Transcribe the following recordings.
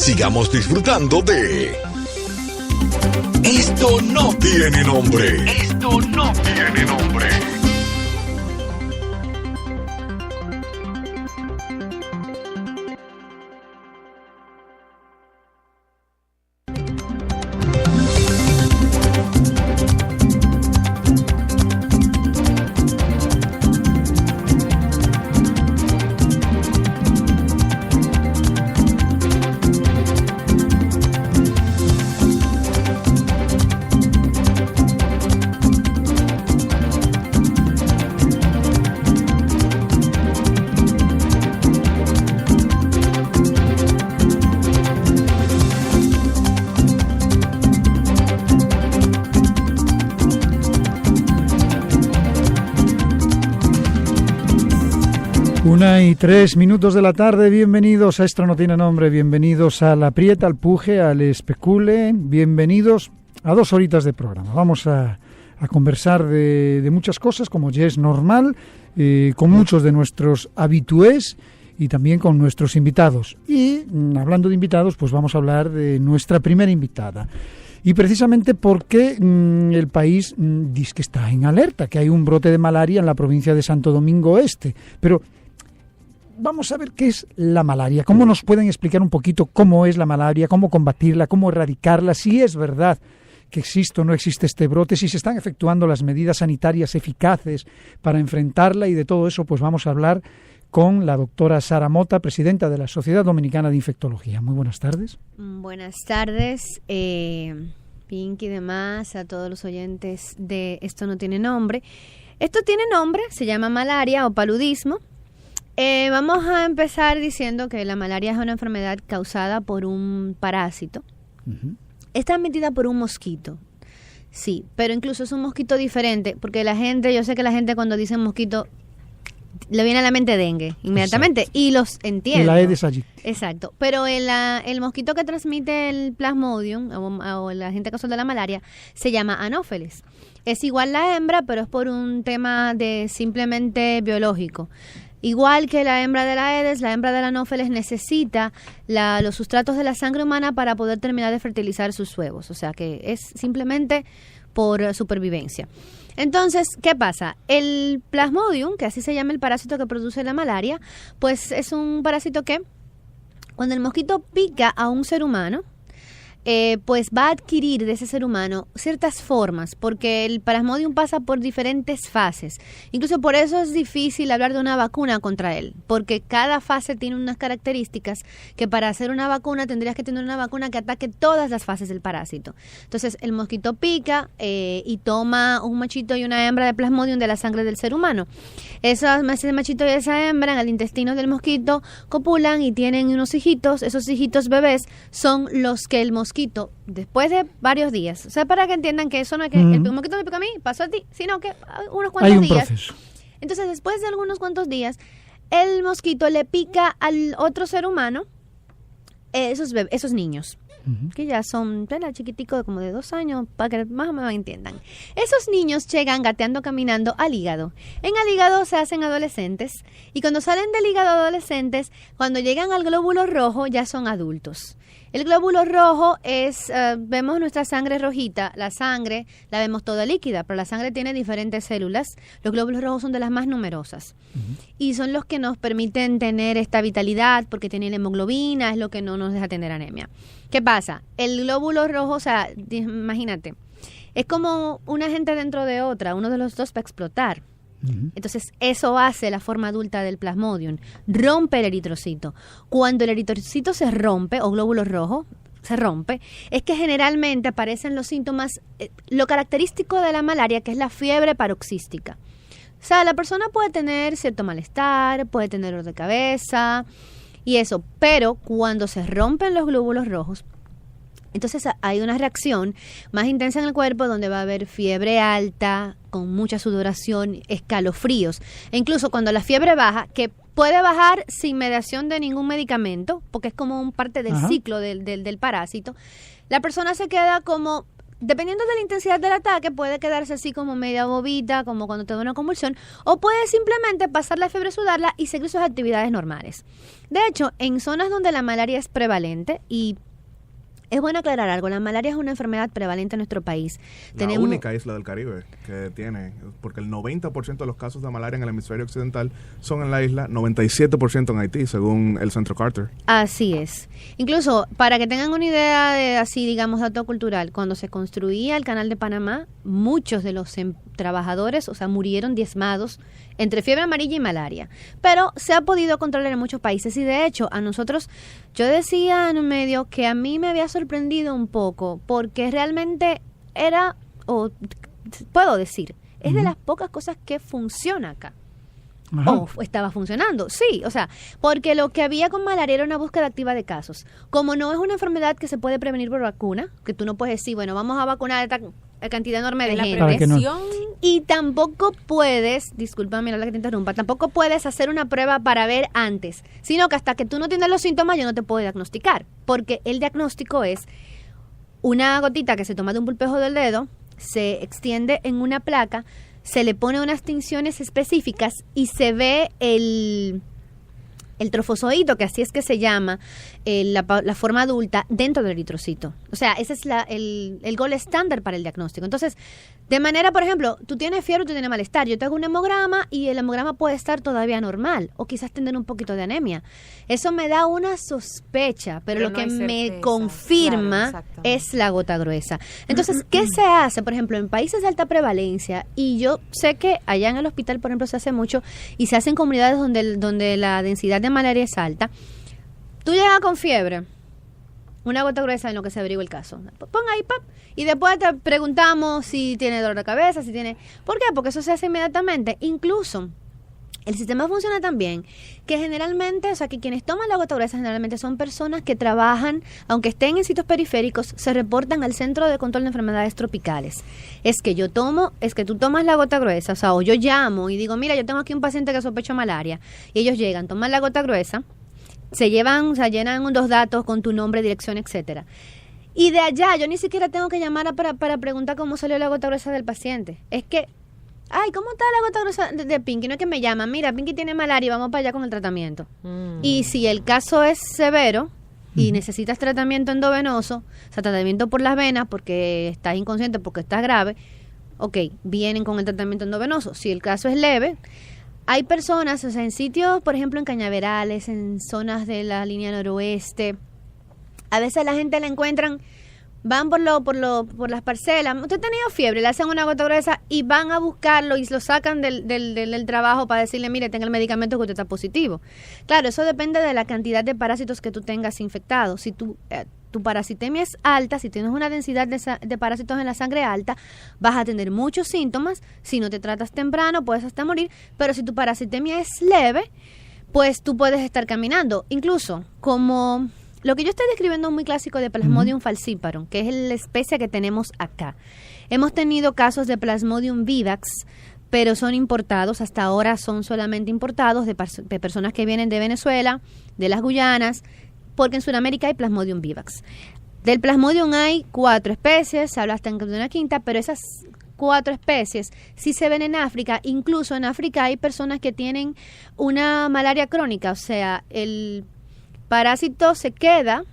Sigamos disfrutando de Esto no tiene nombre. Esto no tiene nombre. Y 3 minutos de la tarde, bienvenidos a Esto no tiene nombre, bienvenidos a La Prieta, al Puje, al Especule, bienvenidos a 2 horitas de programa. Vamos a conversar de muchas cosas, como ya es normal, con muchos de nuestros habitués y también con nuestros invitados. Y hablando de invitados, pues vamos a hablar de nuestra primera invitada. Y precisamente porque el país dice que está en alerta, que hay un brote de malaria en la provincia de Santo Domingo Este, pero vamos a ver qué es la malaria, cómo nos pueden explicar un poquito cómo es la malaria, cómo combatirla, cómo erradicarla, si es verdad que existe o no existe este brote, si se están efectuando las medidas sanitarias eficaces para enfrentarla, y de todo eso pues vamos a hablar con la doctora Sara Mota, presidenta de la Sociedad Dominicana de Infectología. Muy buenas tardes. Buenas tardes, Pink y demás, a todos los oyentes de Esto no tiene nombre. Esto tiene nombre, se llama malaria o paludismo. Vamos a empezar diciendo que la malaria es una enfermedad causada por un parásito. Uh-huh. Es transmitida por un mosquito, sí, pero incluso es un mosquito diferente, porque yo sé que la gente cuando dice mosquito le viene a la mente dengue inmediatamente. Exacto. Y los entiendo. La Aedes aegypti. Exacto, pero el mosquito que transmite el Plasmodium o la gente causal de la malaria se llama Anopheles. Es igual la hembra, pero es por un tema de simplemente biológico. Igual que la hembra de la Aedes, la hembra de la Anopheles necesita los sustratos de la sangre humana para poder terminar de fertilizar sus huevos. O sea que es simplemente por supervivencia. Entonces, ¿qué pasa? El Plasmodium, que así se llama el parásito que produce la malaria, pues es un parásito que cuando el mosquito pica a un ser humano, pues va a adquirir de ese ser humano ciertas formas, porque el Plasmodium pasa por diferentes fases. Incluso por eso es difícil hablar de una vacuna contra él, porque cada fase tiene unas características que para hacer una vacuna tendrías que tener una vacuna que ataque todas las fases del parásito. Entonces el mosquito pica y toma un machito y una hembra de Plasmodium de la sangre del ser humano. Ese machito y esa hembra en el intestino del mosquito copulan y tienen unos hijitos. Esos hijitos bebés son los que el mosquito, después de varios días, o sea, para que entiendan que eso no es que el mosquito me pica a mí, pasó a ti, sino que unos cuantos días. Proceso. Entonces, después de algunos cuantos días, el mosquito le pica al otro ser humano, esos niños, que ya son chiquiticos, como de 2 años, para que más o menos entiendan. Esos niños llegan gateando, caminando al hígado. En el hígado se hacen adolescentes, y cuando salen del hígado adolescentes, cuando llegan al glóbulo rojo, ya son adultos. El glóbulo rojo es, vemos nuestra sangre rojita, la sangre la vemos toda líquida, pero la sangre tiene diferentes células. Los glóbulos rojos son de las más numerosas y son los que nos permiten tener esta vitalidad porque tienen hemoglobina, es lo que no nos deja tener anemia. ¿Qué pasa? El glóbulo rojo, o sea, imagínate, es como una gente dentro de otra, uno de los dos va a explotar. Entonces eso hace la forma adulta del Plasmodium, rompe el eritrocito. Cuando el eritrocito se rompe, o glóbulo rojo se rompe, es que generalmente aparecen los síntomas, lo característico de la malaria, que es la fiebre paroxística. O sea, la persona puede tener cierto malestar, puede tener dolor de cabeza y eso, pero cuando se rompen los glóbulos rojos, entonces hay una reacción más intensa en el cuerpo donde va a haber fiebre alta, con mucha sudoración, escalofríos. E incluso cuando la fiebre baja, que puede bajar sin mediación de ningún medicamento, porque es como un parte del ciclo del parásito, la persona se queda como dependiendo de la intensidad del ataque, puede quedarse así como media bobita, como cuando te da una convulsión, o puede simplemente pasar la fiebre, sudarla y seguir sus actividades normales. De hecho, en zonas donde la malaria es prevalente, y es bueno aclarar algo, la malaria es una enfermedad prevalente en nuestro país. La única isla del Caribe que tiene, porque el 90% de los casos de malaria en el hemisferio occidental son en la isla, 97% en Haití, según el Centro Carter. Así es. Incluso, para que tengan una idea de, así digamos, dato cultural, cuando se construía el Canal de Panamá, muchos de los trabajadores, o sea, murieron diezmados entre fiebre amarilla y malaria. Pero se ha podido controlar en muchos países y de hecho a nosotros, yo decía en un medio que a mí me había sorprendido un poco porque realmente era, o puedo decir, es de las pocas cosas que funciona acá. Ajá. O estaba funcionando, sí, o sea, porque lo que había con malaria era una búsqueda activa de casos. Como no es una enfermedad que se puede prevenir por vacuna, que tú no puedes decir, bueno, vamos a vacunar a esta cantidad enorme de gente. Para que no. Y tampoco puedes, discúlpame la que te interrumpa, tampoco puedes hacer una prueba para ver antes, sino que hasta que tú no tienes los síntomas yo no te puedo diagnosticar, porque el diagnóstico es una gotita que se toma de un pulpejo del dedo, se extiende en una placa, se le pone unas tinciones específicas y se ve el trofozoito, que así es que se llama, la forma adulta dentro del eritrocito. O sea, ese es el gol estándar para el diagnóstico. Entonces, de manera, por ejemplo, tú tienes fiebre, tú tienes malestar, yo te hago un hemograma y el hemograma puede estar todavía normal o quizás tener un poquito de anemia. Eso me da una sospecha, pero lo no que hay me certeza. confirma Claro, exactamente. es la gota gruesa. Entonces, ¿qué se hace? Por ejemplo, en países de alta prevalencia, y yo sé que allá en el hospital, por ejemplo, se hace mucho y se hace en comunidades donde la densidad de malaria es alta. Tú llegas con fiebre, una gota gruesa en lo que se averigua el caso. Pon ahí, pap, y después te preguntamos si tiene dolor de cabeza, si tiene... ¿Por qué? Porque eso se hace inmediatamente. Incluso, el sistema funciona tan bien que generalmente, o sea, que quienes toman la gota gruesa generalmente son personas que trabajan, aunque estén en sitios periféricos, se reportan al Centro de Control de Enfermedades Tropicales. Es que tú tomas la gota gruesa, o sea, o yo llamo y digo, mira, yo tengo aquí un paciente que sospecha malaria, y ellos llegan, toman la gota gruesa, se llevan, o sea, llenan unos datos con tu nombre, dirección, etcétera. Y de allá, yo ni siquiera tengo que llamar para preguntar cómo salió la gota gruesa del paciente. Es que, ay, ¿cómo está la gota gruesa de Pinky? No es que me llaman, mira, Pinky tiene malaria y vamos para allá con el tratamiento. Y si el caso es severo y necesitas tratamiento endovenoso, o sea, tratamiento por las venas porque estás inconsciente, porque estás grave, ok, vienen con el tratamiento endovenoso. Si el caso es leve, hay personas, o sea, en sitios, por ejemplo, en cañaverales, en zonas de la línea noroeste, a veces la gente la encuentran, van por las parcelas, usted ha tenido fiebre, le hacen una gota gruesa y van a buscarlo y lo sacan del trabajo para decirle, mire, tenga el medicamento que usted está positivo. Claro, eso depende de la cantidad de parásitos que tú tengas infectados. Si tu parasitemia es alta, si tienes una densidad de parásitos en la sangre alta, vas a tener muchos síntomas. Si no te tratas temprano, puedes hasta morir. Pero si tu parasitemia es leve, pues tú puedes estar caminando. Incluso, como lo que yo estoy describiendo es muy clásico de Plasmodium falciparum, que es la especie que tenemos acá. Hemos tenido casos de Plasmodium vivax, pero son importados. Hasta ahora son solamente importados de personas que vienen de Venezuela, de las Guyanas, porque en Sudamérica hay Plasmodium vivax. Del Plasmodium hay 4 especies, se habla hasta de una quinta, pero esas 4 especies sí se ven en África. Incluso en África hay personas que tienen una malaria crónica, o sea, el parásito se queda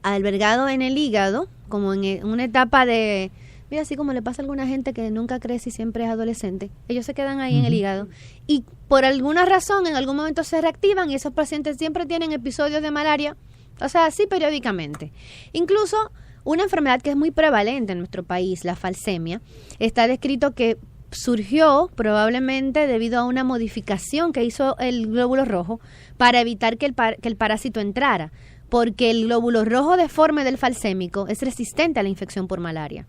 albergado en el hígado, como en una etapa de... Mira, así como le pasa a alguna gente que nunca crece y siempre es adolescente. Ellos se quedan ahí en el hígado. Y por alguna razón, en algún momento se reactivan y esos pacientes siempre tienen episodios de malaria, o sea, así periódicamente. Incluso una enfermedad que es muy prevalente en nuestro país, la falcemia, está descrito que surgió probablemente debido a una modificación que hizo el glóbulo rojo para evitar que el parásito entrara, porque el glóbulo rojo deforme del falsémico es resistente a la infección por malaria.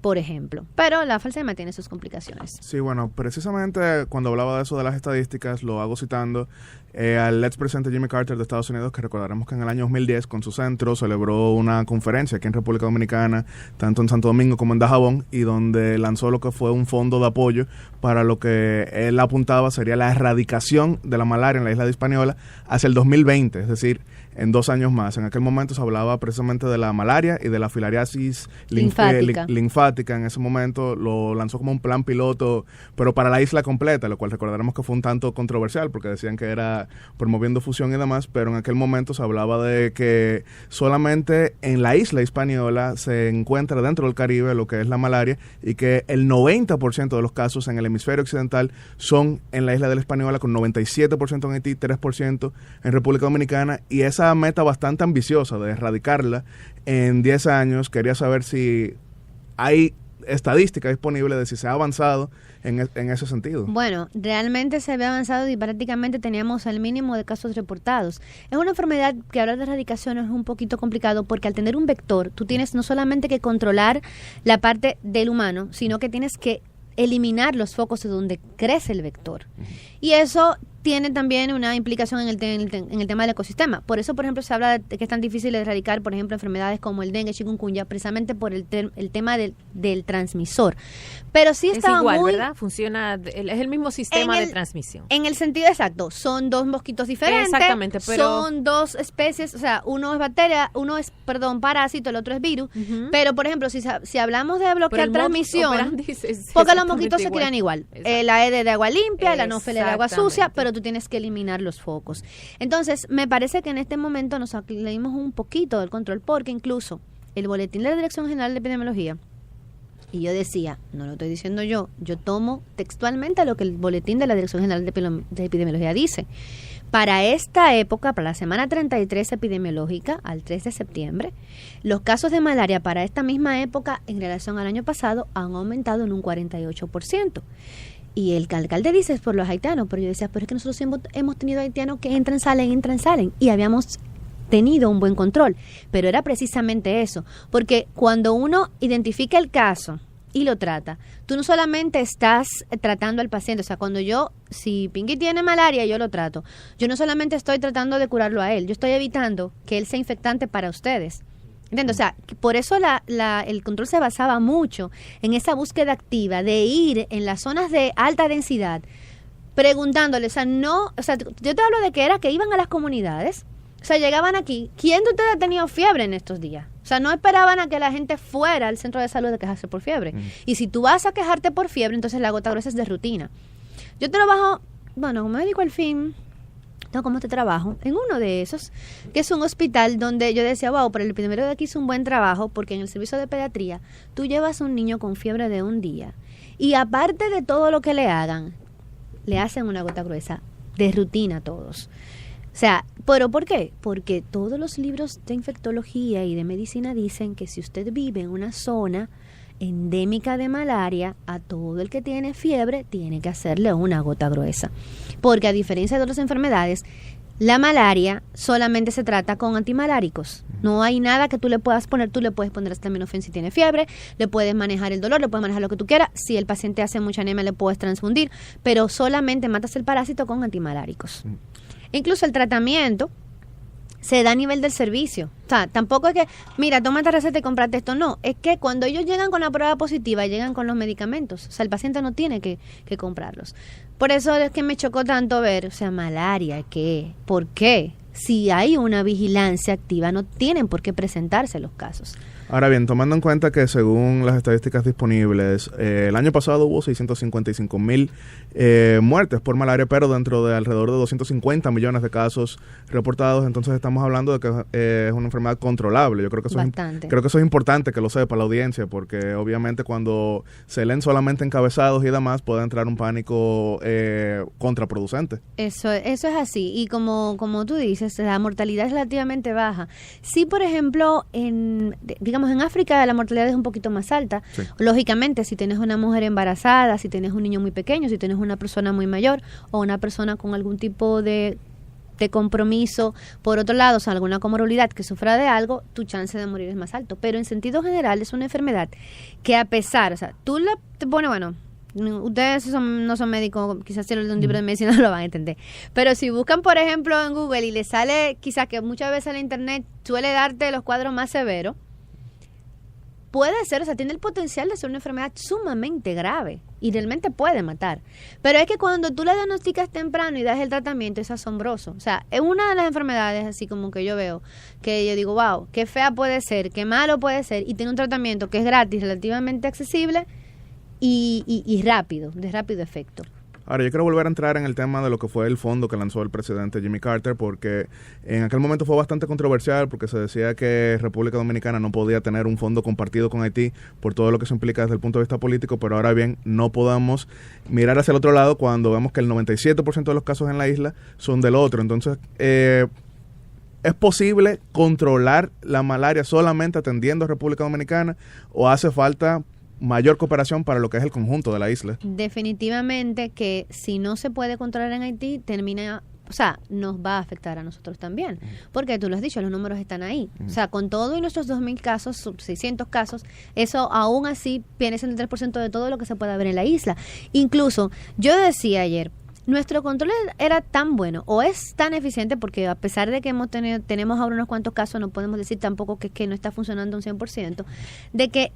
por ejemplo. Pero la falsemia tiene sus complicaciones. Sí, bueno, precisamente cuando hablaba de eso de las estadísticas, lo hago citando al expresidente Jimmy Carter de Estados Unidos, que recordaremos que en el año 2010 con su centro celebró una conferencia aquí en República Dominicana, tanto en Santo Domingo como en Dajabón, y donde lanzó lo que fue un fondo de apoyo para lo que él apuntaba sería la erradicación de la malaria en la isla de Hispaniola hacia el 2020, es decir, en 2 años más. En aquel momento se hablaba precisamente de la malaria y de la filariasis linfática. En ese momento lo lanzó como un plan piloto, pero para la isla completa, lo cual recordaremos que fue un tanto controversial porque decían que era promoviendo fusión y demás, pero en aquel momento se hablaba de que solamente en la isla Hispaniola se encuentra dentro del Caribe lo que es la malaria y que el 90% de los casos en el hemisferio occidental son en la isla de la Hispaniola, con 97% en Haití, 3% en República Dominicana, y esa meta bastante ambiciosa de erradicarla en 10 años, quería saber si hay estadística disponible de si se ha avanzado en ese sentido. Bueno, realmente se había avanzado y prácticamente teníamos el mínimo de casos reportados. Es una enfermedad que hablar de erradicación es un poquito complicado porque al tener un vector, tú tienes no solamente que controlar la parte del humano, sino que tienes que eliminar los focos de donde crece el vector. Y eso tiene también una implicación en el tema del ecosistema. Por eso, por ejemplo, se habla de que es tan difícil de erradicar, por ejemplo, enfermedades como el dengue, chikungunya, precisamente por el tema del transmisor. Pero sí está igual, ¿verdad? Funciona, es el mismo sistema de transmisión. En el sentido exacto, son 2 mosquitos diferentes. Exactamente, pero son 2 especies, o sea, uno es bacteria, uno es, parásito, el otro es virus. Pero, por ejemplo, si hablamos de bloquear transmisión, porque los mosquitos se crían igual. El Aedes de agua limpia, el Anófeles de agua sucia, pero tú tienes que eliminar los focos. Entonces, me parece que en este momento nos leímos un poquito del control, porque incluso el boletín de la Dirección General de Epidemiología, y yo decía, no lo estoy diciendo yo tomo textualmente lo que el boletín de la Dirección General de Epidemiología dice. Para esta época, para la semana 33 epidemiológica, al 3 de septiembre, los casos de malaria para esta misma época en relación al año pasado han aumentado en un 48%. Y el alcalde dice es por los haitianos, pero yo decía, pero es que nosotros hemos tenido haitianos que entran, salen, y habíamos tenido un buen control. Pero era precisamente eso, porque cuando uno identifica el caso y lo trata, tú no solamente estás tratando al paciente, o sea, si Pinky tiene malaria, yo lo trato. Yo no solamente estoy tratando de curarlo a él, yo estoy evitando que él sea infectante para ustedes. ¿Entiendes? O sea, por eso el control se basaba mucho en esa búsqueda activa de ir en las zonas de alta densidad preguntándole, yo te hablo de que era que iban a las comunidades, o sea, llegaban aquí, ¿quién de ustedes ha tenido fiebre en estos días? O sea, no esperaban a que la gente fuera al centro de salud a quejarse por fiebre. Y si tú vas a quejarte por fiebre, entonces la gota gruesa es de rutina. Yo trabajo, como médico al fin, como este trabajo en uno de esos, que es un hospital donde yo decía, wow, pero el epidemiólogo de aquí hizo un buen trabajo, porque en el servicio de pediatría tú llevas a un niño con fiebre de un día y aparte de todo lo que le hagan, le hacen una gota gruesa de rutina a todos. O sea, ¿pero por qué? Porque todos los libros de infectología y de medicina dicen que si usted vive en una zona endémica de malaria, a todo el que tiene fiebre tiene que hacerle una gota gruesa, porque a diferencia de otras enfermedades, la malaria solamente se trata con antimaláricos. No hay nada que tú le puedas poner. Tú le puedes poner acetaminofén si tiene fiebre, le puedes manejar el dolor, le puedes manejar lo que tú quieras. Si el paciente hace mucha anemia, le puedes transfundir, pero solamente matas el parásito con antimaláricos. Incluso el tratamiento se da a nivel del servicio. O sea, tampoco es que, mira, toma esta receta y cómprate esto. No, es que cuando ellos llegan con la prueba positiva, llegan con los medicamentos. O sea, el paciente no tiene que comprarlos. Por eso es que me chocó tanto ver, o sea, malaria, ¿qué? ¿Por qué? Si hay una vigilancia activa, no tienen por qué presentarse los casos. Ahora bien, tomando en cuenta que según las estadísticas disponibles, el año pasado hubo 655,000 muertes por malaria, pero dentro de alrededor de 250 millones de casos reportados, entonces estamos hablando de que es una enfermedad controlable. Yo creo que eso es importante que lo sepa la audiencia, porque obviamente cuando se leen solamente encabezados y demás, puede entrar un pánico contraproducente. Eso es así, y como tú dices, la mortalidad es relativamente baja. Sí, por ejemplo, digamos en África la mortalidad es un poquito más alta. Sí. Lógicamente, si tienes una mujer embarazada, si tienes un niño muy pequeño, si tienes una persona muy mayor o una persona con algún tipo de de compromiso, por otro lado, o sea, alguna comorbilidad que sufra de algo, tu chance de morir es más alto. Pero en sentido general es una enfermedad que a pesar, o sea, tú te pones, bueno, ustedes no son médicos, quizás si lo de un libro de medicina no lo van a entender, pero si buscan, por ejemplo, en Google y les sale, quizás que muchas veces en internet suele darte los cuadros más severos, puede ser, o sea, tiene el potencial de ser una enfermedad sumamente grave y realmente puede matar. Pero es que cuando tú la diagnosticas temprano y das el tratamiento es asombroso. O sea, es una de las enfermedades así como que yo veo, que yo digo, wow, qué fea puede ser, qué malo puede ser, y tiene un tratamiento que es gratis, relativamente accesible y rápido, de rápido efecto. Ahora, yo quiero volver a entrar en el tema de lo que fue el fondo que lanzó el presidente Jimmy Carter, porque en aquel momento fue bastante controversial, porque se decía que República Dominicana no podía tener un fondo compartido con Haití por todo lo que eso implica desde el punto de vista político, pero ahora bien, no podamos mirar hacia el otro lado cuando vemos que el 97% de los casos en la isla son del otro. Entonces, ¿es posible controlar la malaria solamente atendiendo a República Dominicana o hace falta mayor cooperación para lo que es el conjunto de la isla? Definitivamente que si no se puede controlar en Haití, o sea, nos va a afectar a nosotros también. Porque tú lo has dicho, los números están ahí. O sea, con todo y nuestros 2.000 casos, 600 casos, eso aún así viene siendo el 3% de todo lo que se puede ver en la isla. Incluso, yo decía ayer, nuestro control era tan bueno o es tan eficiente, porque a pesar de que tenemos ahora unos cuantos casos, no podemos decir tampoco que no está funcionando un 100%, de que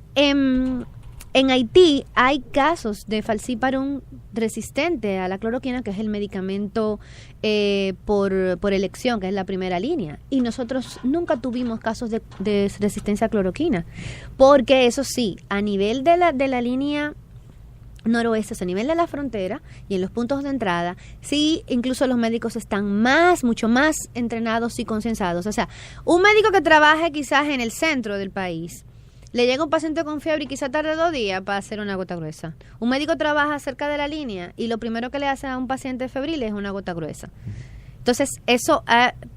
en Haití hay casos de falciparum resistente a la cloroquina, que es el medicamento por elección, que es la primera línea. Y nosotros nunca tuvimos casos de resistencia a cloroquina. Porque eso sí, a nivel de la línea noroeste, a nivel de la frontera y en los puntos de entrada, sí, incluso los médicos están mucho más entrenados y concienciados. O sea, un médico que trabaje quizás en el centro del país, le llega un paciente con fiebre y quizá tarde 2 días para hacer una gota gruesa. Un médico trabaja cerca de la línea y lo primero que le hace a un paciente febril es una gota gruesa. Entonces, eso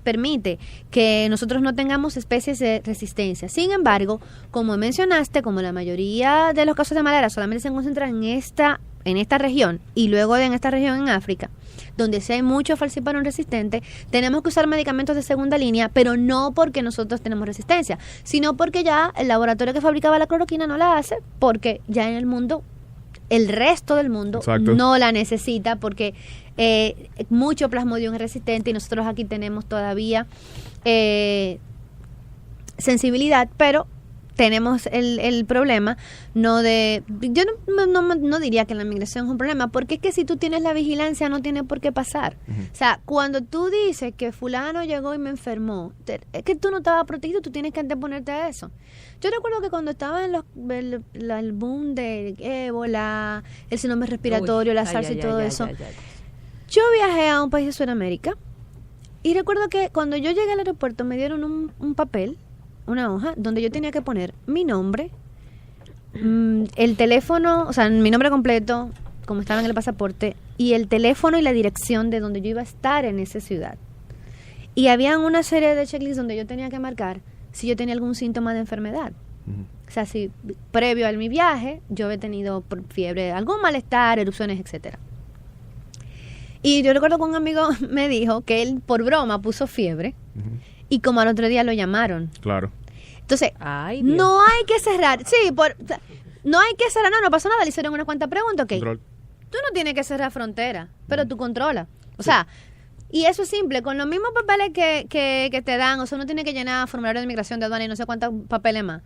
permite que nosotros no tengamos especies de resistencia. Sin embargo, como mencionaste, como la mayoría de los casos de malaria solamente se concentran en esta región y luego en esta región en África, donde sí hay mucho falciparum resistente, tenemos que usar medicamentos de segunda línea, pero no porque nosotros tenemos resistencia, sino porque ya el laboratorio que fabricaba la cloroquina no la hace, porque ya en el mundo, el resto del mundo Exacto. no la necesita, porque mucho Plasmodium es resistente y nosotros aquí tenemos todavía sensibilidad, pero tenemos el problema no diría que la migración es un problema, porque es que si tú tienes la vigilancia no tiene por qué pasar. O sea, cuando tú dices que fulano llegó y me enfermó, es que tú no estabas protegido, tú tienes que anteponerte a eso. Yo recuerdo que cuando estaba en el boom de ébola, el síndrome respiratorio, la SARS y todo eso, yo viajé a un país de Sudamérica y recuerdo que cuando yo llegué al aeropuerto me dieron un papel, una hoja, donde yo tenía que poner mi nombre, el teléfono, o sea, mi nombre completo, como estaba en el pasaporte, y el teléfono y la dirección de donde yo iba a estar en esa ciudad. Y había una serie de checklists donde yo tenía que marcar si yo tenía algún síntoma de enfermedad. O sea, si previo a mi viaje yo había tenido fiebre, algún malestar, erupciones, etcétera. Y yo recuerdo que un amigo me dijo que él por broma puso fiebre y como al otro día lo llamaron. Claro. Entonces, Ay, Dios. no hay que cerrar. Sí, no hay que cerrar, no pasó nada. Le hicieron unas cuantas preguntas. Okay. Control. Tú no tienes que cerrar frontera, pero tú controlas. O sea, y eso es simple. Con los mismos papeles que te dan, o sea, uno tiene que llenar formulario de inmigración, de aduana y no sé cuántos papeles más.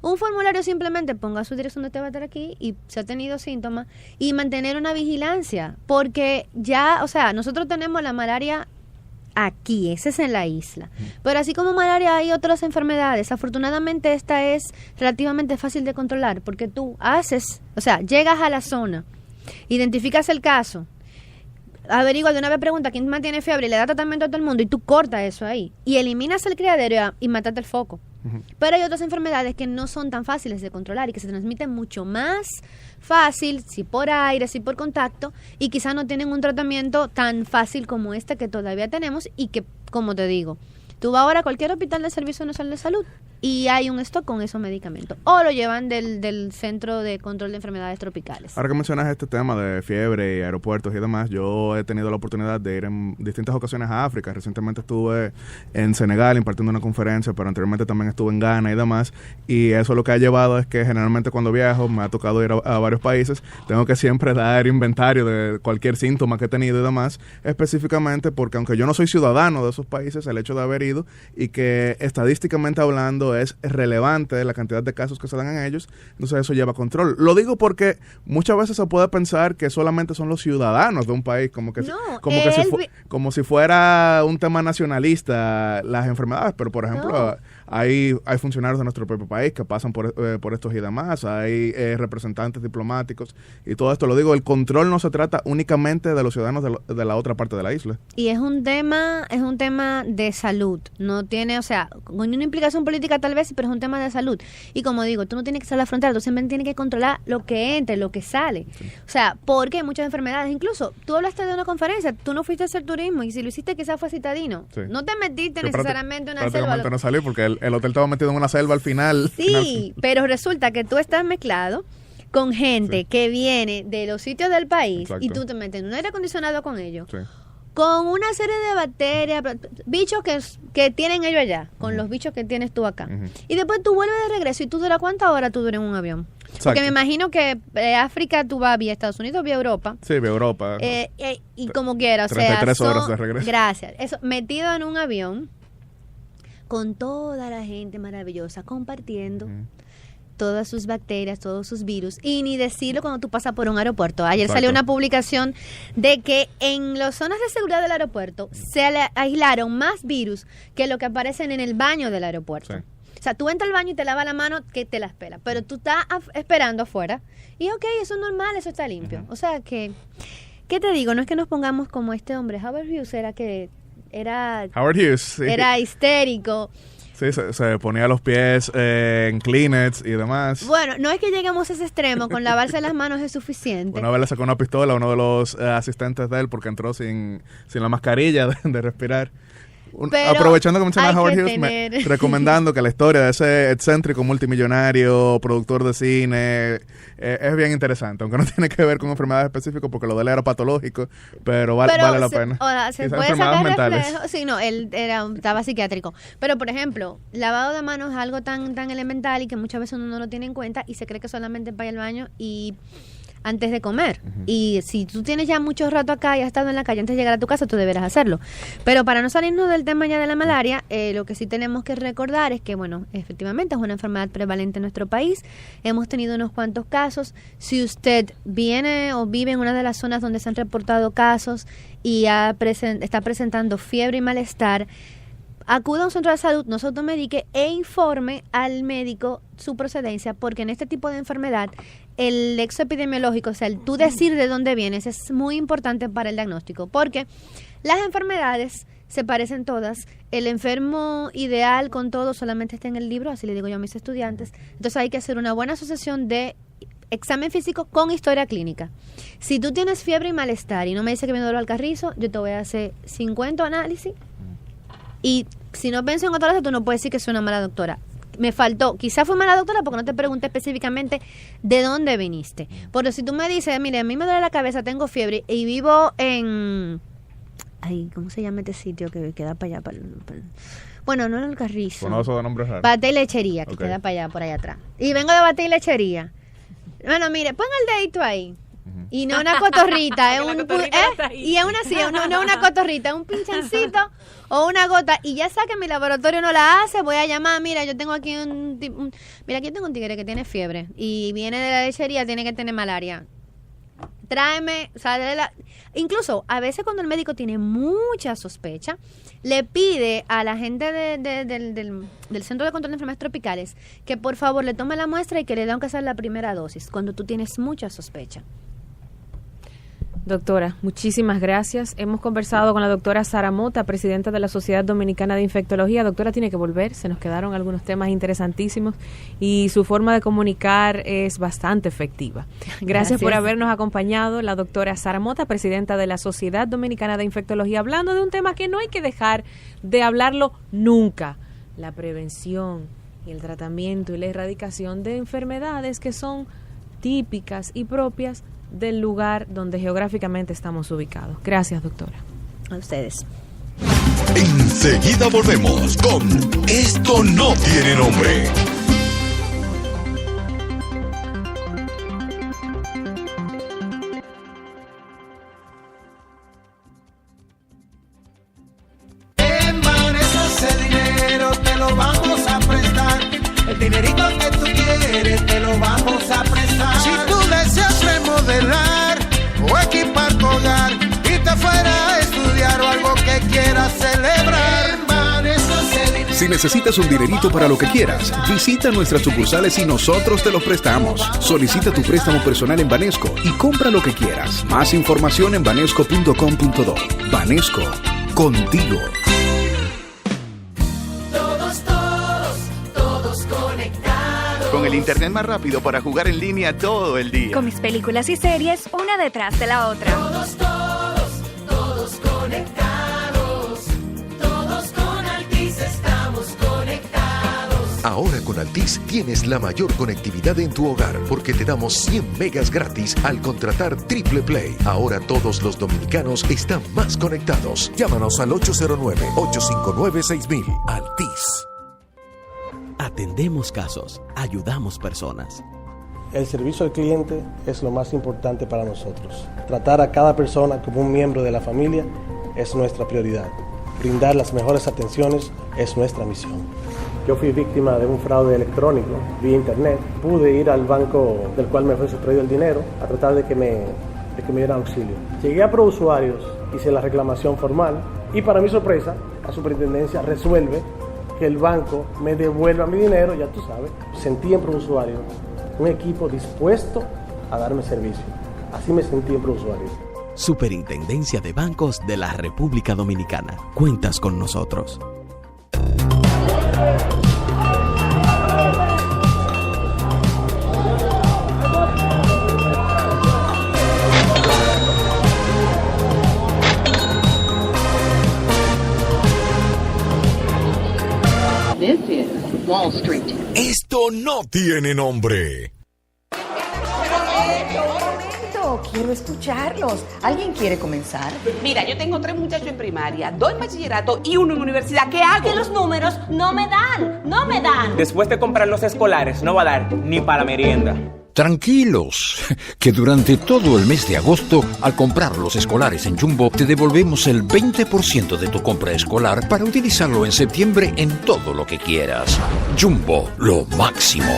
Un formulario simplemente ponga su dirección de usted va a estar aquí y se ha tenido síntomas y mantener una vigilancia. Porque ya, o sea, nosotros tenemos la malaria aquí, esa es en la isla. Pero así como malaria hay otras enfermedades. Afortunadamente esta es relativamente fácil de controlar porque tú llegas a la zona, identificas el caso, averigua de una vez, pregunta quién más tiene fiebre y le da tratamiento a todo el mundo y tú cortas eso ahí y eliminas el criadero y matate el foco. Pero hay otras enfermedades que no son tan fáciles de controlar y que se transmiten mucho más fácil, si por aire, si por contacto, y quizás no tienen un tratamiento tan fácil como este que todavía tenemos y que, como te digo, tú vas ahora a cualquier hospital de Servicio Nacional de Salud y hay un stock con esos medicamentos. O lo llevan del Centro de Control de Enfermedades Tropicales. Ahora que mencionas este tema de fiebre y aeropuertos y demás, yo he tenido la oportunidad de ir en distintas ocasiones a África. Recientemente estuve en Senegal impartiendo una conferencia, pero anteriormente también estuve en Ghana y demás. Y eso lo que ha llevado es que generalmente cuando viajo, me ha tocado ir a varios países, tengo que siempre dar inventario de cualquier síntoma que he tenido y demás, específicamente porque aunque yo no soy ciudadano de esos países, el hecho de haber ido y que estadísticamente hablando es relevante la cantidad de casos que se dan en ellos, entonces eso lleva control. Lo digo porque muchas veces se puede pensar que solamente son los ciudadanos de un país, como si fuera un tema nacionalista las enfermedades, pero por ejemplo hay funcionarios de nuestro propio país que pasan por estos y demás, hay representantes diplomáticos y todo esto. Lo digo, el control no se trata únicamente de los ciudadanos de la otra parte de la isla. Y es un tema de salud, no tiene, o sea, con una implicación política tal vez, pero es un tema de salud. Y como digo, tú no tienes que estar a la frontera, tú simplemente tienes que controlar lo que entra, lo que sale. Sí. O sea, porque hay muchas enfermedades, incluso tú hablaste de una conferencia, tú no fuiste a hacer turismo y si lo hiciste quizás fue citadino. Sí. No te metiste necesariamente en una selva. Prácticamente no salí porque el hotel estaba metido en una selva al final. Sí, pero resulta que tú estás mezclado con gente que viene de los sitios del país. Exacto. Y tú te metes en un aire acondicionado con ellos. Sí. Con una serie de bacterias, bichos que tienen ellos allá, con los bichos que tienes tú acá. Y después tú vuelves de regreso y tú duras, ¿cuántas horas tú duras en un avión? Exacto. Porque me imagino que África tú vas vía Estados Unidos, vía Europa. Sí, vía Europa. Y como quiera, o sea, 33 horas de regreso. Gracias. Eso, metido en un avión con toda la gente maravillosa, compartiendo todas sus bacterias, todos sus virus, y ni decirlo cuando tú pasas por un aeropuerto. Ayer salió una publicación de que en las zonas de seguridad del aeropuerto se aislaron más virus que lo que aparecen en el baño del aeropuerto. Sí. O sea, tú entras al baño y te lavas la mano que te la espera, pero tú estás esperando afuera y eso es normal, eso está limpio. O sea que, ¿qué te digo? No es que nos pongamos como este hombre, Howard Hughes era histérico. Sí, se ponía los pies en Kleenex y demás. Bueno, no es que lleguemos a ese extremo, con lavarse las manos es suficiente. Una vez le sacó una pistola a uno de los asistentes de él porque entró sin la mascarilla de respirar. Aprovechando que mencionas a Howard Hughes, recomendando que la historia de ese excéntrico multimillonario, productor de cine, es bien interesante, aunque no tiene que ver con enfermedades específicas, porque lo de él era patológico, pero vale la pena. O sea, se puede sacar reflejo. Sí, no, él estaba psiquiátrico. Pero, por ejemplo, lavado de manos es algo tan elemental y que muchas veces uno no lo tiene en cuenta y se cree que solamente para ir al baño y antes de comer. Y si tú tienes ya mucho rato acá y has estado en la calle antes de llegar a tu casa, tú deberás hacerlo. Pero para no salirnos del tema ya de la malaria, lo que sí tenemos que recordar es que, bueno, efectivamente es una enfermedad prevalente en nuestro país. Hemos tenido unos cuantos casos. Si usted viene o vive en una de las zonas donde se han reportado casos y está presentando fiebre y malestar, acuda a un centro de salud, no se automedique e informe al médico su procedencia, porque en este tipo de enfermedad el nexo epidemiológico, o sea, el tú decir de dónde vienes, es muy importante para el diagnóstico, porque las enfermedades se parecen todas. El enfermo ideal con todo solamente está en el libro, así le digo yo a mis estudiantes. Entonces hay que hacer una buena asociación de examen físico con historia clínica. Si tú tienes fiebre y malestar y no me dice que me duele el carrizo, yo te voy a hacer 50 análisis. Y si no pienso en otra cosa, tú no puedes decir que soy una mala doctora. Me faltó, quizás fue mala doctora porque no te pregunté específicamente de dónde viniste. Porque si tú me dices, mire, a mí me duele la cabeza, tengo fiebre y vivo en... Ay, ¿cómo se llama este sitio que queda para allá? Bueno, no en el Carrizo. Conozco de nombres raros. Bate y Lechería, que queda para allá, por allá atrás. Y vengo de Bate y Lechería. Bueno, mire, pon el dedito ahí. Y no una cotorrita, es y es una cotorrita, un pinchancito o una gota, y ya sé que mi laboratorio no la hace, voy a llamar, mira, yo tengo aquí mira, aquí tengo un tigre que tiene fiebre y viene de la lechería, tiene que tener malaria. Tráeme, incluso a veces cuando el médico tiene mucha sospecha, le pide a la gente del Centro de Control de Enfermedades Tropicales que por favor le tome la muestra y que le den que hacer la primera dosis cuando tú tienes mucha sospecha. Doctora, muchísimas gracias. Hemos conversado con la doctora Sara Mota, presidenta de la Sociedad Dominicana de Infectología. Doctora, tiene que volver, se nos quedaron algunos temas interesantísimos y su forma de comunicar es bastante efectiva. Gracias por habernos acompañado, la doctora Sara Mota, presidenta de la Sociedad Dominicana de Infectología, hablando de un tema que no hay que dejar de hablarlo nunca, la prevención y el tratamiento y la erradicación de enfermedades que son típicas y propias del lugar donde geográficamente estamos ubicados. Gracias, doctora. A ustedes. Enseguida volvemos con Esto no tiene nombre. En Banesco ese dinero te lo vamos a prestar. El dinerito que tú quieres te lo vamos a prestar. Si tú deseas remodelar o equipar tu hogar y te fuera a estudiar o algo que quieras celebrar, en Banesco ese dinero. Si necesitas un dinerito para lo que quieras, visita nuestras sucursales y nosotros te lo prestamos. Solicita tu préstamo personal en Banesco y compra lo que quieras. Más información en banesco.com.do. Banesco, contigo. Todos conectados. Con el internet más rápido para jugar en línea todo el día. Con mis películas y series, una detrás de la otra. Todos conectados. Todos con Altis estamos conectados. Ahora con Altis tienes la mayor conectividad en tu hogar porque te damos 100 megas gratis al contratar Triple Play. Ahora todos los dominicanos están más conectados. Llámanos al 809-859-6000. Altis. Atendemos casos, ayudamos personas. El servicio al cliente es lo más importante para nosotros. Tratar a cada persona como un miembro de la familia es nuestra prioridad. Brindar las mejores atenciones es nuestra misión. Yo fui víctima de un fraude electrónico vía internet. Pude ir al banco del cual me fue sustraído el dinero a tratar de que me dieran auxilio. Llegué a ProUsuarios, hice la reclamación formal y para mi sorpresa, la superintendencia resuelve que el banco me devuelva mi dinero, ya tú sabes. Sentí en ProUsuarios un equipo dispuesto a darme servicio. Así me sentí en ProUsuarios. Superintendencia de Bancos de la República Dominicana. Cuentas con nosotros. This is Wall Street. Esto no tiene nombre. Quiero escucharlos. ¿Alguien quiere comenzar? Mira, yo tengo 3 muchachos en primaria, 2 en bachillerato y 1 en universidad. ¿Qué hago? Que los números no me dan. Después de comprar los escolares, no va a dar ni para la merienda. Tranquilos, que durante todo el mes de agosto, al comprar los escolares en Jumbo, te devolvemos el 20% de tu compra escolar para utilizarlo en septiembre en todo lo que quieras. Jumbo, lo máximo.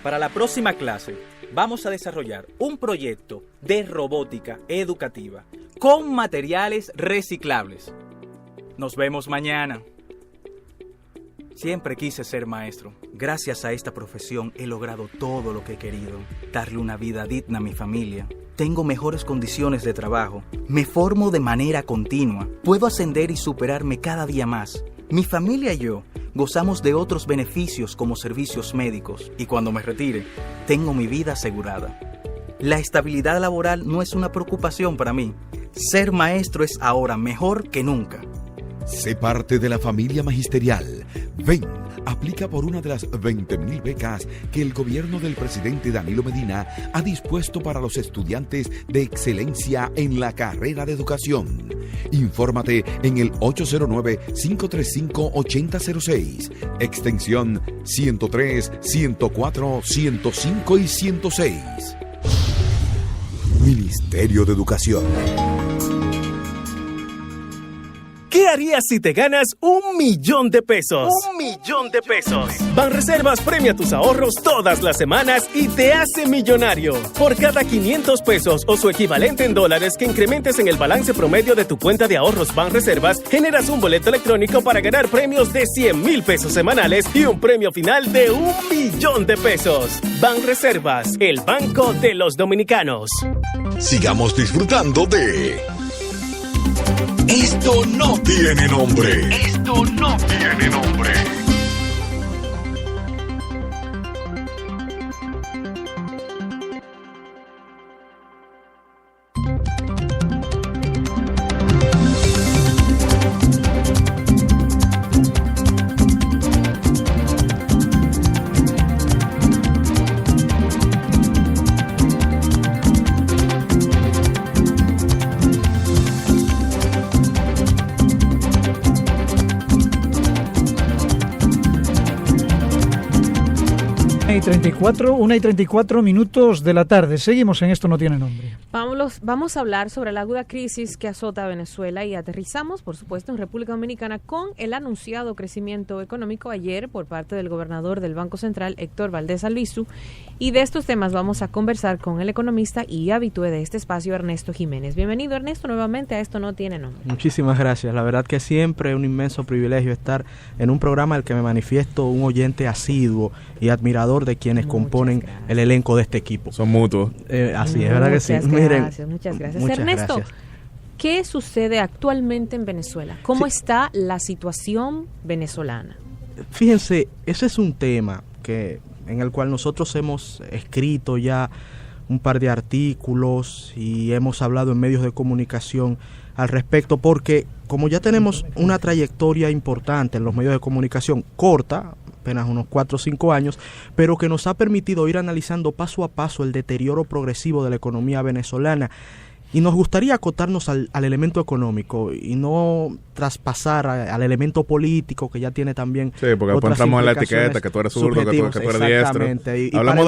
Para la próxima clase, vamos a desarrollar un proyecto de robótica educativa con materiales reciclables. Nos vemos mañana. Siempre quise ser maestro. Gracias a esta profesión he logrado todo lo que he querido. Darle una vida digna a mi familia. Tengo mejores condiciones de trabajo. Me formo de manera continua. Puedo ascender y superarme cada día más. Mi familia y yo gozamos de otros beneficios como servicios médicos. Y cuando me retire, tengo mi vida asegurada. La estabilidad laboral no es una preocupación para mí. Ser maestro es ahora mejor que nunca. Sé parte de la familia magisterial. Ven, aplica por una de las 20,000 becas que el gobierno del presidente Danilo Medina ha dispuesto para los estudiantes de excelencia en la carrera de educación. Infórmate en el 809-535-8006, extensión 103, 104, 105 y 106. Ministerio de Educación. ¿Qué harías si te ganas $1,000,000? $1,000,000. Banreservas premia tus ahorros todas las semanas y te hace millonario. Por cada $500 o su equivalente en dólares que incrementes en el balance promedio de tu cuenta de ahorros Banreservas, generas un boleto electrónico para ganar premios de $100,000 semanales y un premio final de $1,000,000. Banreservas, el banco de los dominicanos. Sigamos disfrutando de Esto no tiene nombre. Esto no tiene nombre. 1:34 minutos de la tarde. Seguimos en Esto No Tiene Nombre. Vamos a hablar sobre la aguda crisis que azota a Venezuela y aterrizamos, por supuesto, en República Dominicana con el anunciado crecimiento económico ayer por parte del gobernador del Banco Central, Héctor Valdés Albizu. Y de estos temas vamos a conversar con el economista y habitué de este espacio, Ernesto Jiménez. Bienvenido, Ernesto, nuevamente a Esto No Tiene Nombre. Muchísimas gracias. La verdad que siempre es un inmenso privilegio estar en un programa al que me manifiesto un oyente asiduo y admirador de quienes componen el elenco de este equipo. Son mutuos. Así es, ¿verdad que sí? Muchas gracias. Ernesto, ¿qué sucede actualmente en Venezuela? ¿Cómo está la situación venezolana? Fíjense, ese es un tema en el cual nosotros hemos escrito ya un par de artículos y hemos hablado en medios de comunicación al respecto, porque como ya tenemos una trayectoria importante en los medios de comunicación, corta, apenas unos 4 o 5 años, pero que nos ha permitido ir analizando paso a paso el deterioro progresivo de la economía venezolana. Y nos gustaría acotarnos al elemento económico y no traspasar al elemento político que ya tiene también. Sí, porque después entramos en la etiqueta que tú eres zurdo, que tú eres diestro. Y hablemos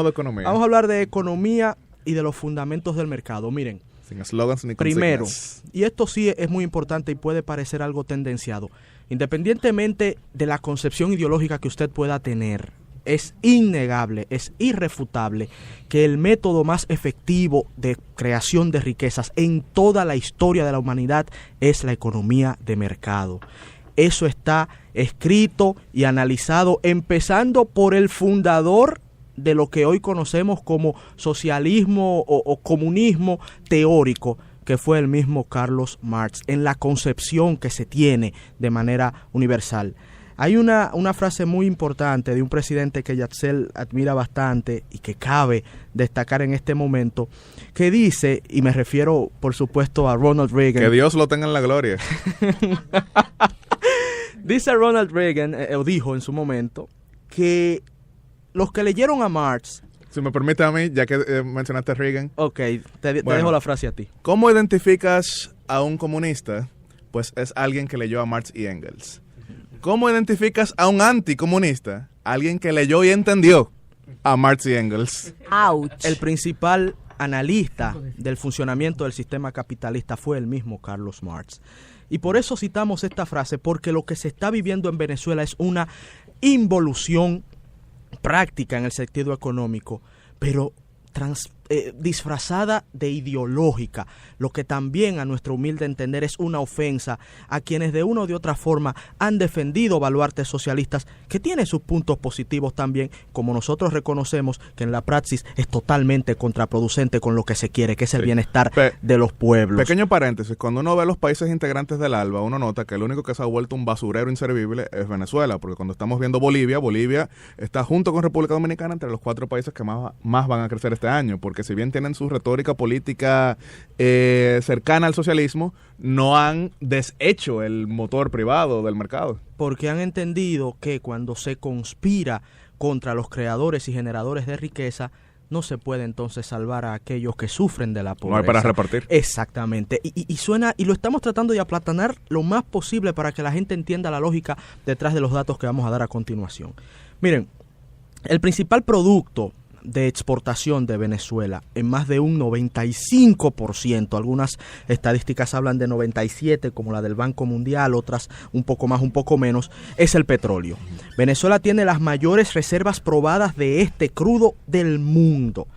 de economía. Vamos a hablar de economía y de los fundamentos del mercado. Miren, sin eslogans ni primero, consignas. y esto sí es muy importante y puede parecer algo tendenciado, independientemente de la concepción ideológica que usted pueda tener, es innegable, es irrefutable que el método más efectivo de creación de riquezas en toda la historia de la humanidad es la economía de mercado. Eso está escrito y analizado, empezando por el fundador de lo que hoy conocemos como socialismo o comunismo teórico, que fue el mismo Carlos Marx, en la concepción que se tiene de manera universal. Hay una frase muy importante de un presidente que Yatzel admira bastante y que cabe destacar en este momento, que dice, y me refiero por supuesto a Ronald Reagan. Que Dios lo tenga en la gloria. Dice Ronald Reagan, o dijo en su momento, que los que leyeron a Marx... Si me permite a mí, ya que mencionaste a Reagan. Ok, te dejo la frase a ti. ¿Cómo identificas a un comunista? Pues es alguien que leyó a Marx y Engels. ¿Cómo identificas a un anticomunista? Alguien que leyó y entendió a Marx y Engels. ¡Auch! El principal analista del funcionamiento del sistema capitalista fue el mismo Carlos Marx. Y por eso citamos esta frase, porque lo que se está viviendo en Venezuela es una involución práctica en el sentido económico, pero disfrazada de ideológica, lo que también a nuestro humilde entender es una ofensa a quienes de una o de otra forma han defendido baluartes socialistas que tienen sus puntos positivos también, como nosotros reconocemos que en la praxis es totalmente contraproducente con lo que se quiere, que es el bienestar de los pueblos. Pequeño paréntesis, cuando uno ve los países integrantes del ALBA, uno nota que el único que se ha vuelto un basurero inservible es Venezuela, porque cuando estamos viendo Bolivia está junto con República Dominicana entre los 4 países que más van a crecer este año, porque si bien tienen su retórica política cercana al socialismo, no han deshecho el motor privado del mercado. Porque han entendido que cuando se conspira contra los creadores y generadores de riqueza, no se puede entonces salvar a aquellos que sufren de la pobreza. No hay para repartir. Exactamente. Y suena, y lo estamos tratando de aplatanar lo más posible para que la gente entienda la lógica detrás de los datos que vamos a dar a continuación. Miren, el principal producto de exportación de Venezuela en más de un 95%, algunas estadísticas hablan de 97% como la del Banco Mundial, otras un poco más, un poco menos, es el petróleo. Venezuela tiene las mayores reservas probadas de este crudo del mundo.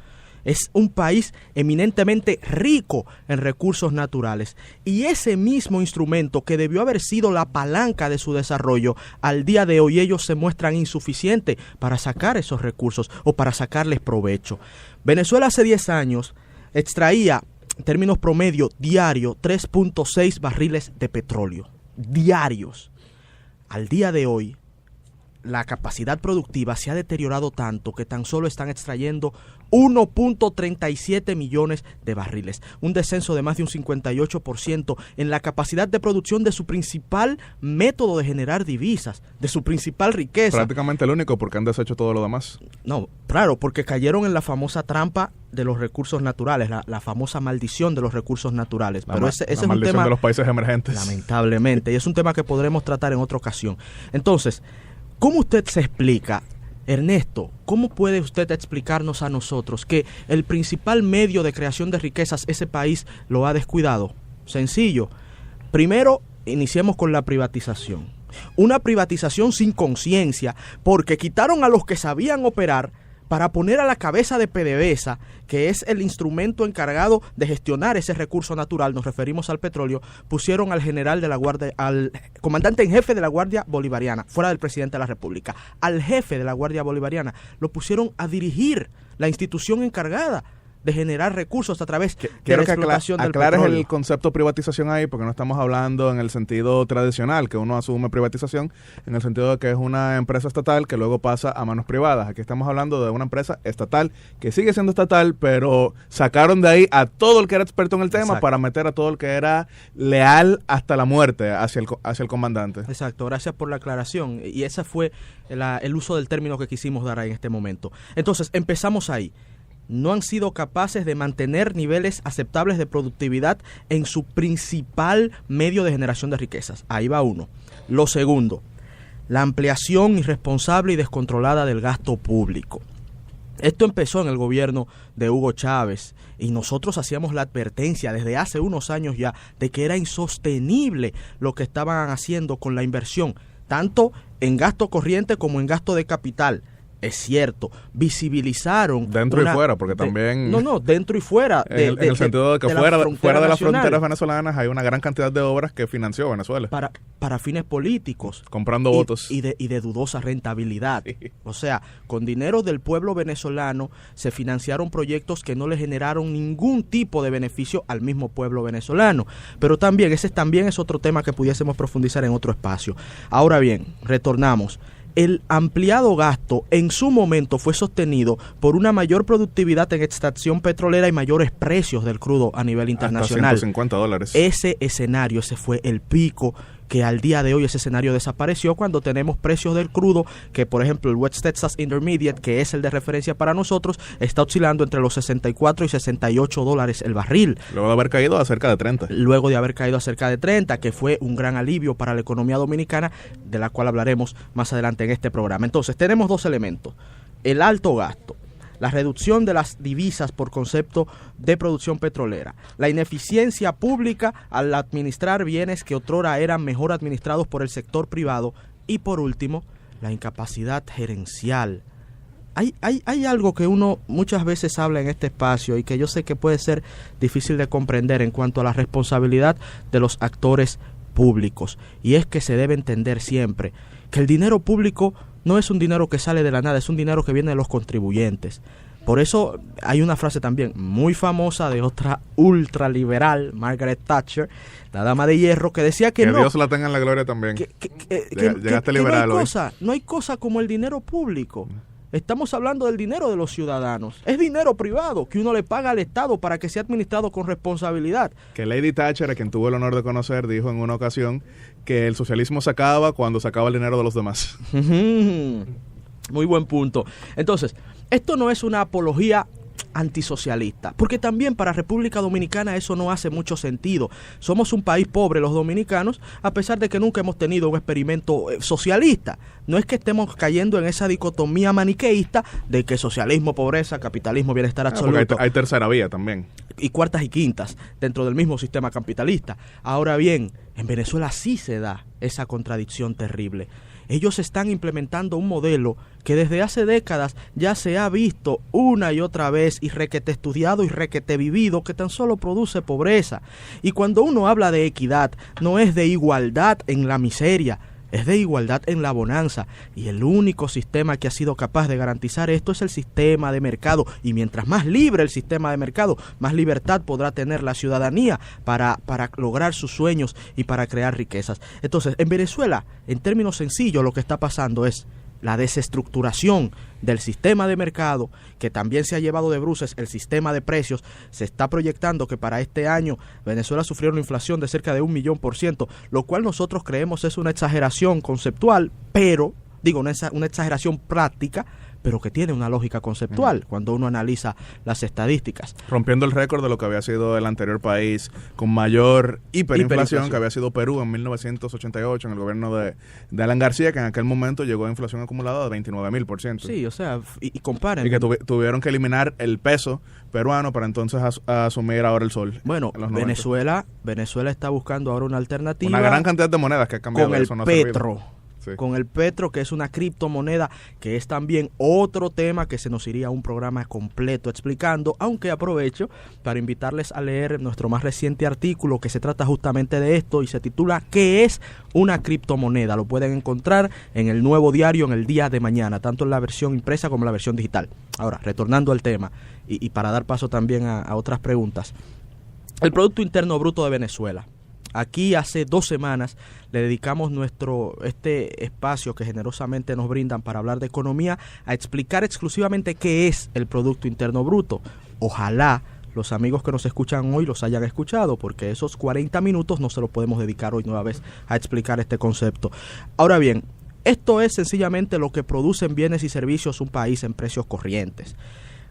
Es un país eminentemente rico en recursos naturales y ese mismo instrumento que debió haber sido la palanca de su desarrollo, al día de hoy ellos se muestran insuficientes para sacar esos recursos o para sacarles provecho. Venezuela hace 10 años extraía, en términos promedio, diario 3.6 barriles de petróleo, diarios. Al día de hoy, la capacidad productiva se ha deteriorado tanto que tan solo están extrayendo 1.37 millones de barriles, un descenso de más de un 58% en la capacidad de producción de su principal método de generar divisas, de su principal riqueza. Prácticamente el único, porque han deshecho todo lo demás. No, claro, porque cayeron en la famosa trampa de los recursos naturales, la famosa maldición de los recursos naturales. Pero ese es un tema de los países emergentes. Lamentablemente, y es un tema que podremos tratar en otra ocasión. Entonces, ¿cómo usted se explica Ernesto, ¿cómo puede usted explicarnos a nosotros que el principal medio de creación de riquezas ese país lo ha descuidado? Sencillo. Primero, iniciemos con la privatización. Una privatización sin conciencia, porque quitaron a los que sabían operar para poner a la cabeza de PDVSA, que es el instrumento encargado de gestionar ese recurso natural, nos referimos al petróleo, pusieron al general de la Guardia, al comandante en jefe de la Guardia Bolivariana, fuera del presidente de la República, al jefe de la Guardia Bolivariana, lo pusieron a dirigir la institución encargada de generar recursos a través de la explotación del petróleo. Aclares el concepto privatización ahí, porque no estamos hablando en el sentido tradicional, que uno asume privatización, en el sentido de que es una empresa estatal que luego pasa a manos privadas. Aquí estamos hablando de una empresa estatal que sigue siendo estatal, pero sacaron de ahí a todo el que era experto en el tema. Exacto. Para meter a todo el que era leal hasta la muerte hacia el comandante. Exacto, gracias por la aclaración. Y ese fue el uso del término que quisimos dar ahí en este momento. Entonces, empezamos ahí. No han sido capaces de mantener niveles aceptables de productividad en su principal medio de generación de riquezas. Ahí va uno. Lo segundo, la ampliación irresponsable y descontrolada del gasto público. Esto empezó en el gobierno de Hugo Chávez y nosotros hacíamos la advertencia desde hace unos años ya de que era insostenible lo que estaban haciendo con la inversión, tanto en gasto corriente como en gasto de capital. Es cierto, visibilizaron dentro y fuera, porque también dentro y fuera en el sentido de que fuera de las fronteras venezolanas hay una gran cantidad de obras que financió Venezuela para fines políticos, comprando votos y de dudosa rentabilidad. O sea, con dinero del pueblo venezolano se financiaron proyectos que no le generaron ningún tipo de beneficio al mismo pueblo venezolano. Pero también ese es otro tema que pudiésemos profundizar en otro espacio. Ahora bien, retornamos. El ampliado gasto en su momento fue sostenido por una mayor productividad en extracción petrolera y mayores precios del crudo a nivel internacional. Hasta $150. Ese escenario, ese fue el pico, que al día de hoy ese escenario desapareció cuando tenemos precios del crudo que, por ejemplo, el West Texas Intermediate, que es el de referencia para nosotros, está oscilando entre los $64 y $68 el barril. Luego de haber caído a cerca de 30, que fue un gran alivio para la economía dominicana, de la cual hablaremos más adelante en este programa. Entonces, tenemos dos elementos: el alto gasto, la reducción de las divisas por concepto de producción petrolera, la ineficiencia pública al administrar bienes que otrora eran mejor administrados por el sector privado y, por último, la incapacidad gerencial. Hay algo que uno muchas veces habla en este espacio y que yo sé que puede ser difícil de comprender en cuanto a la responsabilidad de los actores públicos, y es que se debe entender siempre que el dinero público no es un dinero que sale de la nada, es un dinero que viene de los contribuyentes. Por eso hay una frase también muy famosa de otra ultraliberal, Margaret Thatcher, la dama de hierro, que decía que Dios la tenga en la gloria también. Llegaste liberal hoy. No hay cosa como el dinero público. Estamos hablando del dinero de los ciudadanos. Es dinero privado que uno le paga al Estado para que sea administrado con responsabilidad. Que Lady Thatcher, a quien tuve el honor de conocer, dijo en una ocasión que el socialismo se acaba cuando se acaba el dinero de los demás. Muy buen punto. Entonces, esto no es una apología antisocialista, porque también para República Dominicana eso no hace mucho sentido. Somos un país pobre los dominicanos, a pesar de que nunca hemos tenido un experimento socialista. No es que estemos cayendo en esa dicotomía maniqueísta de que socialismo, pobreza, capitalismo, bienestar absoluto. Hay tercera vía también. Y cuartas y quintas dentro del mismo sistema capitalista. Ahora bien, en Venezuela sí se da esa contradicción terrible. Ellos están implementando un modelo que desde hace décadas ya se ha visto una y otra vez y requete estudiado y requete vivido, que tan solo produce pobreza. Y cuando uno habla de equidad, no es de igualdad en la miseria, es de igualdad en la bonanza. Y el único sistema que ha sido capaz de garantizar esto es el sistema de mercado. Y mientras más libre el sistema de mercado, más libertad podrá tener la ciudadanía para lograr sus sueños y para crear riquezas. Entonces, en Venezuela, en términos sencillos, lo que está pasando es la desestructuración del sistema de mercado, que también se ha llevado de bruces el sistema de precios. Se está proyectando que para este año Venezuela sufrió una inflación de cerca de 1.000.000%, lo cual nosotros creemos es una exageración conceptual, pero, una exageración práctica, pero que tiene una lógica conceptual cuando uno analiza las estadísticas. Rompiendo el récord de lo que había sido el anterior país con mayor hiperinflación, que había sido Perú en 1988, en el gobierno de Alan García, que en aquel momento llegó a inflación acumulada de 29,000%. Sí, o sea, y comparen. Y que tuvieron que eliminar el peso peruano para entonces asumir ahora el sol. Bueno, Venezuela está buscando ahora una alternativa. Una gran cantidad de monedas que ha cambiado. Con el eso no petro. Sí. Con el petro, que es una criptomoneda, que es también otro tema que se nos iría a un programa completo explicando, aunque aprovecho para invitarles a leer nuestro más reciente artículo que se trata justamente de esto y se titula ¿Qué es una criptomoneda? Lo pueden encontrar en el Nuevo Diario en el día de mañana, tanto en la versión impresa como en la versión digital. Ahora, retornando al tema y para dar paso también a otras preguntas. El Producto Interno Bruto de Venezuela. Aquí hace 2 semanas le dedicamos este espacio que generosamente nos brindan para hablar de economía a explicar exclusivamente qué es el Producto Interno Bruto. Ojalá los amigos que nos escuchan hoy los hayan escuchado, porque esos 40 minutos no se los podemos dedicar hoy nueva vez a explicar este concepto. Ahora bien, esto es sencillamente lo que producen bienes y servicios un país en precios corrientes.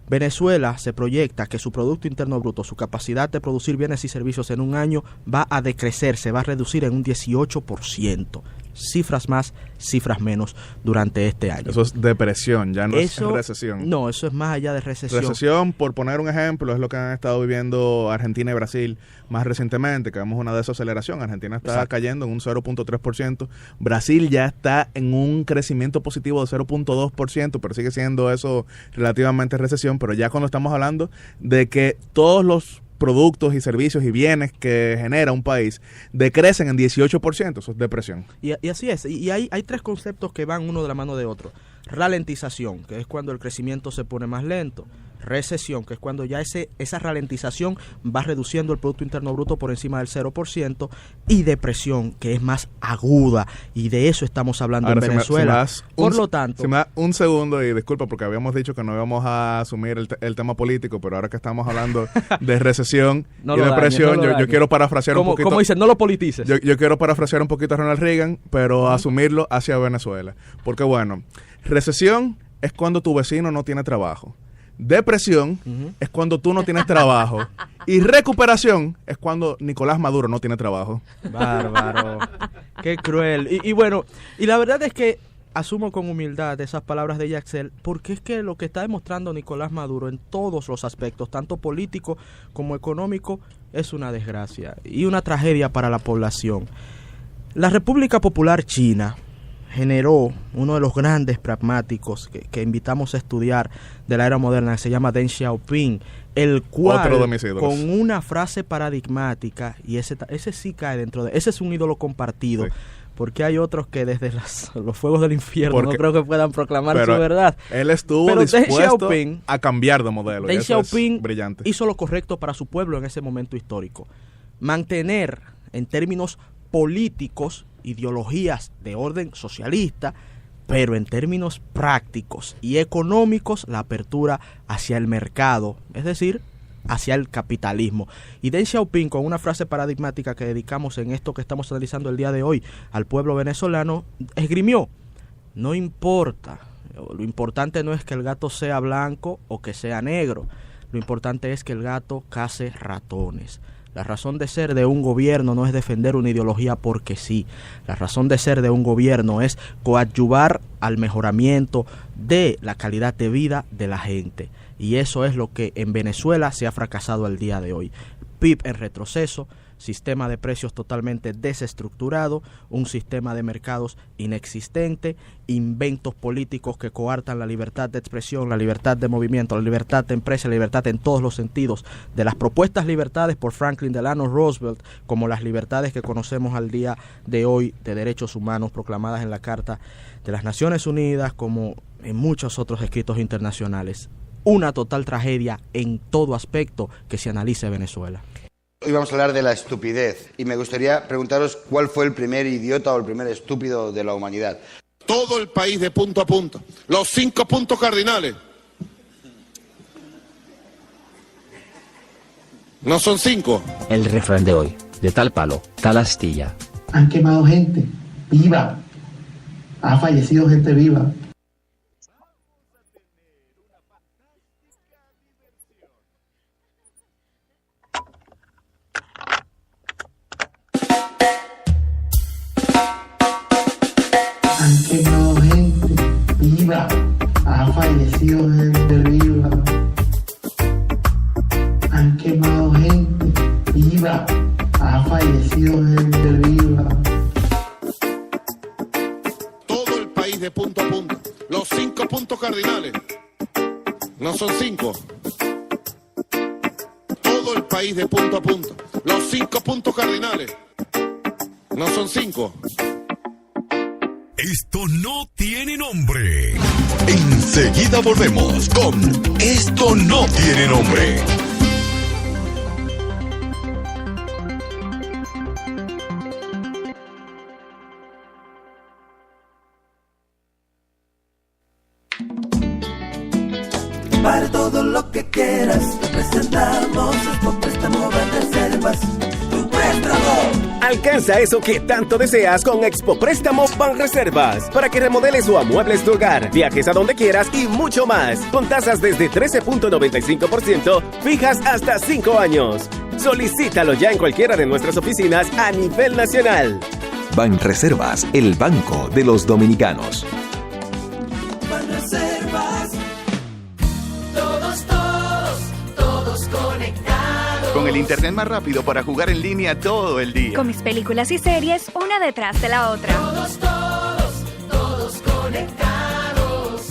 Venezuela se proyecta que su Producto Interno Bruto, su capacidad de producir bienes y servicios en un año va a decrecer, se va a reducir en un 18%. Cifras más, cifras menos durante este año. Eso es depresión, ya no es recesión. No, eso es más allá de recesión. Recesión, por poner un ejemplo, es lo que han estado viviendo Argentina y Brasil más recientemente, que vemos una desaceleración. Argentina está cayendo en un 0.3%. Brasil ya está en un crecimiento positivo de 0.2%, pero sigue siendo eso relativamente recesión. Pero ya cuando estamos hablando de que todos los productos y servicios y bienes que genera un país decrecen en 18%, eso es depresión. Y así es, y hay 3 conceptos que van uno de la mano de otro. Ralentización, que es cuando el crecimiento se pone más lento. Recesión, que es cuando ya esa ralentización va reduciendo el Producto Interno Bruto por encima del 0%, y depresión, que es más aguda, y de eso estamos hablando ahora en Venezuela. Por lo tanto... Se me da un segundo, y disculpa porque habíamos dicho que no íbamos a asumir el tema político, pero ahora que estamos hablando de recesión y depresión, yo quiero parafrasear un poquito... Como dicen, no lo politices. Yo quiero parafrasear un poquito a Ronald Reagan, pero asumirlo hacia Venezuela. Porque bueno, recesión es cuando tu vecino no tiene trabajo. Depresión es cuando tú no tienes trabajo. Y recuperación es cuando Nicolás Maduro no tiene trabajo. Bárbaro. Qué cruel. Y bueno, y la verdad es que asumo con humildad esas palabras de Yaxel, porque es que lo que está demostrando Nicolás Maduro en todos los aspectos, tanto político como económico, es una desgracia y una tragedia para la población. La República Popular China generó uno de los grandes pragmáticos que invitamos a estudiar de la era moderna, que se llama Deng Xiaoping, el cual con una frase paradigmática, y ese sí cae dentro de... Ese es un ídolo compartido, sí, porque hay otros que desde los fuegos del infierno no creo que puedan proclamar su verdad. Él estuvo dispuesto a cambiar de modelo. Deng Xiaoping hizo lo correcto para su pueblo en ese momento histórico. Mantener, en términos políticos, ideologías de orden socialista, pero en términos prácticos y económicos, la apertura hacia el mercado, es decir, hacia el capitalismo. Y Deng Xiaoping, con una frase paradigmática que dedicamos en esto que estamos analizando el día de hoy al pueblo venezolano, esgrimió: no importa, lo importante no es que el gato sea blanco o que sea negro, lo importante es que el gato cace ratones. La razón de ser de un gobierno no es defender una ideología porque sí. La razón de ser de un gobierno es coadyuvar al mejoramiento de la calidad de vida de la gente. Y eso es lo que en Venezuela se ha fracasado al día de hoy. PIB en retroceso, sistema de precios totalmente desestructurado, un sistema de mercados inexistente, inventos políticos que coartan la libertad de expresión, la libertad de movimiento, la libertad de empresa, la libertad en todos los sentidos, de las propuestas libertades por Franklin Delano Roosevelt, como las libertades que conocemos al día de hoy de derechos humanos proclamadas en la Carta de las Naciones Unidas, como en muchos otros escritos internacionales. Una total tragedia en todo aspecto que se analice Venezuela. Hoy vamos a hablar de la estupidez y me gustaría preguntaros cuál fue el primer idiota o el primer estúpido de la humanidad. Todo el país de punto a punto, los 5 puntos cardinales. No son 5. El refrán de hoy, de tal palo, tal astilla. Han quemado gente viva, ha fallecido gente viva. víctima ha fallecido desde viva. Todo el país de punto a punto. Los 5 puntos cardinales. No son 5. Todo el país de punto a punto. Los 5 puntos cardinales. No son 5. Esto no tiene nombre. Enseguida volvemos con Esto no tiene nombre. Para todo lo que quieras, te presentamos Expo Préstamo Banreservas, tu préstamo. Alcanza eso que tanto deseas con Expo Préstamo Banreservas para que remodeles o amuebles tu hogar, viajes a donde quieras y mucho más, con tasas desde 13.95% fijas hasta 5 años. Solicítalo ya en cualquiera de nuestras oficinas a nivel nacional. Banreservas, el banco de los dominicanos. Banreservas. Todos conectados. Con el internet más rápido para jugar en línea todo el día. Con mis películas y series, una detrás de la otra. Todos conectados.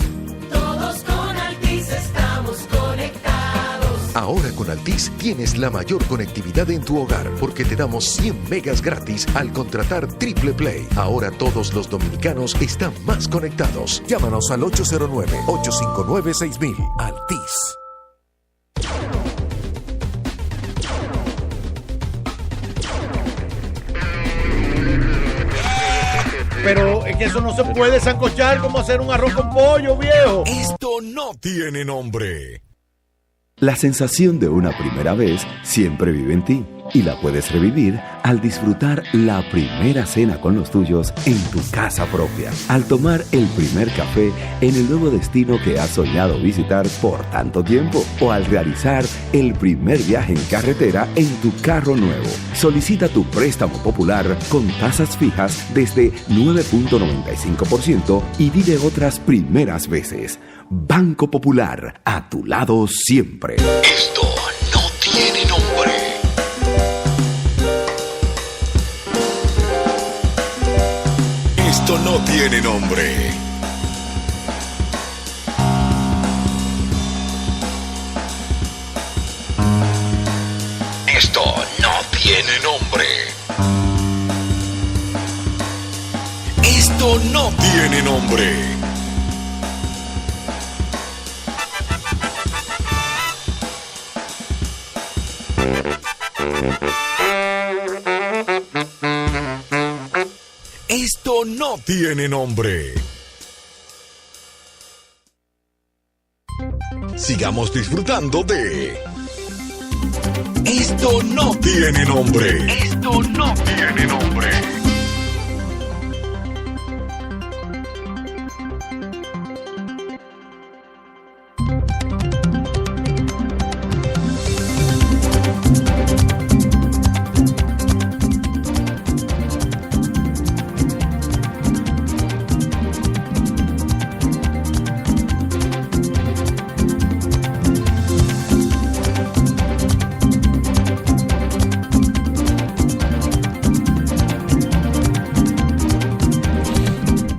Todos con Altis estamos conectados. Ahora con Altis tienes la mayor conectividad en tu hogar porque te damos 100 megas gratis al contratar Triple Play. Ahora todos los dominicanos están más conectados. Llámanos al 809-859-6000. Altis. Pero es que eso no se puede sancochar como hacer un arroz con pollo, viejo. Esto no tiene nombre. La sensación de una primera vez siempre vive en ti y la puedes revivir al disfrutar la primera cena con los tuyos en tu casa propia, al tomar el primer café en el nuevo destino que has soñado visitar por tanto tiempo o al realizar el primer viaje en carretera en tu carro nuevo. Solicita tu préstamo popular con tasas fijas desde 9.95% y vive otras primeras veces. Banco Popular, a tu lado siempre. Esto no tiene nombre. Esto no tiene nombre. Esto no tiene nombre. Esto no tiene nombre. Esto no tiene nombre. Sigamos disfrutando de Esto no tiene nombre. Esto no tiene nombre.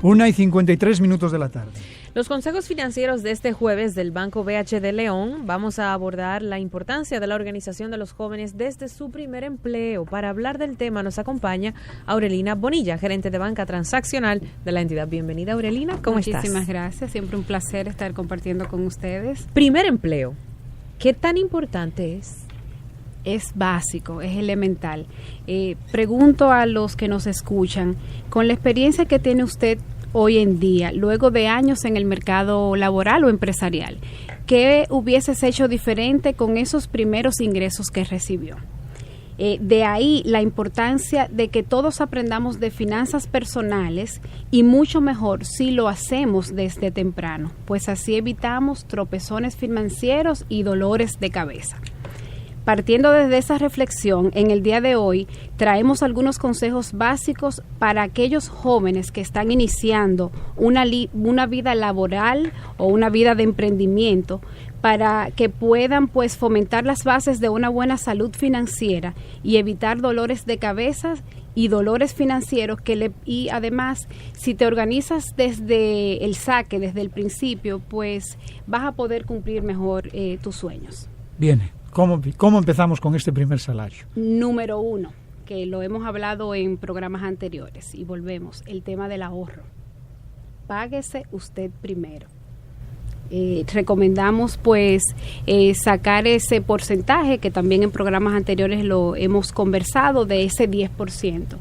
Una y 53 minutos de la tarde. Los consejos financieros de este jueves del Banco BH de León, vamos a abordar la importancia de la organización de los jóvenes desde su primer empleo. Para hablar del tema nos acompaña Aurelina Bonilla, gerente de banca transaccional de la entidad. Bienvenida, Aurelina, ¿cómo estás? Muchísimas gracias, siempre un placer estar compartiendo con ustedes. Primer empleo, ¿qué tan importante es? Es básico, es elemental. Pregunto a los que nos escuchan, con la experiencia que tiene usted hoy en día, luego de años en el mercado laboral o empresarial, ¿qué hubieses hecho diferente con esos primeros ingresos que recibió? De ahí la importancia de que todos aprendamos de finanzas personales y mucho mejor si lo hacemos desde temprano, pues así evitamos tropezones financieros y dolores de cabeza. Partiendo desde esa reflexión, en el día de hoy traemos algunos consejos básicos para aquellos jóvenes que están iniciando una vida laboral o una vida de emprendimiento, para que puedan pues fomentar las bases de una buena salud financiera y evitar dolores de cabeza y dolores financieros y además si te organizas desde el saque, desde el principio, pues vas a poder cumplir mejor tus sueños. Bien, ¿cómo empezamos con este primer salario? Número 1, que lo hemos hablado en programas anteriores y volvemos, el tema del ahorro. Páguese usted primero. Recomendamos pues sacar ese porcentaje que también en programas anteriores lo hemos conversado, de ese 10%,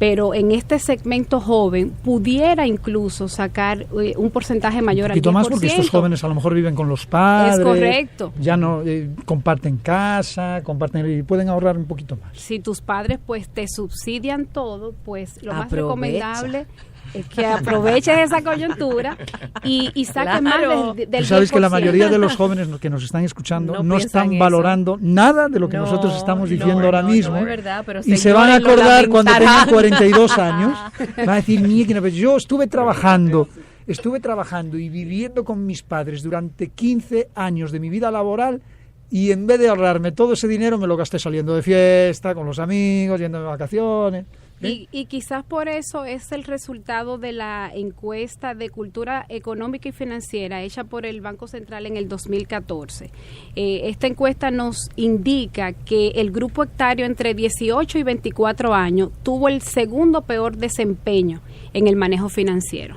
pero en este segmento joven pudiera incluso sacar un porcentaje mayor al 10%. Un poquito más, porque estos jóvenes a lo mejor viven con los padres. Es correcto. Ya no comparten casa, y pueden ahorrar un poquito más. Si tus padres pues te subsidian todo, pues lo más recomendable es que aproveches esa coyuntura y saques más del 10%. Sabes que la mayoría de los jóvenes que nos están escuchando no están valorando nada de lo que nosotros estamos diciendo ahora mismo. No, es verdad, pero y se van a acordar cuando tengan 42 años. Van a decir, yo estuve trabajando y viviendo con mis padres durante 15 años de mi vida laboral, y en vez de ahorrarme todo ese dinero me lo gasté saliendo de fiesta, con los amigos, yendo de vacaciones. Y quizás por eso es el resultado de la encuesta de cultura económica y financiera hecha por el Banco Central en el 2014. Esta encuesta nos indica que el grupo etario entre 18 y 24 años tuvo el segundo peor desempeño en el manejo financiero.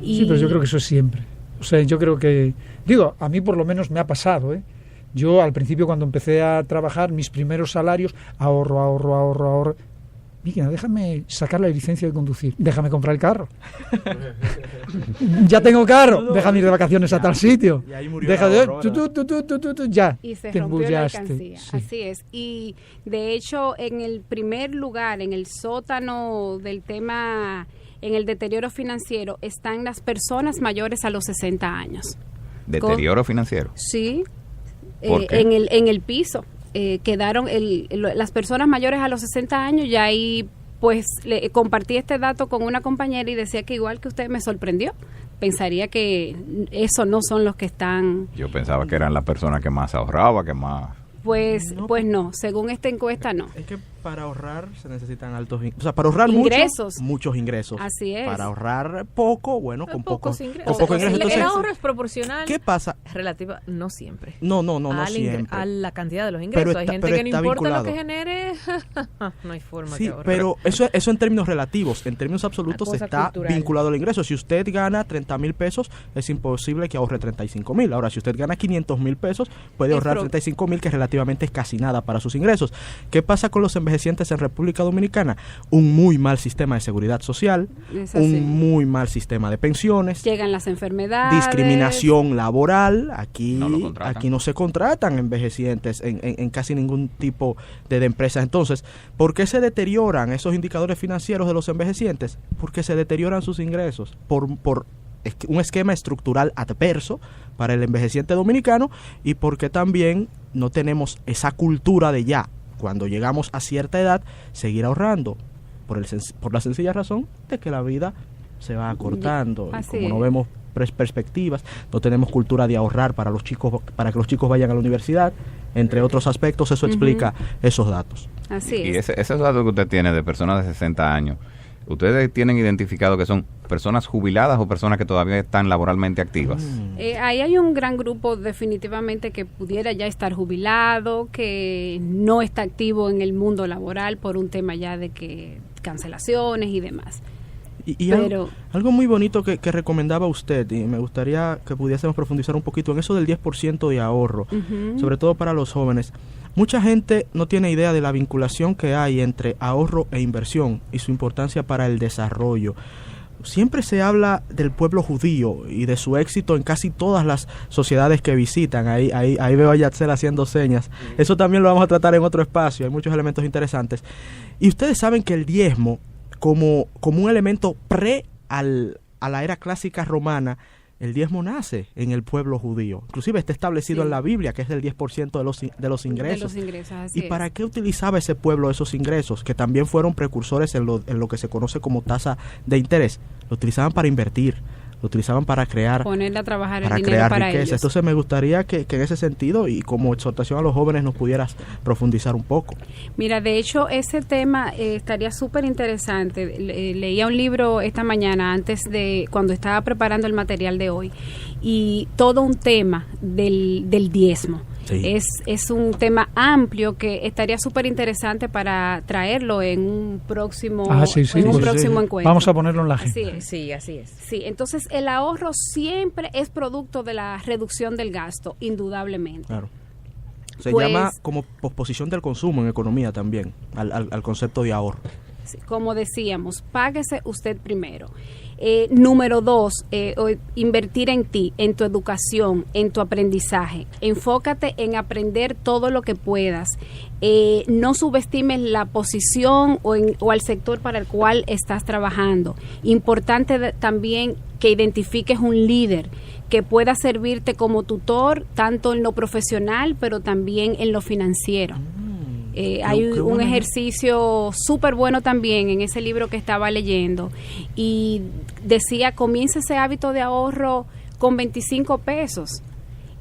Sí, pero yo creo que eso es siempre. O sea, yo creo que, a mí por lo menos me ha pasado, Yo al principio, cuando empecé a trabajar, mis primeros salarios, ahorro. Mira, déjame sacar la licencia de conducir, déjame comprar el carro. Ya tengo carro, déjame ir de vacaciones a tal sitio. Y ahí murió el ahorro, ya. Y se rompió la alcancía, sí. Así es. Y de hecho, en el primer lugar, en el sótano del tema, en el deterioro financiero, están las personas mayores a los 60 años. ¿Deterioro financiero? Sí, ¿Por qué? en el piso. Quedaron las personas mayores a los 60 años, y ahí pues compartí este dato con una compañera y decía que igual que usted me sorprendió. Pensaría que eso no son los que están... Yo pensaba que eran las personas que más ahorraba, que más... Pues no, según esta encuesta no. Es que para ahorrar se necesitan altos para ahorrar muchos ingresos. Así es. Para ahorrar poco, con pocos ingresos. El ahorro es proporcional. ¿Qué pasa? Relativa, no siempre. No siempre. A la cantidad de los ingresos. Hay gente que no importa vinculado. Lo que genere, no hay forma de ahorrar. Pero eso en términos relativos. En términos absolutos está cultural. Vinculado al ingreso. Si usted gana 30,000 pesos, es imposible que ahorre 35,000. Ahora, si usted gana 500,000 pesos, puede ahorrar 35,000, que es relativamente es casi nada para sus ingresos. ¿Qué pasa con los envejecientes en República Dominicana? Un muy mal sistema de seguridad social, un muy mal sistema de pensiones. Llegan las enfermedades. Discriminación laboral. Aquí no se contratan envejecientes en casi ningún tipo de empresas. Entonces, ¿por qué se deterioran esos indicadores financieros de los envejecientes? Porque se deterioran sus ingresos por un esquema estructural adverso para el envejeciente dominicano, y porque también no tenemos esa cultura de ya, cuando llegamos a cierta edad, seguir ahorrando, por la sencilla razón de que la vida se va acortando. Y como no vemos perspectivas, no tenemos cultura de ahorrar para que los chicos vayan a la universidad, entre otros aspectos, eso explica esos datos. Así y es. Esos datos que usted tiene de personas de 60 años, ¿ustedes tienen identificado que son personas jubiladas o personas que todavía están laboralmente activas? Ahí hay un gran grupo definitivamente que pudiera ya estar jubilado, que no está activo en el mundo laboral por un tema ya de que cancelaciones y demás. Pero algo muy bonito que recomendaba usted, y me gustaría que pudiésemos profundizar un poquito en eso del 10% de ahorro, sobre todo para los jóvenes. Mucha gente no tiene idea de la vinculación que hay entre ahorro e inversión y su importancia para el desarrollo. Siempre se habla del pueblo judío y de su éxito en casi todas las sociedades que visitan. Ahí veo a Yatzel haciendo señas. Eso también lo vamos a tratar en otro espacio. Hay muchos elementos interesantes. Y ustedes saben que el diezmo, como un elemento a la era clásica romana, el diezmo nace en el pueblo judío. Inclusive está establecido en la Biblia que es el 10% de los ingresos. ¿Y para qué utilizaba ese pueblo esos ingresos, que también fueron precursores en lo que se conoce como tasa de interés? Lo utilizaban para invertir, lo utilizaban para crear, ponerle a trabajar para el dinero crear para riqueza. ellos. Entonces me gustaría que en ese sentido y como exhortación a los jóvenes nos pudieras profundizar un poco. Mira, de hecho ese tema estaría súper interesante. Leía un libro esta mañana antes de cuando estaba preparando el material de hoy y todo un tema del diezmo. Sí. Es un tema amplio que estaría súper interesante para traerlo en un próximo, próximo encuentro. Vamos a ponerlo en la agenda. Así es. Sí, entonces el ahorro siempre es producto de la reducción del gasto, indudablemente. Claro. Se llama como posposición del consumo en economía también, al concepto de ahorro. Sí, como decíamos, páguese usted primero. Número 2, invertir en ti, en tu educación, en tu aprendizaje. Enfócate en aprender todo lo que puedas. No subestimes la posición o al sector para el cual estás trabajando. Importante también que identifiques un líder que pueda servirte como tutor, tanto en lo profesional, pero también en lo financiero. Hay un ejercicio súper bueno también en ese libro que estaba leyendo y decía, comienza ese hábito de ahorro con 25 pesos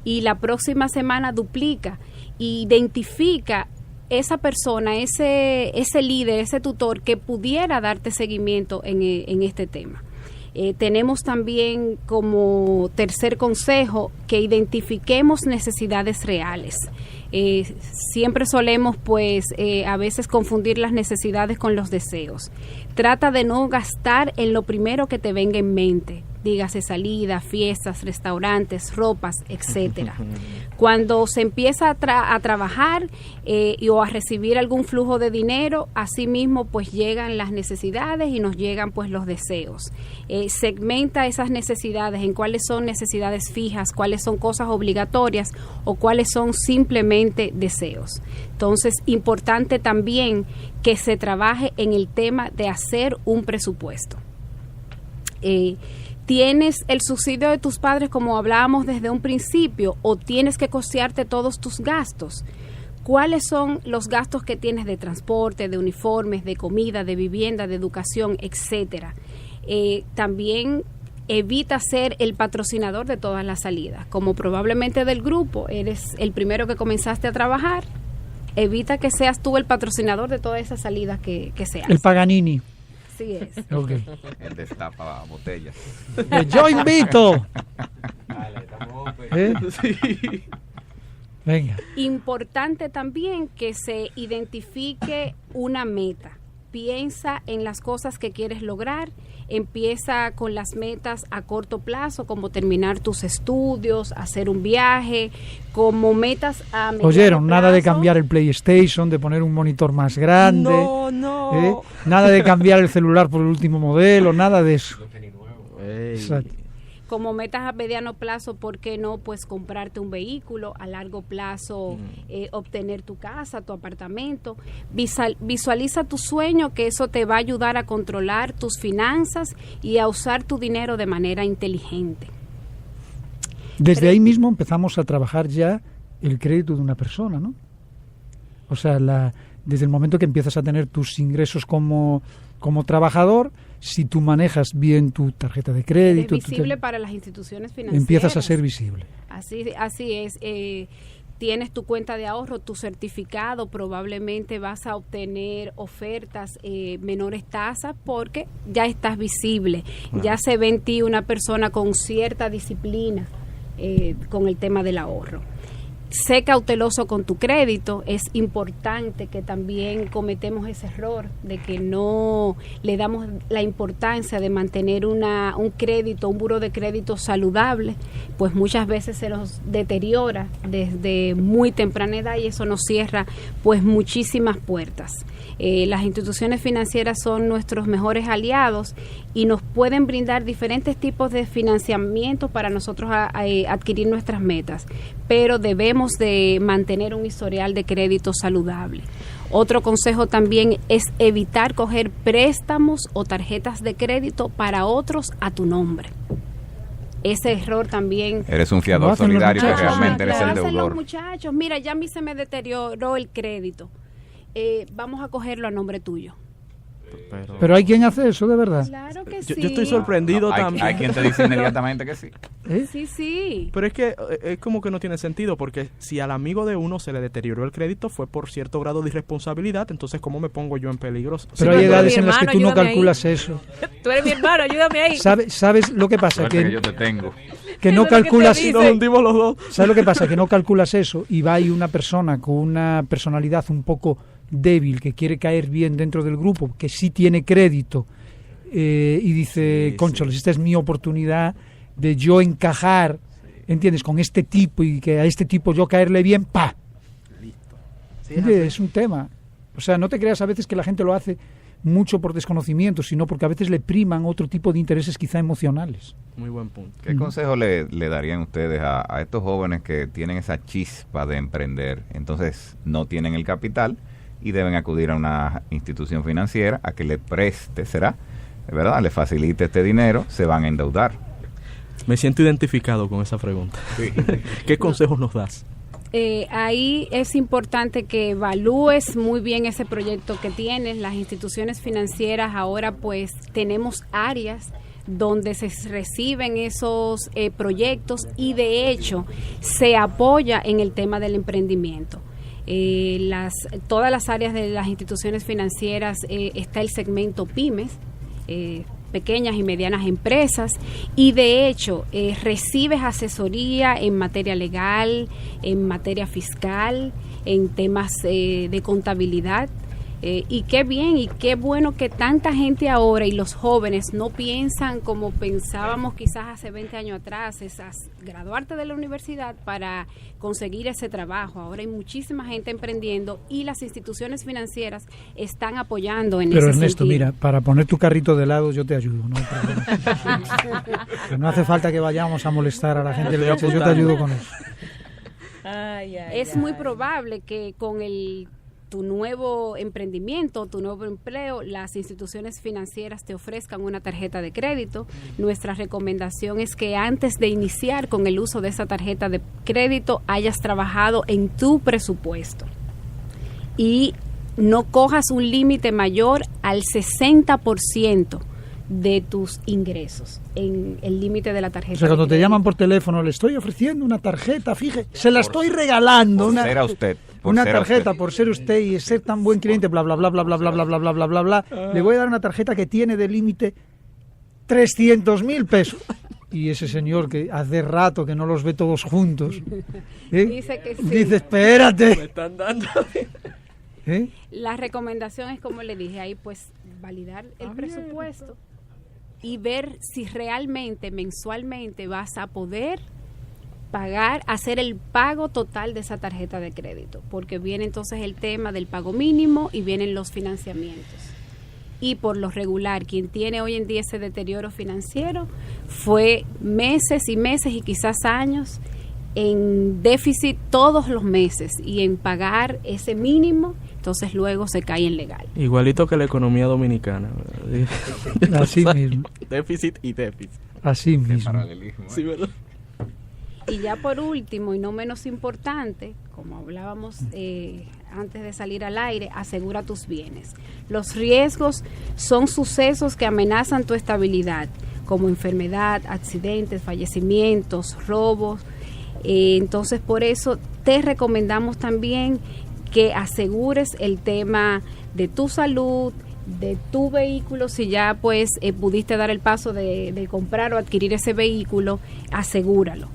y la próxima semana duplica, identifica esa persona, ese líder, ese tutor que pudiera darte seguimiento en este tema. Tenemos también como tercer consejo que identifiquemos necesidades reales. Siempre solemos a veces confundir las necesidades con los deseos. Trata de no gastar en lo primero que te venga en mente, dígase salidas, fiestas, restaurantes, ropas, etcétera. Cuando se empieza a trabajar o a recibir algún flujo de dinero, asimismo pues llegan las necesidades y nos llegan pues los deseos. Segmenta esas necesidades en cuáles son necesidades fijas, cuáles son cosas obligatorias o cuáles son simplemente deseos. Entonces, importante también que se trabaje en el tema de hacer un presupuesto. ¿Tienes el subsidio de tus padres como hablábamos desde un principio o tienes que costearte todos tus gastos? ¿Cuáles son los gastos que tienes de transporte, de uniformes, de comida, de vivienda, de educación, etcétera? También evita ser el patrocinador de todas las salidas. Como probablemente del grupo eres el primero que comenzaste a trabajar, evita que seas tú el patrocinador de todas esas salidas que se hacen. El Paganini. Sí es. Okay. El destapa botellas. Yo invito. Sí. Venga. Importante también que se identifique una meta. Piensa en las cosas que quieres lograr. Empieza con las metas a corto plazo, como terminar tus estudios, hacer un viaje, como metas a mediano Oyeron, plazo. Nada de cambiar el PlayStation, de poner un monitor más grande. No. Nada de cambiar el celular por el último modelo, nada de eso. Exacto. Como metas a mediano plazo, ¿por qué no? Pues comprarte un vehículo, a largo plazo obtener tu casa, tu apartamento. Visualiza tu sueño, que eso te va a ayudar a controlar tus finanzas y a usar tu dinero de manera inteligente. Desde ahí mismo empezamos a trabajar ya el crédito de una persona, ¿no? O sea, desde el momento que empiezas a tener tus ingresos como trabajador, si tú manejas bien tu tarjeta de crédito, es visible para las instituciones financieras. Empiezas a ser visible. Así es. Tienes tu cuenta de ahorro, tu certificado, probablemente vas a obtener ofertas menores tasas porque ya estás visible. Wow. Ya se ve en ti una persona con cierta disciplina con el tema del ahorro. Sé cauteloso con tu crédito. Es importante que también cometemos ese error de que no le damos la importancia de mantener un crédito, un buro de crédito saludable, pues muchas veces se nos deteriora desde muy temprana edad y eso nos cierra pues muchísimas puertas. Las instituciones financieras son nuestros mejores aliados y nos pueden brindar diferentes tipos de financiamiento para nosotros adquirir nuestras metas, pero debemos de mantener un historial de crédito saludable. Otro consejo también es evitar coger préstamos o tarjetas de crédito para otros a tu nombre. Ese error también. Eres un fiador solidario que realmente eres el deudor. Los muchachos, mira, ya a mí se me deterioró el crédito. Vamos a cogerlo a nombre tuyo. Pero hay quien hace eso, de verdad. Claro que sí. Yo estoy sorprendido también. Hay quien te dice inmediatamente que sí. Sí. Pero es que es como que no tiene sentido, porque si al amigo de uno se le deterioró el crédito fue por cierto grado de irresponsabilidad, entonces ¿cómo me pongo yo en peligro? Pero hay edades en las que tú no calculas eso. Tú eres mi hermano, ayúdame ahí. ¿Sabes lo que pasa? Que yo te tengo. Que no calculas... Y nos hundimos los dos. ¿Sabes lo que pasa? Que no calculas eso y va ahí una persona con una personalidad un poco débil, que quiere caer bien dentro del grupo, que sí tiene crédito, y dice, concholes, esta es mi oportunidad de yo encajar, ¿entiendes? Con este tipo y que a este tipo yo caerle bien, ¡pa! Listo. Es un tema. O sea, no te creas a veces que la gente lo hace mucho por desconocimiento, sino porque a veces le priman otro tipo de intereses quizá emocionales. Muy buen punto. ¿Qué consejo le darían ustedes a estos jóvenes que tienen esa chispa de emprender? Entonces no tienen el capital y deben acudir a una institución financiera a que le preste, ¿verdad? Le facilite este dinero, se van a endeudar. Me siento identificado con esa pregunta. Sí. ¿Qué consejos nos das? Ahí es importante que evalúes muy bien ese proyecto que tienes. Las instituciones financieras ahora pues tenemos áreas donde se reciben esos proyectos y de hecho se apoya en el tema del emprendimiento. Todas las áreas de las instituciones financieras está el segmento pymes, pequeñas y medianas empresas, y de hecho recibes asesoría en materia legal, en materia fiscal, en temas de contabilidad. Y qué bien y qué bueno que tanta gente ahora y los jóvenes no piensan como pensábamos quizás hace 20 años atrás, graduarte de la universidad para conseguir ese trabajo. Ahora hay muchísima gente emprendiendo y las instituciones financieras están apoyando en ese sentido. Pero Ernesto, mira, para poner tu carrito de helado yo te ayudo, no hay problema. Pero no hace falta que vayamos a molestar a la gente, yo te ayudo con eso. Es muy probable que con tu nuevo emprendimiento, tu nuevo empleo, las instituciones financieras te ofrezcan una tarjeta de crédito. Nuestra recomendación es que antes de iniciar con el uso de esa tarjeta de crédito hayas trabajado en tu presupuesto y no cojas un límite mayor al 60% de tus ingresos en el límite de la tarjeta. O sea, cuando te llaman por teléfono, le estoy ofreciendo una tarjeta, fíjese, se la estoy regalando. Por ser a usted. Una tarjeta por ser usted y ser tan buen cliente, bla, bla, bla, bla, bla, bla, bla, bla, bla, bla, bla, bla. Le voy a dar una tarjeta que tiene de límite 300.000 pesos. Y ese señor que hace rato que no los ve todos juntos, dice que sí. Dice, espérate. Me están dando... La recomendación es, como le dije, ahí pues validar el presupuesto y ver si realmente mensualmente vas a poder pagar, hacer el pago total de esa tarjeta de crédito, porque viene entonces el tema del pago mínimo y vienen los financiamientos. Y por lo regular, quien tiene hoy en día ese deterioro financiero fue meses y meses y quizás años en déficit todos los meses y en pagar ese mínimo, entonces luego se cae en legal. Igualito que la economía dominicana. Así mismo. Déficit y déficit. Así mismo. Sí, ¿verdad? Y ya por último y no menos importante, como hablábamos antes de salir al aire, asegura tus bienes. Los riesgos son sucesos que amenazan tu estabilidad, como enfermedad, accidentes, fallecimientos, robos. Entonces por eso te recomendamos también que asegures el tema de tu salud, de tu vehículo. Si ya pues pudiste dar el paso de comprar o adquirir ese vehículo, asegúralo.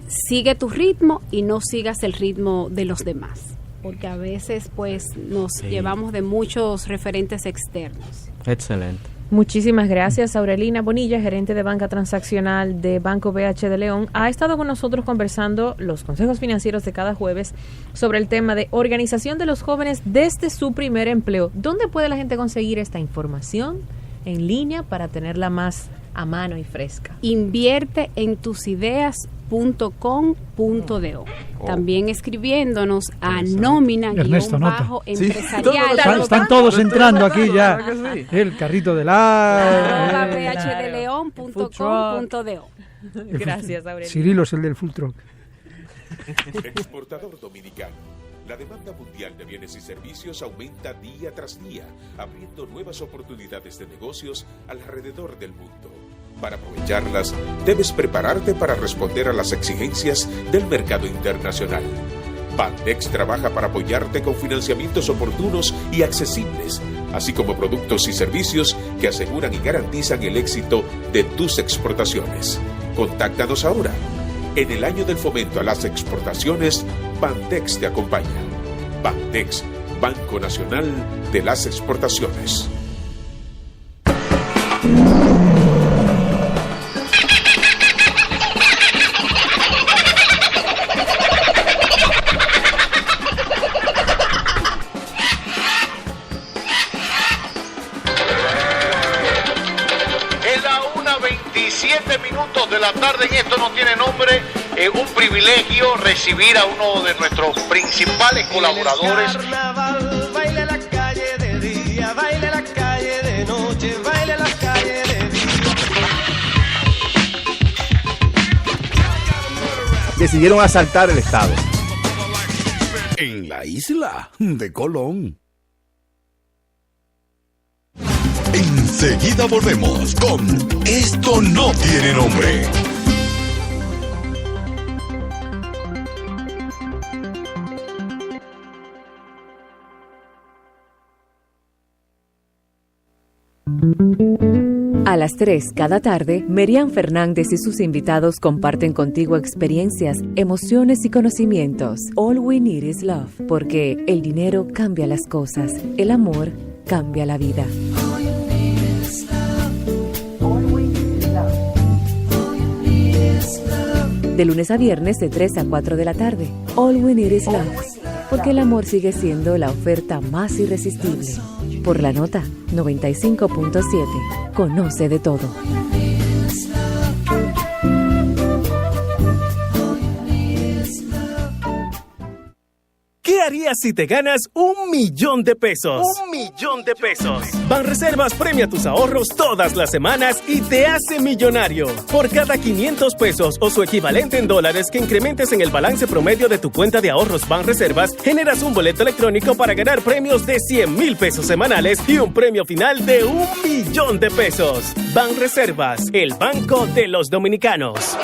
Sigue tu ritmo y no sigas el ritmo de los demás, porque a veces pues nos llevamos de muchos referentes externos. Excelente. Muchísimas gracias. Aurelina Bonilla, gerente de banca transaccional de Banco BH de León, ha estado con nosotros conversando los consejos financieros de cada jueves sobre el tema de organización de los jóvenes desde su primer empleo. ¿Dónde puede la gente conseguir esta información en línea para tenerla más a mano y fresca? Invierte en tus ideas.com.do. También escribiéndonos a nómina-empresarial. Están todos entrando aquí ya. El carrito de la bhdeleon.com.do. Gracias, Aurelio. Cirilo es el del full truck. Exportador Dominicano, La demanda mundial de bienes y servicios aumenta día tras día, abriendo nuevas oportunidades de negocios alrededor del mundo. Para aprovecharlas, debes prepararte para responder a las exigencias del mercado internacional. Bandex trabaja para apoyarte con financiamientos oportunos y accesibles, así como productos y servicios que aseguran y garantizan el éxito de tus exportaciones. Contáctanos ahora. En el año del fomento a las exportaciones, Bandex te acompaña. Bandex, Banco Nacional de las Exportaciones. De la tarde en Esto No Tiene Nombre, un privilegio recibir a uno de nuestros principales colaboradores. Baile la calle de día, baile la calle de noche, baile la calle de día. Decidieron asaltar el estado. En la isla de Colón. Enseguida volvemos con Esto No Tiene Nombre. A las 3 cada tarde, Merian Fernández y sus invitados comparten contigo experiencias, emociones y conocimientos. All we need is love, porque el dinero cambia las cosas, el amor cambia la vida. De lunes a viernes de 3 a 4 de la tarde. All we need is love, porque el amor sigue siendo la oferta más irresistible. Por la nota 95.7. Conoce de todo. ¿Qué harías si te ganas $1,000,000 de pesos? $1,000,000 de pesos. Banreservas premia tus ahorros todas las semanas y te hace millonario. Por cada 500 pesos o su equivalente en dólares que incrementes en el balance promedio de tu cuenta de ahorros Banreservas, generas un boleto electrónico para ganar premios de 100,000 pesos semanales y un premio final de $1,000,000 de pesos. Banreservas, el banco de los dominicanos.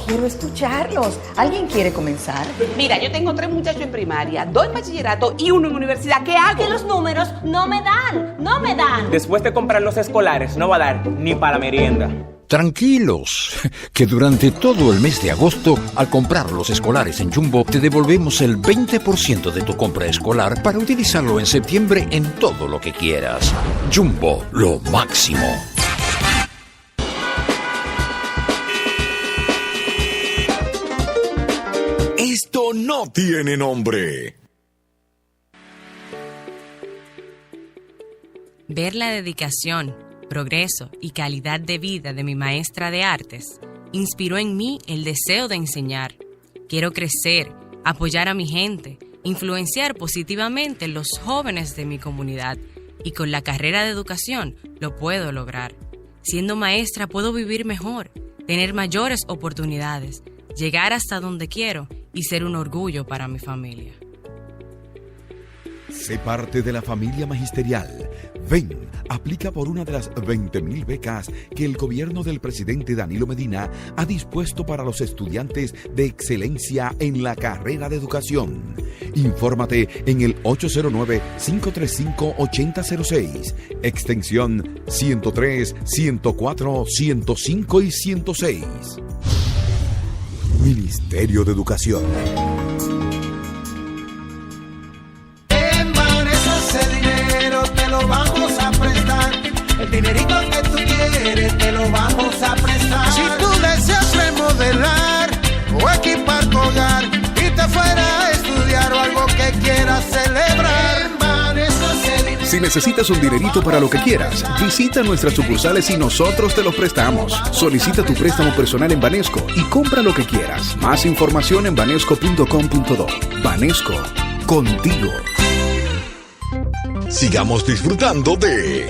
Quiero escucharlos. ¿Alguien quiere comenzar? Mira, yo tengo 3 muchachos en primaria, 2 en bachillerato y 1 en universidad. ¿Qué hago? Que los números no me dan. Después de comprar los escolares, no va a dar ni para la merienda. Tranquilos, que durante todo el mes de agosto, al comprar los escolares en Jumbo, te devolvemos el 20% de tu compra escolar para utilizarlo en septiembre en todo lo que quieras. Jumbo, lo máximo. Esto no tiene nombre. Ver la dedicación, progreso y calidad de vida de mi maestra de artes inspiró en mí el deseo de enseñar. Quiero crecer, apoyar a mi gente, influenciar positivamente los jóvenes de mi comunidad y con la carrera de educación lo puedo lograr. Siendo maestra puedo vivir mejor, tener mayores oportunidades, llegar hasta donde quiero y ser un orgullo para mi familia. Sé parte de la familia magisterial. Ven, aplica por una de las 20,000 becas que el gobierno del presidente Danilo Medina ha dispuesto para los estudiantes de excelencia en la carrera de educación. Infórmate en el 809-535-8006, extensión 103, 104, 105 y 106. Ministerio de Educación. En Banesos ese dinero te lo vamos a prestar. El dinerito que tú quieres te lo vamos a prestar. Si tú deseas remodelar o equipar tu hogar y te fuera a estudiar o algo que quieras celebrar. En Banesos ese dinero. Si necesitas un dinerito para lo que quieras, visita nuestras sucursales y nosotros te los prestamos. Solicita tu préstamo personal en Banesco y compra lo que quieras. Más información en banesco.com.do. Banesco, contigo. Sigamos disfrutando de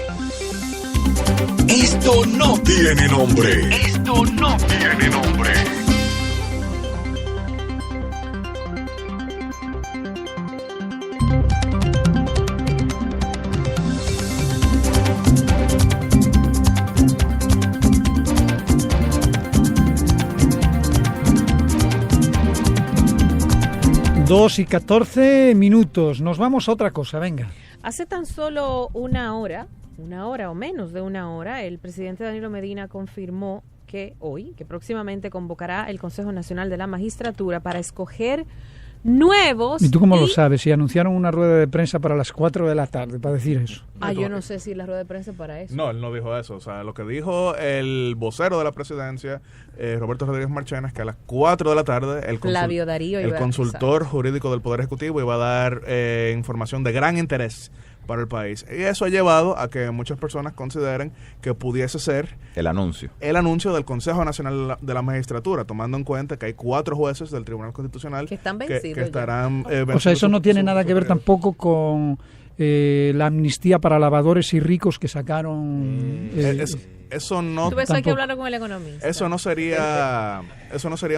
Esto no tiene nombre. Esto no tiene nombre. 2:14. Nos vamos a otra cosa, venga. Hace tan solo una hora o menos de una hora, el presidente Danilo Medina confirmó que próximamente convocará el Consejo Nacional de la Magistratura para escoger nuevos... ¿Y tú cómo lo sabes? Si anunciaron una rueda de prensa para las 4 de la tarde para decir eso. Yo no sé si la rueda de prensa es para eso. No, él no dijo eso. O sea, lo que dijo el vocero de la presidencia, Roberto Rodríguez Marchena, es que a las 4 de la tarde el consultor jurídico del Poder Ejecutivo iba a dar información de gran interés para el país. Y eso ha llevado a que muchas personas consideren que pudiese ser el anuncio del Consejo Nacional de la Magistratura, tomando en cuenta que hay 4 jueces del Tribunal Constitucional que están vencidos, que estarán vencidos. O sea, eso no tiene nada que ver tampoco con la amnistía para lavadores y ricos que sacaron. Eso no. Tú ves, hay que hablar con el economista. Eso no sería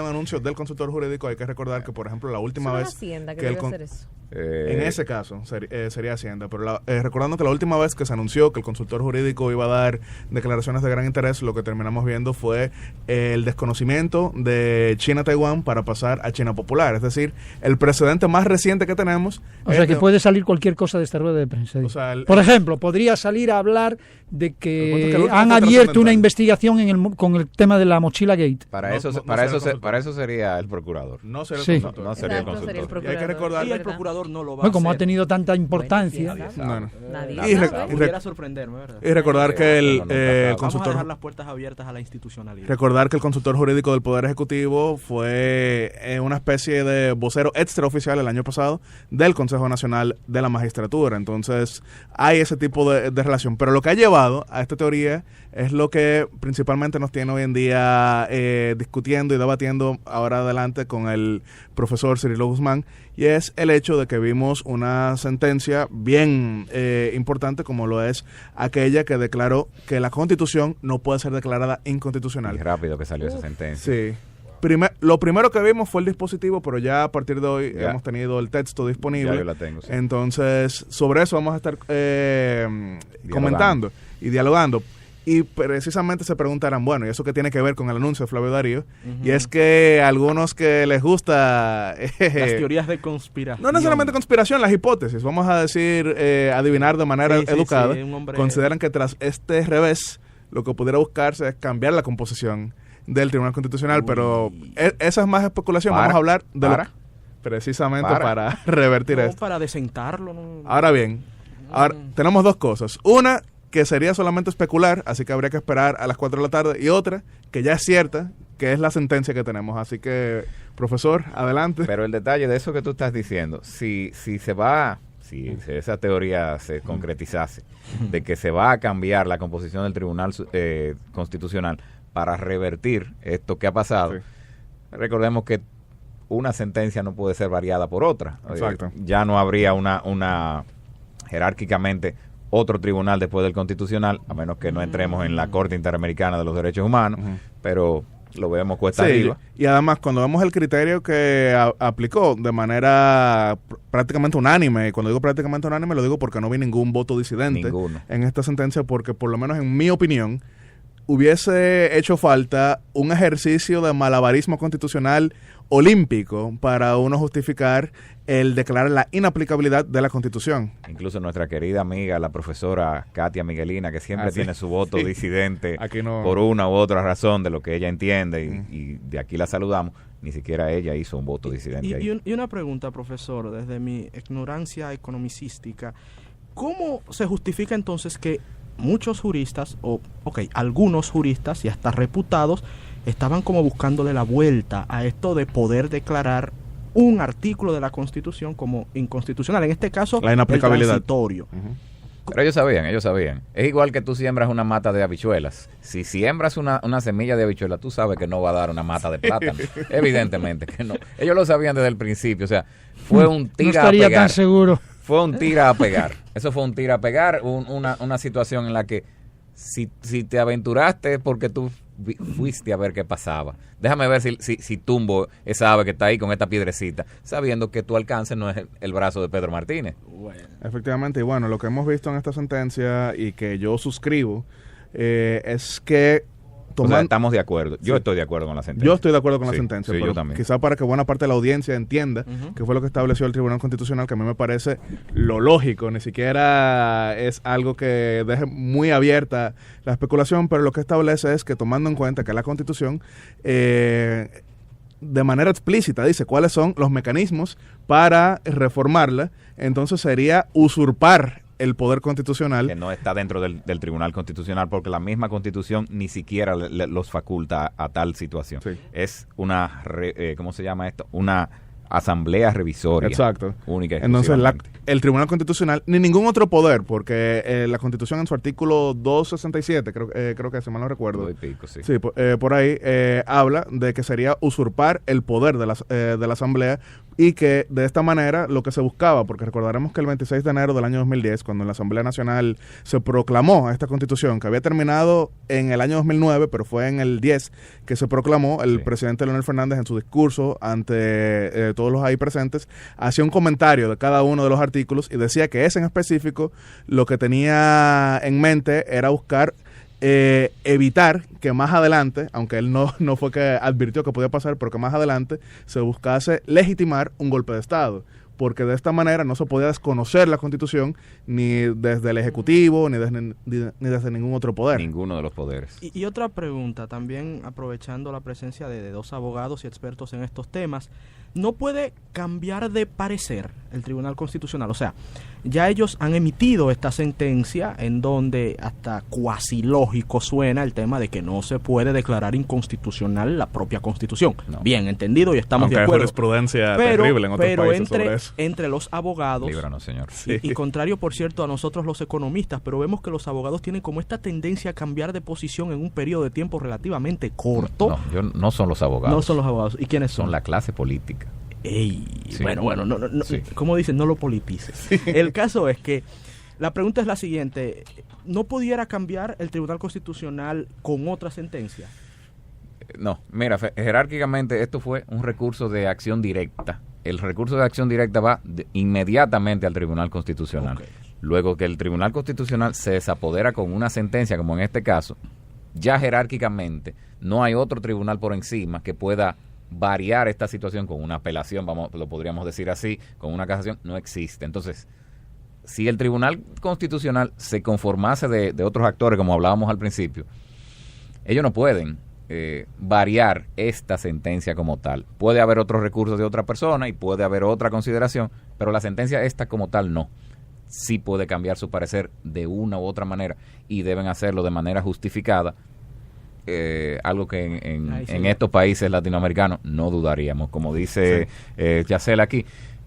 un anuncio del consultor jurídico. Hay que recordar que, por ejemplo, la última vez Hacienda que debe hacer eso. En ese caso sería Hacienda, pero recordando que la última vez que se anunció que el consultor jurídico iba a dar declaraciones de gran interés, lo que terminamos viendo fue el desconocimiento de China-Taiwán para pasar a China Popular. Es decir, el precedente más reciente que tenemos. O sea, que puede salir cualquier cosa de esta rueda de prensa. O sea, por ejemplo, podría salir a hablar de que han abierto una investigación con el tema de la mochila Gate. Para eso sería el procurador. No sería el consultor. No sería el consultor. Y hay que recordar el procurador no lo va a hacer. Como ha tenido tanta importancia. Pudiera sorprenderme, ¿verdad? Y recordar que el consultor... Vamos a dejar las puertas abiertas a la institucionalidad. Recordar que el consultor jurídico del Poder Ejecutivo fue una especie de vocero extraoficial el año pasado del Consejo Nacional de la Magistratura. Entonces, hay ese tipo de relación. Pero lo que ha llevado a esta teoría es lo que principalmente nos tiene hoy en día discutiendo y debatiendo ahora adelante con el profesor Cirilo Guzmán, y es el hecho de que vimos una sentencia bien importante, como lo es aquella que declaró que la Constitución no puede ser declarada inconstitucional. Y rápido que salió esa sentencia. Sí. Lo primero que vimos fue el dispositivo, pero ya a partir de hoy hemos tenido el texto disponible. Ya yo la tengo, sí. Entonces, sobre eso vamos a estar comentando y dialogando. Y precisamente se preguntarán, bueno, ¿y eso qué tiene que ver con el anuncio de Flavio Darío? Y es que a algunos que les gusta... las teorías de conspiración. No necesariamente conspiración, las hipótesis. Vamos a decir, adivinar de manera educada. Consideran que tras este revés, lo que pudiera buscarse es cambiar la composición del Tribunal Constitucional. Pero esa es más especulación. Vamos a hablar de precisamente para revertir esto. Para desentarlo. Ahora bien, tenemos 2 cosas. Una, que sería solamente especular, así que habría que esperar a las 4 de la tarde, y otra, que ya es cierta, que es la sentencia que tenemos. Así que, profesor, adelante. Pero el detalle de eso que tú estás diciendo, si esa teoría se concretizase, de que se va a cambiar la composición del Tribunal Constitucional para revertir esto que ha pasado, recordemos que una sentencia no puede ser variada por otra. Exacto. Ya no habría una jerárquicamente otro tribunal después del Constitucional, a menos que no entremos en la Corte Interamericana de los Derechos Humanos, pero lo vemos cuesta arriba. Y además, cuando vemos el criterio que aplicó de manera prácticamente unánime, y cuando digo prácticamente unánime, lo digo porque no vi ningún voto disidente en esta sentencia, porque por lo menos en mi opinión, hubiese hecho falta un ejercicio de malabarismo constitucional olímpico para uno justificar el declarar la inaplicabilidad de la Constitución. Incluso nuestra querida amiga, la profesora Katia Miguelina, que siempre tiene su voto disidente por una u otra razón de lo que ella entiende, y de aquí la saludamos, ni siquiera ella hizo un voto disidente ahí. Y una pregunta, profesor, desde mi ignorancia economicística, ¿cómo se justifica entonces que muchos juristas, algunos juristas y hasta reputados, estaban como buscándole la vuelta a esto de poder declarar un artículo de la Constitución como inconstitucional? En este caso, la inaplicabilidad. El transitorio. Pero ellos sabían. Es igual que tú siembras una mata de habichuelas. Si siembras una semilla de habichuela, tú sabes que no va a dar una mata de plátano. Evidentemente que no. Ellos lo sabían desde el principio. O sea, fue un tira a pegar. No estaría tan seguro. Fue un tira a pegar. Eso fue un tira a pegar, una situación en la que si te aventuraste porque tú fuiste a ver qué pasaba. Déjame ver si tumbo esa ave que está ahí con esta piedrecita, sabiendo que tu alcance no es el brazo de Pedro Martínez. Bueno. Efectivamente, y bueno, lo que hemos visto en esta sentencia y que yo suscribo es que O sea, estamos de acuerdo. Yo estoy de acuerdo con la sentencia. Yo estoy de acuerdo con la sentencia. Sí, pero yo también. quizá para que buena parte de la audiencia entienda que fue lo que estableció el Tribunal Constitucional, que a mí me parece lo lógico. Ni siquiera es algo que deje muy abierta la especulación, pero lo que establece es que, tomando en cuenta que la Constitución de manera explícita dice cuáles son los mecanismos para reformarla, entonces sería usurpar el poder constitucional. Que no está dentro del Tribunal Constitucional, porque la misma Constitución ni siquiera los faculta a tal situación. Sí. Es una, ¿cómo se llama esto? Una asamblea revisoria. Exacto. Única. Entonces, el Tribunal Constitucional, ni ningún otro poder, porque la Constitución en su artículo 267, creo que, si mal no recuerdo, sí, por ahí, habla de que sería usurpar el poder de la Asamblea, y que de esta manera lo que se buscaba, porque recordaremos que el 26 de enero del año 2010, cuando en la Asamblea Nacional se proclamó esta Constitución, que había terminado en el año 2009, pero fue en el 10 que se proclamó, el presidente Leonel Fernández en su discurso ante todos los ahí presentes, hacía un comentario de cada uno de los artículos y decía que ese en específico lo que tenía en mente era buscar evitar que más adelante, aunque él no fue que advirtió que podía pasar, pero que más adelante se buscase legitimar un golpe de Estado, porque de esta manera no se podía desconocer la Constitución ni desde el Ejecutivo ni desde ningún otro poder. Ninguno de los poderes. Y otra pregunta, también aprovechando la presencia de dos abogados y expertos en estos temas, ¿no puede cambiar de parecer el Tribunal Constitucional? O sea, ya ellos han emitido esta sentencia en donde hasta cuasi lógico suena el tema de que no se puede declarar inconstitucional la propia Constitución. No. Bien entendido y estamos de acuerdo. Aunque hay jurisprudencia terrible en otros países sobre eso. Entre los abogados, líbranos, señor. Y contrario, por cierto, a nosotros los economistas, pero vemos que los abogados tienen como esta tendencia a cambiar de posición en un periodo de tiempo relativamente corto. No son los abogados. No son los abogados. ¿Y quiénes son? Son la clase política. Sí. Bueno, no, sí. Como dicen, no lo politices. Sí. El caso es que la pregunta es la siguiente: ¿no pudiera cambiar el Tribunal Constitucional con otra sentencia? No, mira, jerárquicamente esto fue un recurso de acción directa. El recurso de acción directa va inmediatamente al Tribunal Constitucional. Okay. Luego que el Tribunal Constitucional se desapodera con una sentencia, como en este caso, ya jerárquicamente no hay otro tribunal por encima que pueda variar esta situación con una apelación, lo podríamos decir así, con una casación. No existe. Entonces, si el Tribunal Constitucional se conformase de otros actores, como hablábamos al principio, ellos no pueden variar esta sentencia como tal. Puede haber otros recursos de otra persona y puede haber otra consideración, pero la sentencia esta como tal no. Sí puede cambiar su parecer de una u otra manera y deben hacerlo de manera justificada. Algo que en estos países latinoamericanos no dudaríamos. Como dice Yacel aquí,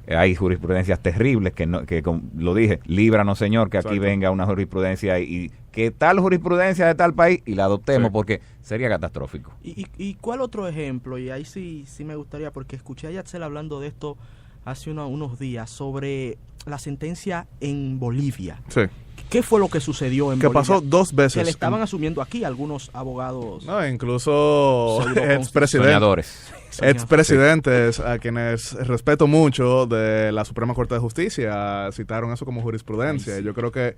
hay jurisprudencias terribles que lo dije, líbranos, señor, que aquí Exacto. venga una jurisprudencia y que tal jurisprudencia de tal país y la adoptemos porque sería catastrófico. ¿Y cuál otro ejemplo? Y ahí sí me gustaría, porque escuché a Yatzel hablando de esto hace unos días, sobre la sentencia en Bolivia. Sí. ¿Qué fue lo que sucedió en Bolivia? Que pasó 2 veces. Que le estaban asumiendo aquí algunos abogados. No, incluso expresidentes a quienes respeto mucho de la Suprema Corte de Justicia citaron eso como jurisprudencia. Ay, sí. Yo creo que,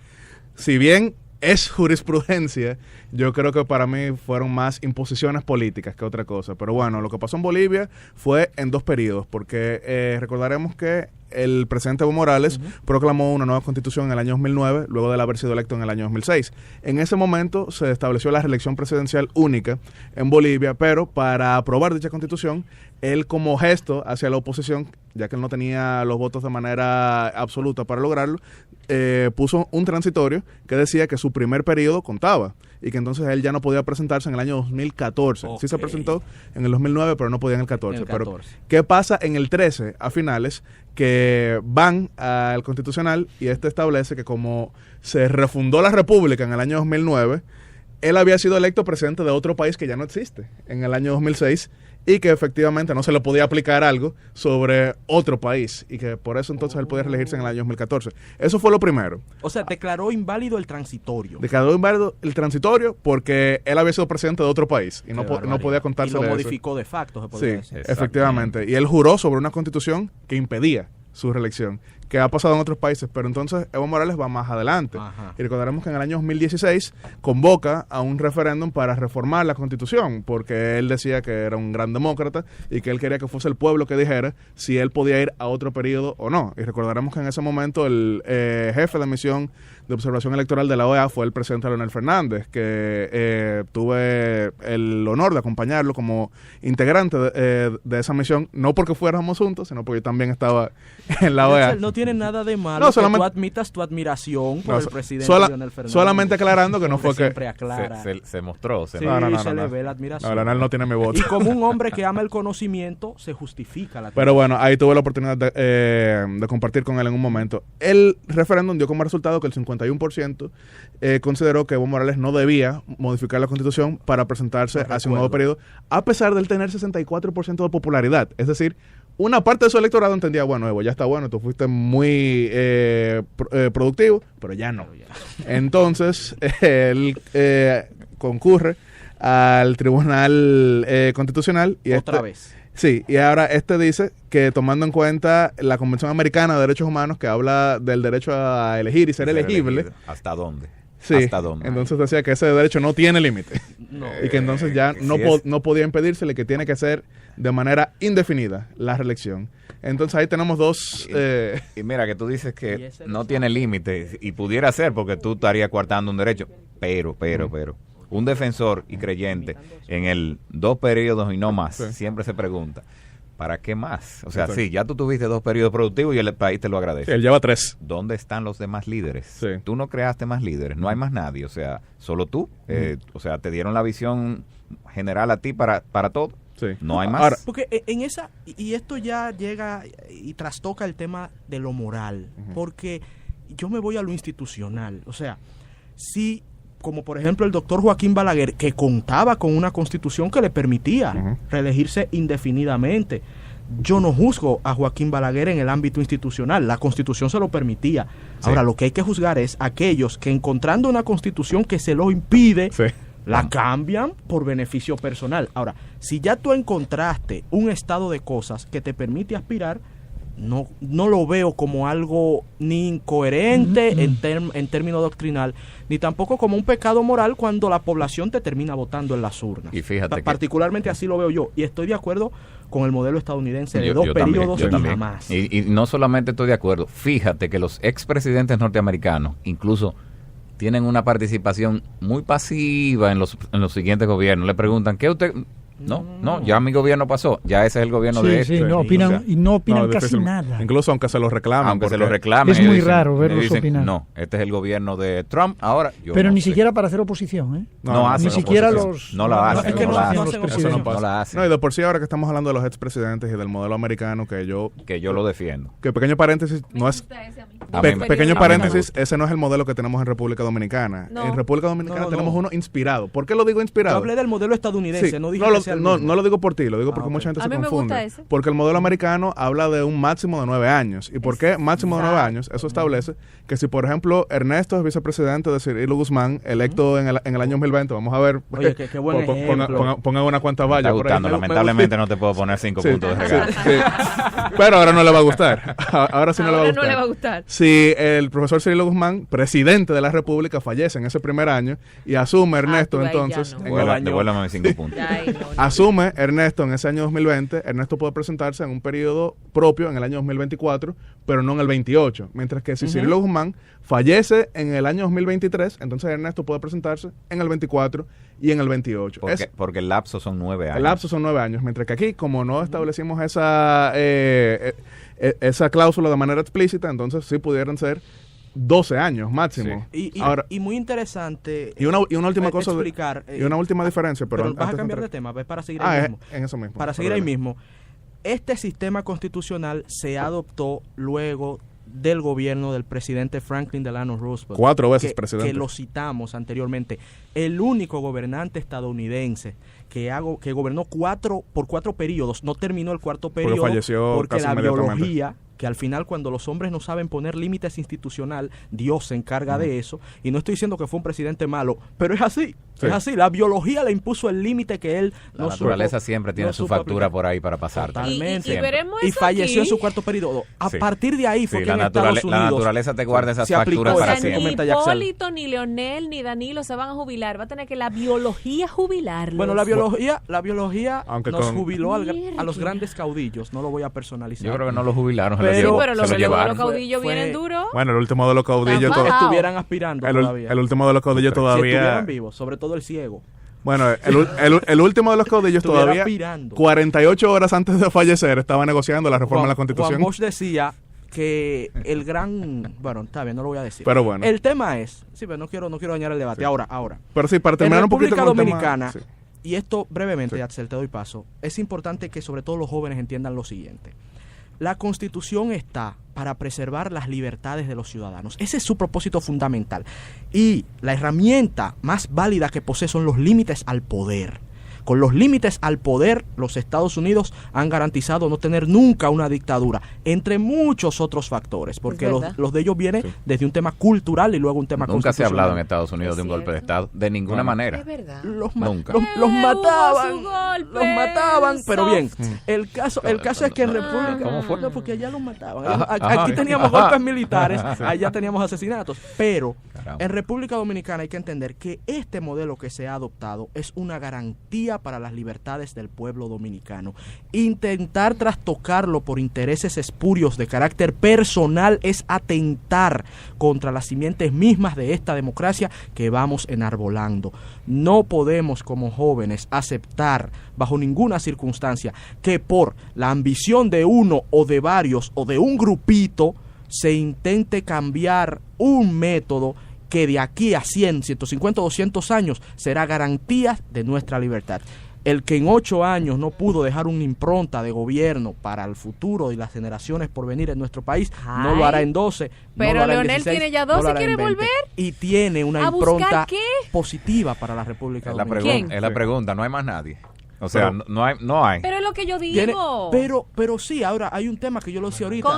si bien es jurisprudencia, yo creo que para mí fueron más imposiciones políticas que otra cosa. Pero bueno, lo que pasó en Bolivia fue en 2 periodos, porque recordaremos que el presidente Evo Morales proclamó una nueva constitución en el año 2009, luego de haber sido electo en el año 2006. En ese momento se estableció la reelección presidencial única en Bolivia, pero para aprobar dicha constitución, él, como gesto hacia la oposición, ya que él no tenía los votos de manera absoluta para lograrlo, puso un transitorio que decía que su primer periodo contaba y que entonces él ya no podía presentarse en el año 2014. Okay. Sí se presentó en el 2009, pero no podía en el 14. Pero, ¿qué pasa en el 13 a finales? Que van al Constitucional y este establece que como se refundó la República en el año 2009, él había sido electo presidente de otro país que ya no existe en el año 2006 y que efectivamente no se le podía aplicar algo sobre otro país y que por eso entonces él podía reelegirse en el año 2014. Eso fue lo primero. O sea, declaró inválido el transitorio. Declaró inválido el transitorio porque él había sido presidente de otro país y no podía contarse eso. Y lo modificó de facto, se podría decir. Efectivamente. Y él juró sobre una constitución que impedía su reelección, que ha pasado en otros países, pero entonces Evo Morales va más adelante. Y recordaremos que en el año 2016 convoca a un referéndum para reformar la Constitución, porque él decía que era un gran demócrata y que él quería que fuese el pueblo que dijera si él podía ir a otro periodo o no. Y recordaremos que en ese momento el jefe de misión de observación electoral de la OEA fue el presidente Leonel Fernández, que tuve el honor de acompañarlo como integrante de esa misión, no porque fuéramos juntos, sino porque yo también estaba en la OEA. No tiene nada de malo que tú admitas tu admiración por el presidente Leonel Fernández. Solamente aclarando que no fue que... Se mostró. Se le ve la admiración. No, Leonel no tiene mi voto. Y como un hombre que ama el conocimiento, se justifica la admiración. Pero bueno, ahí tuve la oportunidad de compartir con él en un momento. El referéndum dio como resultado que el 51% consideró que Evo Morales no debía modificar la Constitución para presentarse hacia un nuevo periodo, a pesar de él tener 64% de popularidad. Es decir, una parte de su electorado entendía, bueno, Evo, ya está bueno, tú fuiste muy productivo, pero ya no. Entonces, él concurre al Tribunal Constitucional. Y otra vez. Sí, y ahora dice que tomando en cuenta la Convención Americana de Derechos Humanos, que habla del derecho a elegir y ser elegible. ¿Hasta dónde? Sí, ¿hasta dónde? Entonces decía que ese derecho no tiene límite. Y que entonces ya no podía impedírsele, que tiene que ser de manera indefinida la reelección. Entonces ahí tenemos dos... Y mira, que tú dices que no tiene límite, y pudiera ser porque tú estarías coartando un derecho, pero... Un defensor y creyente en el 2 periodos y no más, siempre se pregunta, ¿para qué más? O sea, sí, ya tú tuviste 2 periodos productivos y el país te lo agradece. Sí, él lleva 3. ¿Dónde están los demás líderes? Tú no creaste más líderes, no hay más nadie, o sea, solo tú. O sea, te dieron la visión general a ti para todo. Sí. No hay más. Ahora, porque en esa, y esto ya llega y trastoca el tema de lo moral, porque yo me voy a lo institucional. O sea, si... como por ejemplo el doctor Joaquín Balaguer, que contaba con una constitución que le permitía reelegirse indefinidamente. Yo no juzgo a Joaquín Balaguer en el ámbito institucional, la constitución se lo permitía. Ahora, lo que hay que juzgar es aquellos que, encontrando una constitución que se lo impide, la cambian por beneficio personal. Ahora, si ya tú encontraste un estado de cosas que te permite aspirar, no lo veo como algo ni incoherente en términos doctrinal, ni tampoco como un pecado moral cuando la población te termina votando en las urnas. Y fíjate particularmente así lo veo yo, y estoy de acuerdo con el modelo estadounidense de 2 periodos y nada más. Y no solamente estoy de acuerdo, fíjate que los expresidentes norteamericanos incluso tienen una participación muy pasiva en los siguientes gobiernos. Le preguntan, ¿qué usted...? No, ya mi gobierno pasó, ya ese es el gobierno de este. Sí, no opinan, y no opinan casi nada. Incluso aunque se lo reclamen. Es muy raro verlos opinar. No, este es el gobierno de Trump, ahora pero ni siquiera para hacer oposición, ¿eh? Ni siquiera no la hacen. No la hacen. No, y de por sí ahora que estamos hablando de los expresidentes y del modelo americano, que yo lo defiendo. Que pequeño paréntesis, no es... Pequeño paréntesis, ese no es el modelo que tenemos en República Dominicana. En República Dominicana tenemos uno inspirado. ¿Por qué lo digo inspirado? Yo hablé del modelo estadounidense, no dije no lo digo por ti, lo digo porque mucha gente se confunde. Porque el modelo americano habla de un máximo de 9 años. ¿Y por qué máximo de 9 años? Eso establece que si, por ejemplo, Ernesto es vicepresidente de Cirilo Guzmán, electo en el año 2020, vamos a ver, oye, qué buen pongan una cuanta valla por ahí. Lamentablemente no te puedo poner 5 puntos de regalo. Pero ahora no le va a gustar. Ahora sí no le va a gustar. Si el profesor Cirilo Guzmán, presidente de la República, fallece en ese primer año y asume Ernesto entonces... Devuélvame 5 puntos. Asume Ernesto en ese año 2020, Ernesto puede presentarse en un periodo propio en el año 2024, pero no en el 28. Mientras que si Cirilo Guzmán fallece en el año 2023, entonces Ernesto puede presentarse en el 24 y en el 28. Porque el lapso son 9 años. El lapso son 9 años, mientras que aquí, como no establecimos esa cláusula de manera explícita, entonces sí pudieran ser 12 años máximo. Ahora, y muy interesante. Y una última cosa. Y una última diferencia. Pero vas a cambiar de tema, para seguir ahí mismo. En eso mismo. Para seguir ahí mismo. Este sistema constitucional se adoptó luego del gobierno del presidente Franklin Delano Roosevelt. 4 veces presidente. Que lo citamos anteriormente. El único gobernante estadounidense que gobernó por 4 periodos, no terminó el cuarto periodo falleció porque casi la inmediatamente. biología, que al final cuando los hombres no saben poner límites institucional, Dios se encarga de eso, y no estoy diciendo que fue un presidente malo, pero es así, es así, la biología le impuso el límite que él la naturaleza siempre tiene su factura aplicar. por ahí para pasar. Totalmente. Y veremos Y eso falleció aquí. en su cuarto periodo. A partir de ahí fue que en la Estados Unidos la naturaleza te guarda esas se aplicó facturas para eso. siempre. Ni Hipólito, ni Leonel, ni Danilo se van a jubilar. Va a tener que la biología jubilarlos. Bueno, la biología Aunque nos jubiló a los grandes caudillos. No lo voy a personalizar. Yo creo que no lo jubilaron. Pero los llevaron. caudillos vienen duros. Bueno, el último de los caudillos estuvieran aspirando todavía. El último de los caudillos Si todavía. estuvieran vivos, sobre todo el ciego. Bueno, el último de los caudillos Estuviera todavía, aspirando. 48 horas antes de fallecer, estaba negociando la reforma de la Constitución. Juan Bosch decía que el gran... Bueno, está bien, no lo voy a decir. Pero bueno. El tema es... Sí, pero no quiero dañar el debate. Sí. Ahora. Pero sí, para terminar en un poquito República con el Dominicana, tema, sí. y esto brevemente, Yatsel, te doy paso, es importante que sobre todo los jóvenes entiendan lo siguiente. La Constitución está para preservar las libertades de los ciudadanos. Ese es su propósito fundamental. Y la herramienta más válida que posee son los límites al poder. Con los límites al poder, los Estados Unidos han garantizado no tener nunca una dictadura, entre muchos otros factores, porque los de ellos vienen desde un tema cultural y luego un tema Nunca se ha constitucional. hablado en Estados Unidos de un golpe de Estado, de ninguna manera. Es verdad. Nunca. Los mataban, pero bien, el caso es que en República... ¿Cómo fue? No, porque allá los mataban. Ajá, Aquí teníamos ajá. golpes militares, allá teníamos asesinatos, pero Caramba. en República Dominicana hay que entender que este modelo que se ha adoptado es una garantía para las libertades del pueblo dominicano. Intentar trastocarlo por intereses espurios de carácter personal es atentar contra las simientes mismas de esta democracia que vamos enarbolando. No podemos como jóvenes aceptar bajo ninguna circunstancia que por la ambición de uno o de varios o de un grupito se intente cambiar un método que de aquí a 100, 150, 200 años será garantía de nuestra libertad. El que en 8 años no pudo dejar una impronta de gobierno para el futuro y las generaciones por venir en nuestro país, no lo hará en 12. Pero no lo hará en Leonel 16, tiene ya no lo 12, hará en ¿quiere 20. volver? Y tiene una ¿A buscar impronta qué? positiva para la República Dominicana. ¿Quién? Es la pregunta, no hay más nadie. O sea, no hay. Pero es lo que yo digo. Pero sí, ahora hay un tema que yo lo decía ahorita.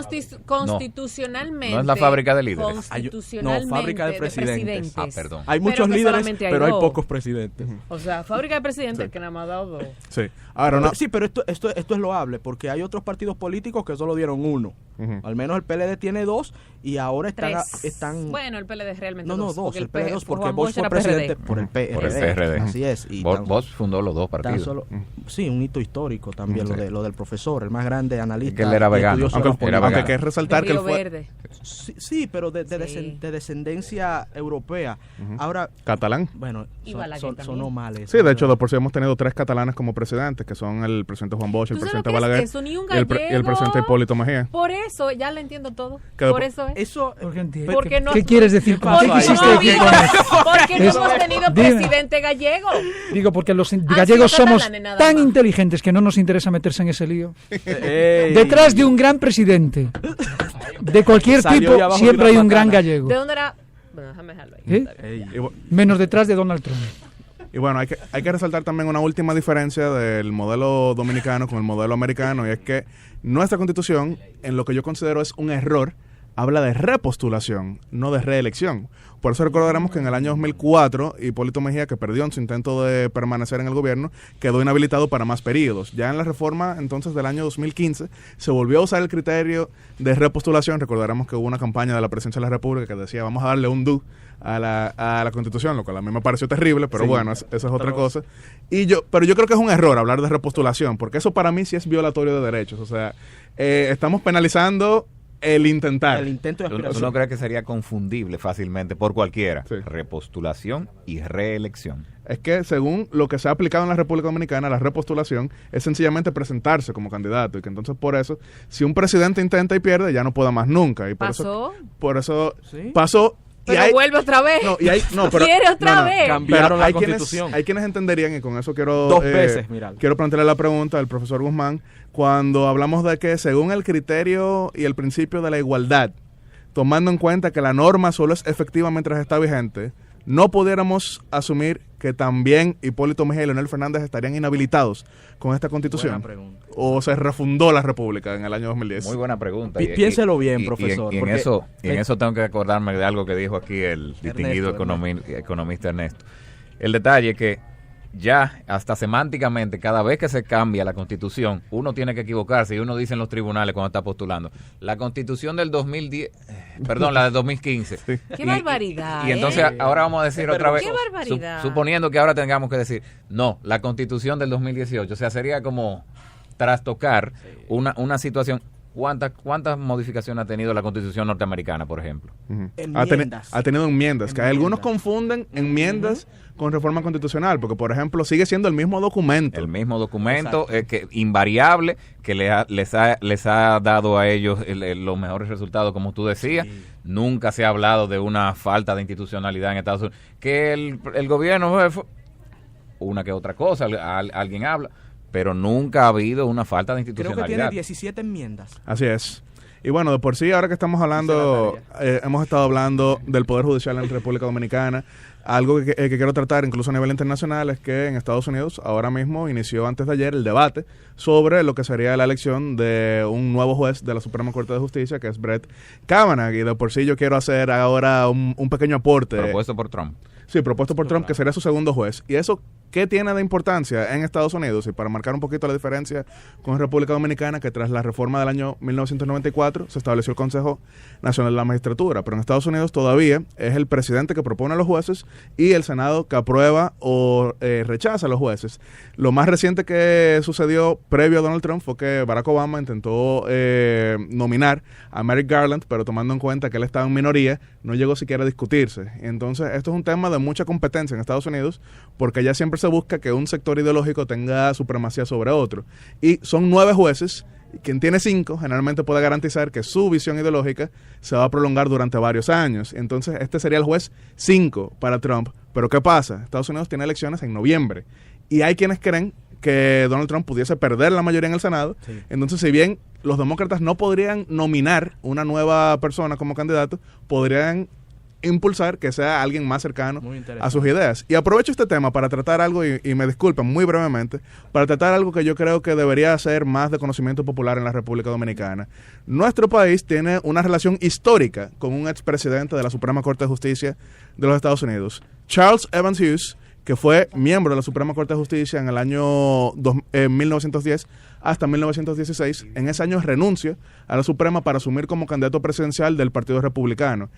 Constitucionalmente. No es la fábrica de líderes. Constitucionalmente. No, fábrica de presidentes. Perdón. Hay muchos líderes, solamente pero hay dos. pocos presidentes. O sea, fábrica de presidentes que nada más ha dado 2. Sí. Ahora no. Sí, pero esto es loable, porque hay otros partidos políticos que solo dieron 1. Al menos el PLD tiene 2 y ahora están... Bueno, el PLD realmente No, 2. 2, el PLD 2 porque Juan Bosch fue era presidente PRD. por el PRD. Por el PRD. Así es. Y Bosch fundó los dos partidos. Sí, un hito histórico también lo del profesor, el más grande analista. Que él era vegano. Aunque hay que resaltar que él fue Verde. Sí, pero de descendencia europea. Ahora, catalán. bueno, sonó mal eso. Sí, de hecho, de por sí hemos tenido 3 catalanes como presidentes, que son el presidente Juan Bosch, el presidente Balaguer eso, ni un y el presidente Hipólito Mejía. Por eso, ya lo entiendo todo. Que Por eso es. Eso, Porque no, ¿Qué quieres decir con ¿Qué qué pasó quisiste ahí? decir con eso? Porque no hemos tenido Dime. presidente gallego. Digo, porque los Ah, gallegos sí, los somos catalanes nada tan más. inteligentes que no nos interesa meterse en ese lío. Ey. Detrás de un gran presidente, de cualquier Salió tipo, de abajo siempre de hay una un gran patana. gallego. ¿De dónde era? Bueno, déjame dejarlo ahí. ¿Eh? Menos detrás de Donald Trump. Y bueno, hay que resaltar también una última diferencia del modelo dominicano con el modelo americano, y es que nuestra Constitución, en lo que yo considero es un error, habla de repostulación, no de reelección. Por eso recordaremos que en el año 2004, Hipólito Mejía, que perdió en su intento de permanecer en el gobierno, quedó inhabilitado para más periodos. Ya en la reforma, entonces, del año 2015, se volvió a usar el criterio de repostulación. Recordaremos que hubo una campaña de la Presidencia de la República que decía, vamos a darle un do a la Constitución, lo cual a mí me pareció terrible, pero Sí. bueno, esa es otra cosa. Pero yo creo que es un error hablar de repostulación, porque eso para mí sí es violatorio de derechos. O sea, estamos penalizando el intentar. El intento de aspiración. ¿Uno cree que sería confundible fácilmente por cualquiera? Sí. Repostulación y reelección. Es que según lo que se ha aplicado en la República Dominicana, la repostulación es sencillamente presentarse como candidato, y que entonces por eso, si un presidente intenta y pierde, ya no pueda más nunca. Y por eso ¿Sí? pasó. Pero vuelve otra vez. Quiere otra vez. Cambiaron la Constitución. Hay quienes entenderían, y con eso quiero... 2 veces, mirad. Quiero plantearle la pregunta al profesor Guzmán, cuando hablamos de que según el criterio y el principio de la igualdad, tomando en cuenta que la norma solo es efectiva mientras está vigente, no pudiéramos asumir que también Hipólito Mejía y Leonel Fernández estarían inhabilitados con esta constitución? ¿O se refundó la República en el año 2010? Muy buena pregunta. Piénselo bien, profesor. Y en eso tengo que acordarme de algo que dijo aquí el distinguido economista Ernesto. El detalle es que ya hasta semánticamente, cada vez que se cambia la Constitución, uno tiene que equivocarse y uno dice en los tribunales cuando está postulando. La Constitución del 2010, perdón, la del 2015. Sí. ¡Qué barbaridad! Y entonces ahora vamos a decir otra vez, ¡qué barbaridad! Suponiendo que ahora tengamos que decir, no, la Constitución del 2018, o sea, sería como trastocar una situación. ¿Cuántas modificaciones ha tenido la Constitución norteamericana, por ejemplo? Ha tenido enmiendas, que algunos confunden enmiendas con reforma constitucional, porque, por ejemplo, sigue siendo el mismo documento. El mismo documento, que invariable, que les ha dado a ellos los mejores resultados, como tú decías. Sí. Nunca se ha hablado de una falta de institucionalidad en Estados Unidos. Que el gobierno, una que otra cosa, alguien habla, pero nunca ha habido una falta de institucionalidad. Creo que tiene 17 enmiendas. Así es. Y bueno, de por sí, ahora que estamos hablando, hemos estado hablando del Poder Judicial en República Dominicana. Algo que quiero tratar incluso a nivel internacional es que en Estados Unidos ahora mismo inició antes de ayer el debate sobre lo que sería la elección de un nuevo juez de la Suprema Corte de Justicia, que es Brett Kavanaugh. Y de por sí yo quiero hacer ahora un pequeño aporte. Propuesto por Trump. Sí, propuesto por Trump, que sería su segundo juez. ¿Y eso qué tiene de importancia en Estados Unidos? Y para marcar un poquito la diferencia con República Dominicana, que tras la reforma del año 1994 se estableció el Consejo Nacional de la Magistratura. Pero en Estados Unidos todavía es el presidente que propone a los jueces y el Senado que aprueba o rechaza a los jueces. Lo más reciente que sucedió previo a Donald Trump fue que Barack Obama intentó nominar a Merrick Garland, pero tomando en cuenta que él estaba en minoría, no llegó siquiera a discutirse. Entonces, esto es un tema de mucha competencia en Estados Unidos, porque ya siempre se busca que un sector ideológico tenga supremacía sobre otro. Y son 9 jueces, quien tiene 5 generalmente puede garantizar que su visión ideológica se va a prolongar durante varios años. Entonces, este sería el juez 5 para Trump. Pero ¿qué pasa? Estados Unidos tiene elecciones en noviembre. Y hay quienes creen que Donald Trump pudiese perder la mayoría en el Senado. Sí. Entonces, si bien los demócratas no podrían nominar una nueva persona como candidato, podrían impulsar que sea alguien más cercano a sus ideas. Y aprovecho este tema para tratar algo, y me disculpen muy brevemente, para tratar algo que yo creo que debería ser más de conocimiento popular en la República Dominicana. Nuestro país tiene una relación histórica con un expresidente de la Suprema Corte de Justicia de los Estados Unidos, Charles Evans Hughes, que fue miembro de la Suprema Corte de Justicia en el año 1910 hasta 1916. En ese año renuncia a la Suprema para asumir como candidato presidencial del Partido Republicano.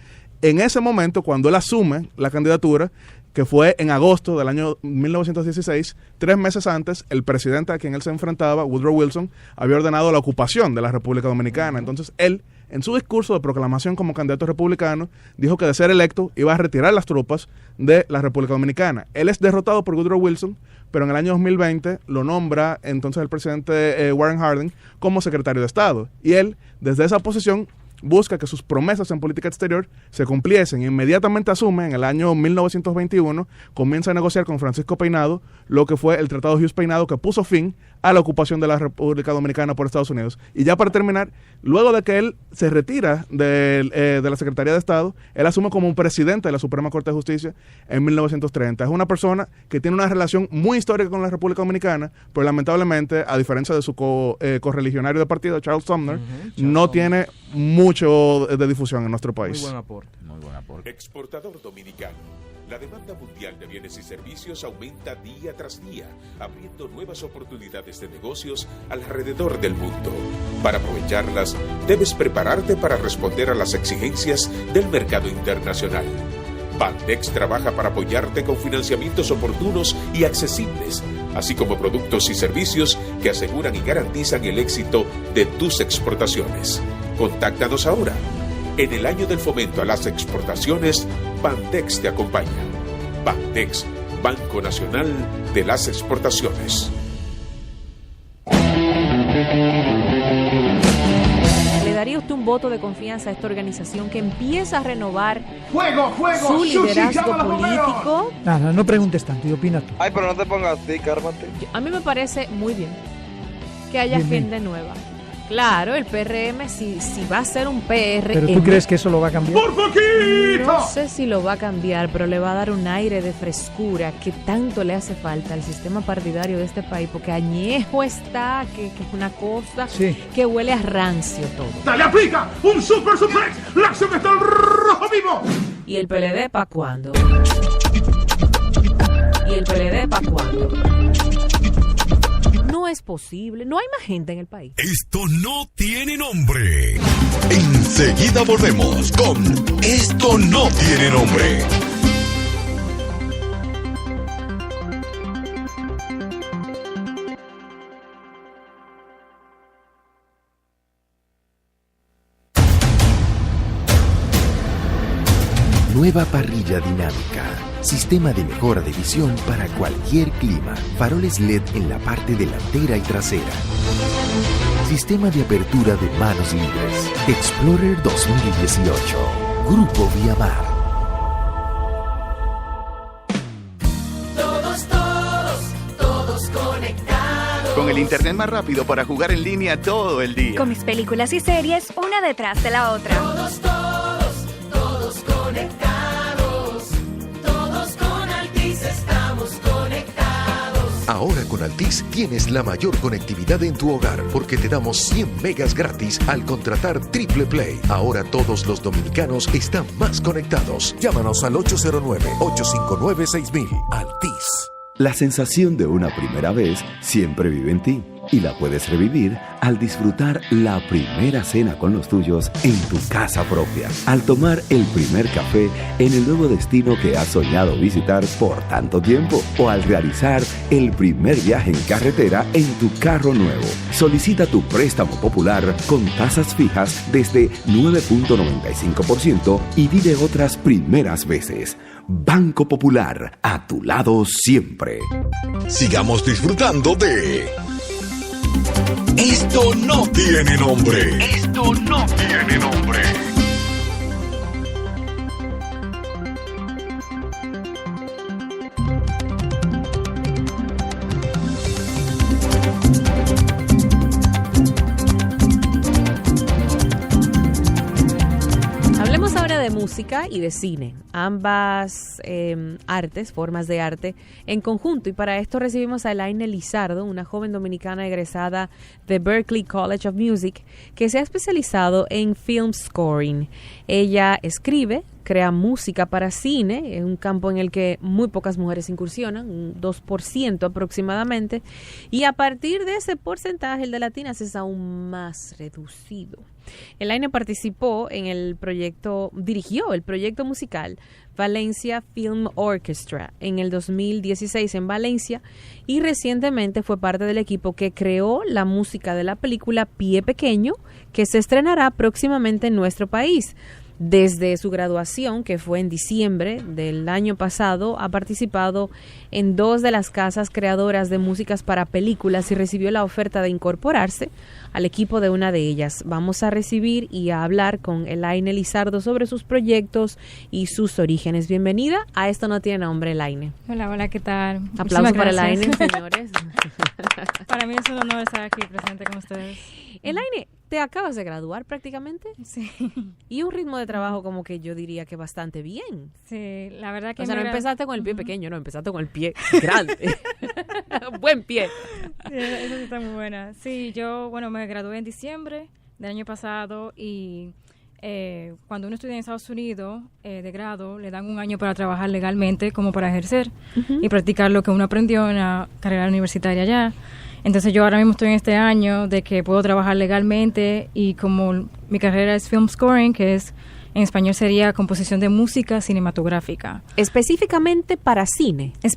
En ese momento, cuando él asume la candidatura, que fue en agosto del año 1916, 3 meses antes, el presidente a quien él se enfrentaba, Woodrow Wilson, había ordenado la ocupación de la República Dominicana. Entonces, él, en su discurso de proclamación como candidato republicano, dijo que de ser electo iba a retirar las tropas de la República Dominicana. Él es derrotado por Woodrow Wilson, pero en el año 2020 lo nombra entonces el presidente Warren Harding como secretario de Estado. Y él, desde esa posición, busca que sus promesas en política exterior se cumpliesen. Inmediatamente asume, en el año 1921, comienza a negociar con Francisco Peinado lo que fue el Tratado Hughes-Peinado, que puso fin a la ocupación de la República Dominicana por Estados Unidos. Y ya para terminar, luego de que él se retira de la Secretaría de Estado, él asume como un presidente de la Suprema Corte de Justicia en 1930. Es una persona que tiene una relación muy histórica con la República Dominicana, pero lamentablemente, a diferencia de su correligionario de partido, Charles Sumner, no tiene mucho de difusión en nuestro país. Muy buen aporte. Muy buen aporte. Exportador dominicano. La demanda mundial de bienes y servicios aumenta día tras día, abriendo nuevas oportunidades de negocios alrededor del mundo. Para aprovecharlas, debes prepararte para responder a las exigencias del mercado internacional. Bandex trabaja para apoyarte con financiamientos oportunos y accesibles, así como productos y servicios que aseguran y garantizan el éxito de tus exportaciones. Contáctanos ahora. En el año del fomento a las exportaciones, Bandex te acompaña. Bandex, Banco Nacional de las Exportaciones. ¿Le daría usted un voto de confianza a esta organización que empieza a renovar ¡Fuego! su liderazgo político? Nada, no preguntes tanto y opina tú. Ay, pero no te pongas así, cármate. A mí me parece muy bien que haya gente nueva. Claro, el PRM, si va a ser un PRM... ¿Pero tú crees que eso lo va a cambiar? ¡Por poquito! No sé si lo va a cambiar, pero le va a dar un aire de frescura que tanto le hace falta al sistema partidario de este país, porque añejo está, que es una cosa que huele a rancio todo. ¡Dale, aplica! ¡Un super suplex! ¡La acción está el rojo vivo! ¿Y el PLD pa' cuándo? ¿Y el PLD pa' cuándo? No es posible, no hay más gente en el país. Esto no tiene nombre. Enseguida volvemos con Esto no tiene nombre. Nueva parrilla dinámica. Sistema de mejora de visión para cualquier clima. Faroles LED en la parte delantera y trasera. Sistema de apertura de manos libres. Explorer 2018. Grupo Viamar. Todos conectados. Con el internet más rápido para jugar en línea todo el día. Con mis películas y series, una detrás de la otra. Todos conectados. Todos con Altis estamos conectados. Ahora con Altis tienes la mayor conectividad en tu hogar porque te damos 100 megas gratis al contratar Triple Play. Ahora todos los dominicanos están más conectados. Llámanos al 809-859-6000. Altis. La sensación de una primera vez siempre vive en ti y la puedes revivir al disfrutar la primera cena con los tuyos en tu casa propia, al tomar el primer café en el nuevo destino que has soñado visitar por tanto tiempo o al realizar el primer viaje en carretera en tu carro nuevo. Solicita tu préstamo popular con tasas fijas desde 9.95% y vive otras primeras veces. Banco Popular, a tu lado siempre. Sigamos disfrutando de Esto no tiene nombre. Esto no tiene nombre. Hablemos ahora de música y de cine, ambas artes, formas de arte en conjunto, y para esto recibimos a Elaine Lizardo, una joven dominicana egresada de Berklee College of Music que se ha especializado en film scoring. Ella escribe, crea música para cine, es un campo en el que muy pocas mujeres incursionan, un 2% aproximadamente, y a partir de ese porcentaje el de latinas es aún más reducido. Elaine participó en el proyecto, dirigió el proyecto musical Valencia Film Orchestra en el 2016 en Valencia y recientemente fue parte del equipo que creó la música de la película Pie Pequeño, que se estrenará próximamente en nuestro país. Desde su graduación, que fue en diciembre del año pasado, ha participado en 2 de las casas creadoras de músicas para películas y recibió la oferta de incorporarse al equipo de una de ellas. Vamos a recibir y a hablar con Elaine Lizardo sobre sus proyectos y sus orígenes. Bienvenida a Esto no tiene nombre, Elaine. Hola, ¿qué tal? Aplausos para Elaine, señores. Para mí es un honor estar aquí presente con ustedes. Elaine, ¿te acabas de graduar prácticamente? Sí. Y un ritmo de trabajo como que yo diría que bastante bien. Sí, la verdad que... O sea, no empezaste con el pie pequeño, no, empezaste con el pie grande. Buen pie. Sí, eso sí está muy buena. Sí, yo, me gradué en diciembre del año pasado y cuando uno estudia en Estados Unidos de grado, le dan un año para trabajar legalmente como para ejercer y practicar lo que uno aprendió en la carrera universitaria allá. Entonces yo ahora mismo estoy en este año de que puedo trabajar legalmente y como mi carrera es film scoring, que es en español sería composición de música cinematográfica. ¿Específicamente para cine? Se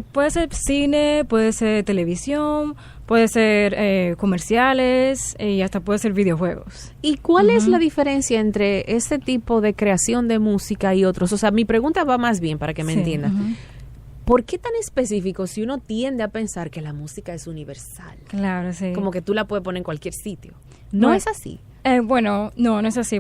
puede ser cine, puede ser televisión, puede ser comerciales y hasta puede ser videojuegos. ¿Y cuál es la diferencia entre este tipo de creación de música y otros? O sea, mi pregunta va más bien para que me entiendas. ¿Por qué tan específico si uno tiende a pensar que la música es universal? Claro, sí. Como que tú la puedes poner en cualquier sitio. ¿No es así? No es así.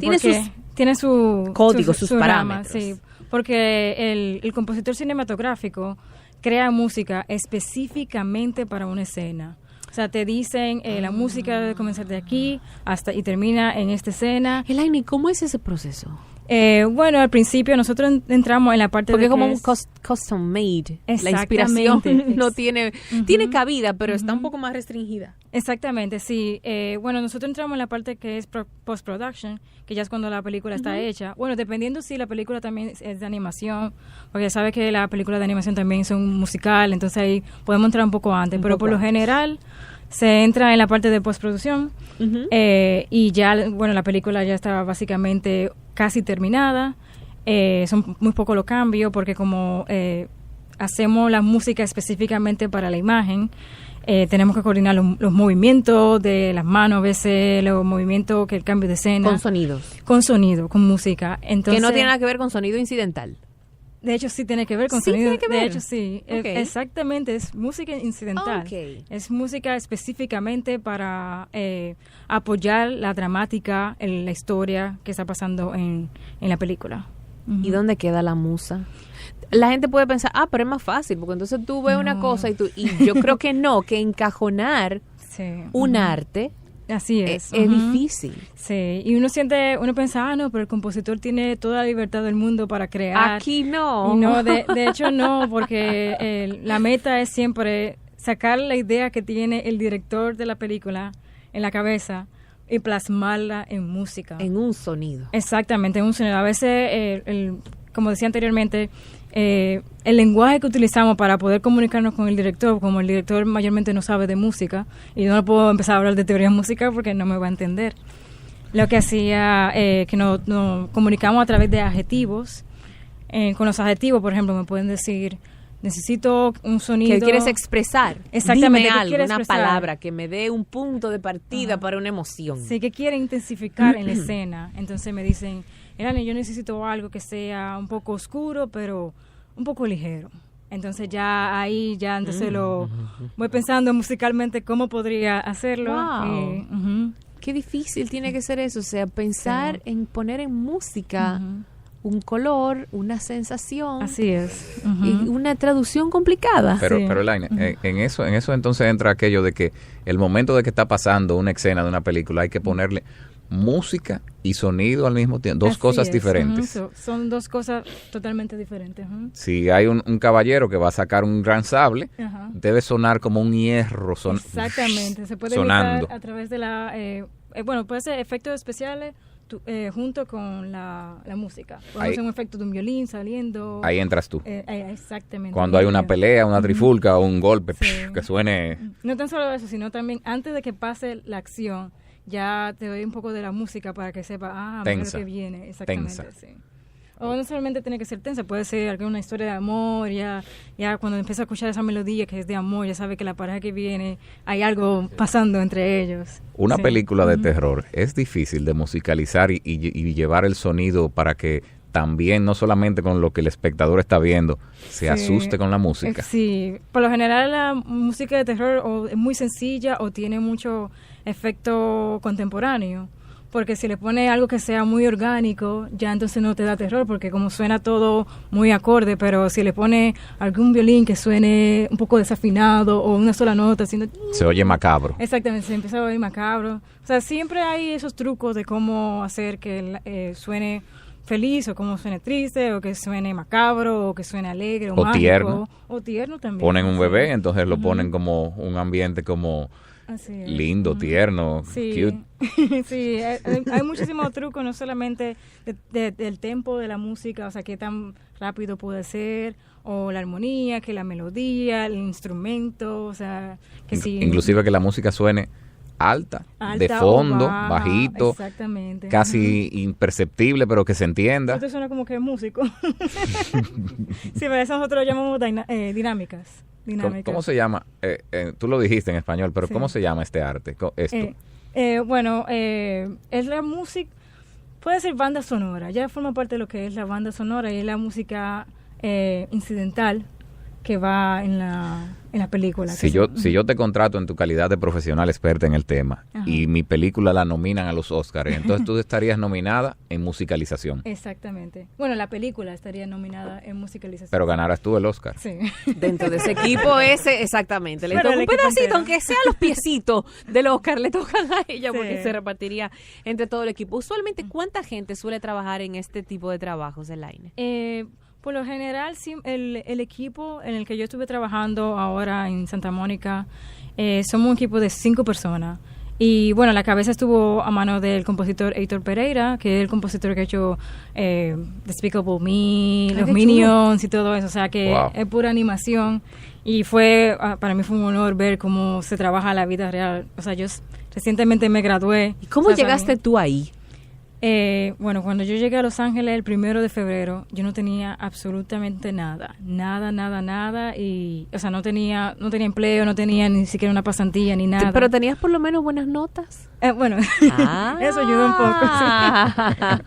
Tiene su código, sus parámetros. Sí, porque el compositor cinematográfico crea música específicamente para una escena. O sea, te dicen la música debe comenzar de aquí hasta y termina en esta escena. Elaine, ¿cómo es ese proceso? Bueno, al principio nosotros entramos en la parte porque de es como que un custom made. La Exactamente. inspiración no tiene cabida, pero está un poco más restringida. Exactamente, sí. Bueno, nosotros entramos en la parte que es post-production, que ya es cuando la película está hecha. Bueno, dependiendo si la película también es de animación, porque ya sabes que las películas de animación también son musical, entonces ahí podemos entrar un poco antes, pero por lo general se entra en la parte de postproducción y ya, bueno, la película ya está básicamente casi terminada. Son muy pocos los cambios porque como hacemos la música específicamente para la imagen, tenemos que coordinar los movimientos de las manos, a veces los movimientos, que el cambio de escena. Con sonidos. Con sonido, con música. Entonces, que no tiene nada que ver con sonido incidental. De hecho, sí tiene que ver con ¿Sí sonido. tiene que ver? De hecho, sí. Okay. Exactamente, es música incidental. Okay. Es música específicamente para apoyar la dramática, la historia que está pasando en la película. ¿Y dónde queda la musa? La gente puede pensar, pero es más fácil, porque entonces tú ves una cosa y yo creo que no, que encajonar un arte así es difícil. Sí, y uno piensa, no, pero el compositor tiene toda la libertad del mundo para crear. Aquí no. Y no, de hecho no, porque la meta es siempre sacar la idea que tiene el director de la película en la cabeza y plasmarla en música. En un sonido. Exactamente, en un sonido. A veces, como decía anteriormente, el lenguaje que utilizamos para poder comunicarnos con el director, como el director mayormente no sabe de música, y yo no puedo empezar a hablar de teoría musical porque no me va a entender. Lo que hacía que nos comunicamos a través de adjetivos. Con los adjetivos, por ejemplo, me pueden decir, necesito un sonido. ¿Qué quieres expresar? Exactamente. Dime algo, una palabra que me dé un punto de partida para una emoción. Sí, que quiere intensificar en la escena. Entonces me dicen, Elaine, yo necesito algo que sea un poco oscuro, pero un poco ligero. Entonces entonces lo voy pensando musicalmente cómo podría hacerlo. Wow. Qué difícil tiene que ser eso, o sea, pensar en poner en música un color, una sensación. Así es. Y una traducción complicada. Pero Elaine, en eso entonces entra aquello de que el momento de que está pasando una escena de una película hay que ponerle música y sonido al mismo tiempo, dos cosas diferentes. Son dos cosas totalmente diferentes. Si hay un caballero que va a sacar un gran sable, debe sonar como un hierro Exactamente, se puede sonando evitar a través de puede ser efectos especiales junto con la música. Podemos hacer un efecto de un violín saliendo. Ahí entras tú. Exactamente. Cuando hay una pelea, una trifulca o un golpe, que suene. No tan solo eso, sino también antes de que pase la acción, ya te doy un poco de la música para que sepa, mira lo que viene. Exactamente, tensa. Sí. O no solamente tiene que ser tensa, puede ser alguna historia de amor, ya cuando empieza a escuchar esa melodía que es de amor, ya sabe que la pareja que viene, hay algo pasando entre ellos. Una película de terror es difícil de musicalizar y llevar el sonido para que también, no solamente con lo que el espectador está viendo, se asuste con la música. Sí, por lo general la música de terror o es muy sencilla o tiene mucho efecto contemporáneo, porque si le pone algo que sea muy orgánico, ya entonces no te da terror, porque como suena todo muy acorde, pero si le pone algún violín que suene un poco desafinado o una sola nota haciendo... Se oye macabro. Exactamente, se empieza a oír macabro. O sea, siempre hay esos trucos de cómo hacer que suene feliz o cómo suene triste o que suene macabro o que suene alegre o mágico, tierno. O tierno también. Ponen un bebé, entonces lo ponen como un ambiente como lindo, tierno, cute. Sí, hay muchísimos trucos, no solamente del tempo de la música, o sea, qué tan rápido puede ser, o la armonía, que la melodía, el instrumento, o sea, que sí. Inclusive que la música suene alta de fondo, baja, bajito, exactamente, casi imperceptible, pero que se entienda. Esto suena como que es músico. Sí, pero eso nosotros lo llamamos dinámicas. ¿Cómo se llama? Tú lo dijiste en español, pero ¿cómo se llama este arte? Esto. Bueno, es la música, puede ser banda sonora, ya forma parte de lo que es la banda sonora y es la música incidental, que va en la película. Si yo te contrato en tu calidad de profesional experta en el tema y mi película la nominan a los Oscars, entonces tú estarías nominada en musicalización. Exactamente. Bueno, la película estaría nominada en musicalización. Pero ganarás tú el Oscar. Sí. Dentro de ese equipo ese, exactamente. Le Pero toca el un equipo pedacito, entero. aunque sea los piecitos del Oscar, le tocan a ella porque Sí. se repartiría entre todo el equipo. Usualmente, ¿cuánta gente suele trabajar en este tipo de trabajos, Elaine? Por lo general, sí, el equipo en el que yo estuve trabajando ahora en Santa Mónica, somos un equipo de 5 personas. Y bueno, la cabeza estuvo a mano del compositor Heitor Pereira, que es el compositor que ha hecho Despicable Me, Los qué Minions y todo eso. O sea que Wow. es pura animación. Y para mí fue un honor ver cómo se trabaja la vida real. O sea, yo recientemente me gradué. ¿Y cómo llegaste tú ahí? Bueno, cuando yo llegué a Los Ángeles el 1 de febrero, yo no tenía absolutamente nada, y, o sea, no tenía empleo, no tenía ni siquiera una pasantía ni nada. ¿Pero tenías por lo menos buenas notas? Bueno, eso ayudó un poco.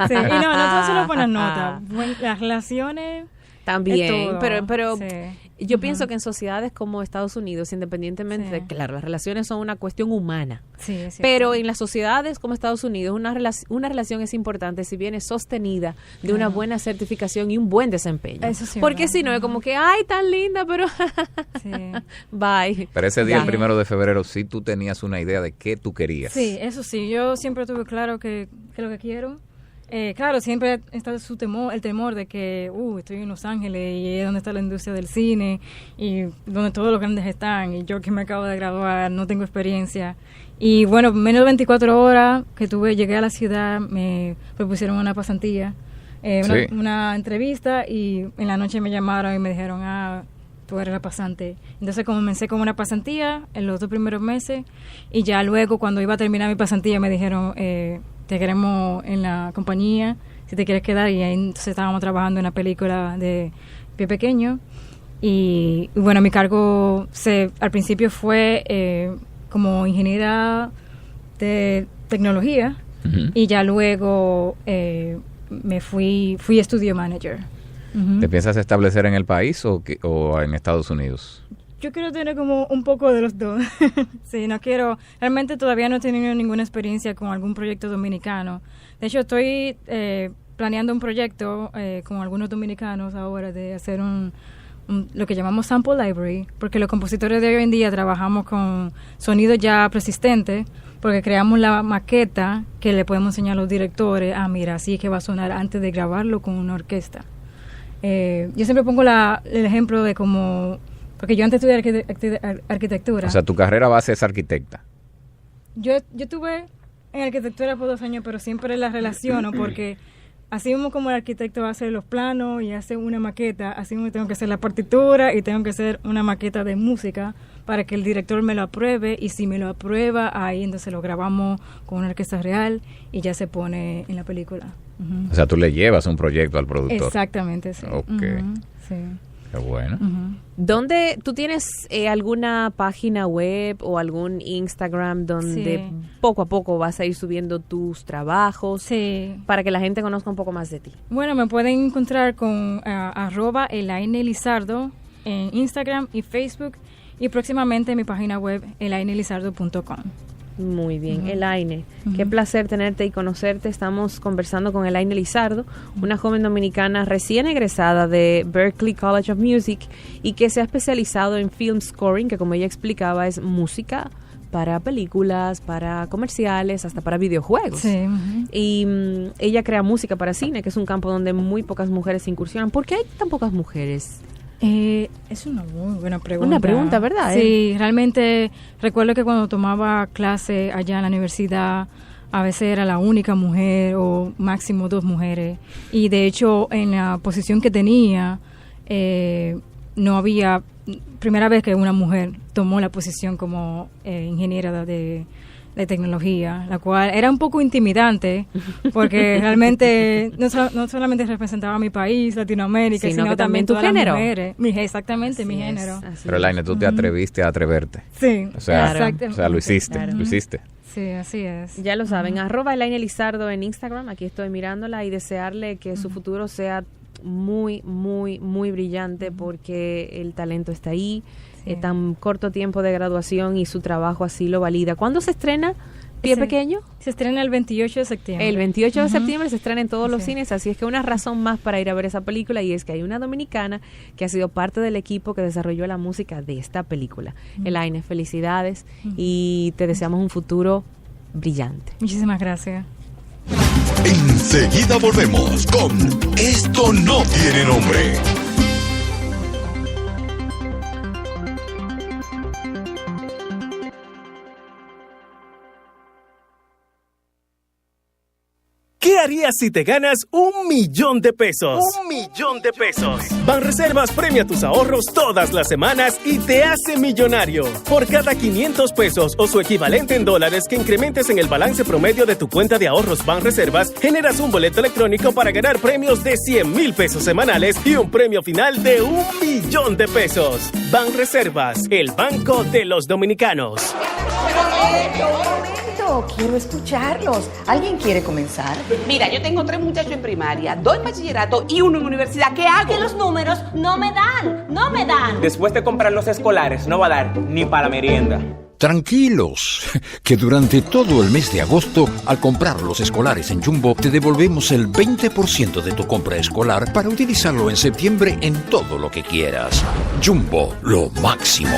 Sí. Sí. Y no tan solo buenas notas, las relaciones. También, todo. pero Sí. yo pienso que en sociedades como Estados Unidos, independientemente de que, claro, las relaciones son una cuestión humana, Sí, es cierto. pero en las sociedades como Estados Unidos una relación es importante si viene sostenida de una buena certificación y un buen desempeño. Eso sí, porque ¿verdad? si no es como que, ay, tan linda, pero bye. Pero ese día, Sí. el 1 de febrero, sí tú tenías una idea de qué tú querías. Sí, eso sí, yo siempre tuve claro que lo que quiero. Claro, siempre está el temor de que estoy en Los Ángeles y es donde está la industria del cine y donde todos los grandes están y yo que me acabo de graduar no tengo experiencia. Y bueno, menos de 24 horas que llegué a la ciudad, me propusieron una pasantía, Sí. una entrevista y en la noche me llamaron y me dijeron, tú eres la pasante. Entonces comencé con una pasantía en los 2 primeros meses y ya luego cuando iba a terminar mi pasantía me dijeron, te queremos en la compañía, si te quieres quedar. Y ahí entonces estábamos trabajando en una película de Pie Pequeño. Y bueno, mi cargo al principio fue como ingeniera de tecnología y ya luego me fui estudio manager. ¿Te piensas establecer en el país o en Estados Unidos? Yo quiero tener como un poco de los dos. Sí, realmente todavía no he tenido ninguna experiencia con algún proyecto dominicano. De hecho, estoy planeando un proyecto con algunos dominicanos ahora de hacer lo que llamamos sample library, porque los compositores de hoy en día trabajamos con sonidos ya persistentes, porque creamos la maqueta que le podemos enseñar a los directores, mira, así es que va a sonar antes de grabarlo con una orquesta. Yo siempre pongo el ejemplo de como... Porque yo antes estudié arquitectura. O sea, tu carrera base es arquitecta. Yo estuve en arquitectura por 2 años, pero siempre la relaciono porque así mismo como el arquitecto hace los planos y hace una maqueta, así mismo tengo que hacer la partitura y tengo que hacer una maqueta de música para que el director me lo apruebe, y si me lo aprueba, ahí entonces lo grabamos con una orquesta real y ya se pone en la película. O sea, tú le llevas un proyecto al productor. Exactamente, sí. Ok. Sí. Qué bueno. ¿Dónde tú tienes alguna página web o algún Instagram donde poco a poco vas a ir subiendo tus trabajos para que la gente conozca un poco más de ti? Bueno, me pueden encontrar con @Elaine Lizardo en Instagram y Facebook, y próximamente en mi página web elainelizardo.com. Muy bien, Elaine, qué placer tenerte y conocerte. Estamos conversando con Elaine Lizardo, una joven dominicana recién egresada de Berklee College of Music y que se ha especializado en film scoring, que como ella explicaba es música para películas, para comerciales, hasta para videojuegos. Sí. Y ella crea música para cine, que es un campo donde muy pocas mujeres incursionan. ¿Por qué hay tan pocas mujeres? Es una muy buena pregunta. Una pregunta, ¿verdad? Sí, realmente recuerdo que cuando tomaba clase allá en la universidad, a veces era la única mujer o máximo 2 mujeres. Y de hecho, en la posición que tenía, no había... Primera vez que una mujer tomó la posición como ingeniera de tecnología, la cual era un poco intimidante porque realmente no solamente representaba a mi país, Latinoamérica, sino que también tu todas las género. mujeres. Exactamente, mi género. Pero Elaine, tú te atreviste a atreverte. Sí, o sea, exactamente. o sea, lo hiciste, Claro. lo hiciste. Sí, así es. Ya lo saben, @Elaine Lizardo en Instagram, aquí estoy mirándola, y desearle que su futuro sea muy, muy, muy brillante porque el talento está ahí, tan corto tiempo de graduación y su trabajo así lo valida. ¿Cuándo se estrena Pie Pequeño? Se estrena el 28 de septiembre. El 28 de septiembre se estrena en todos los cines, así es que una razón más para ir a ver esa película, y es que hay una dominicana que ha sido parte del equipo que desarrolló la música de esta película. Elaine, felicidades y te deseamos un futuro brillante. Muchísimas gracias. Enseguida volvemos con Esto no tiene nombre. ¿Qué harías si te ganas $1,000,000 de pesos? $1,000,000 de pesos. Banreservas premia tus ahorros todas las semanas y te hace millonario. Por cada 500 pesos o su equivalente en dólares que incrementes en el balance promedio de tu cuenta de ahorros Banreservas, generas un boleto electrónico para ganar premios de 100,000 pesos semanales y un premio final de $1,000,000 de pesos. Banreservas, el banco de los dominicanos. Quiero escucharlos. ¿Alguien quiere comenzar? Mira, yo tengo 3 muchachos en primaria, 2 en bachillerato y 1 en universidad. ¿Qué hago? Que los números no me dan. Después de comprar los escolares, no va a dar ni para la merienda. Tranquilos, que durante todo el mes de agosto, al comprar los escolares en Jumbo, te devolvemos el 20% de tu compra escolar para utilizarlo en septiembre en todo lo que quieras. Jumbo, lo máximo.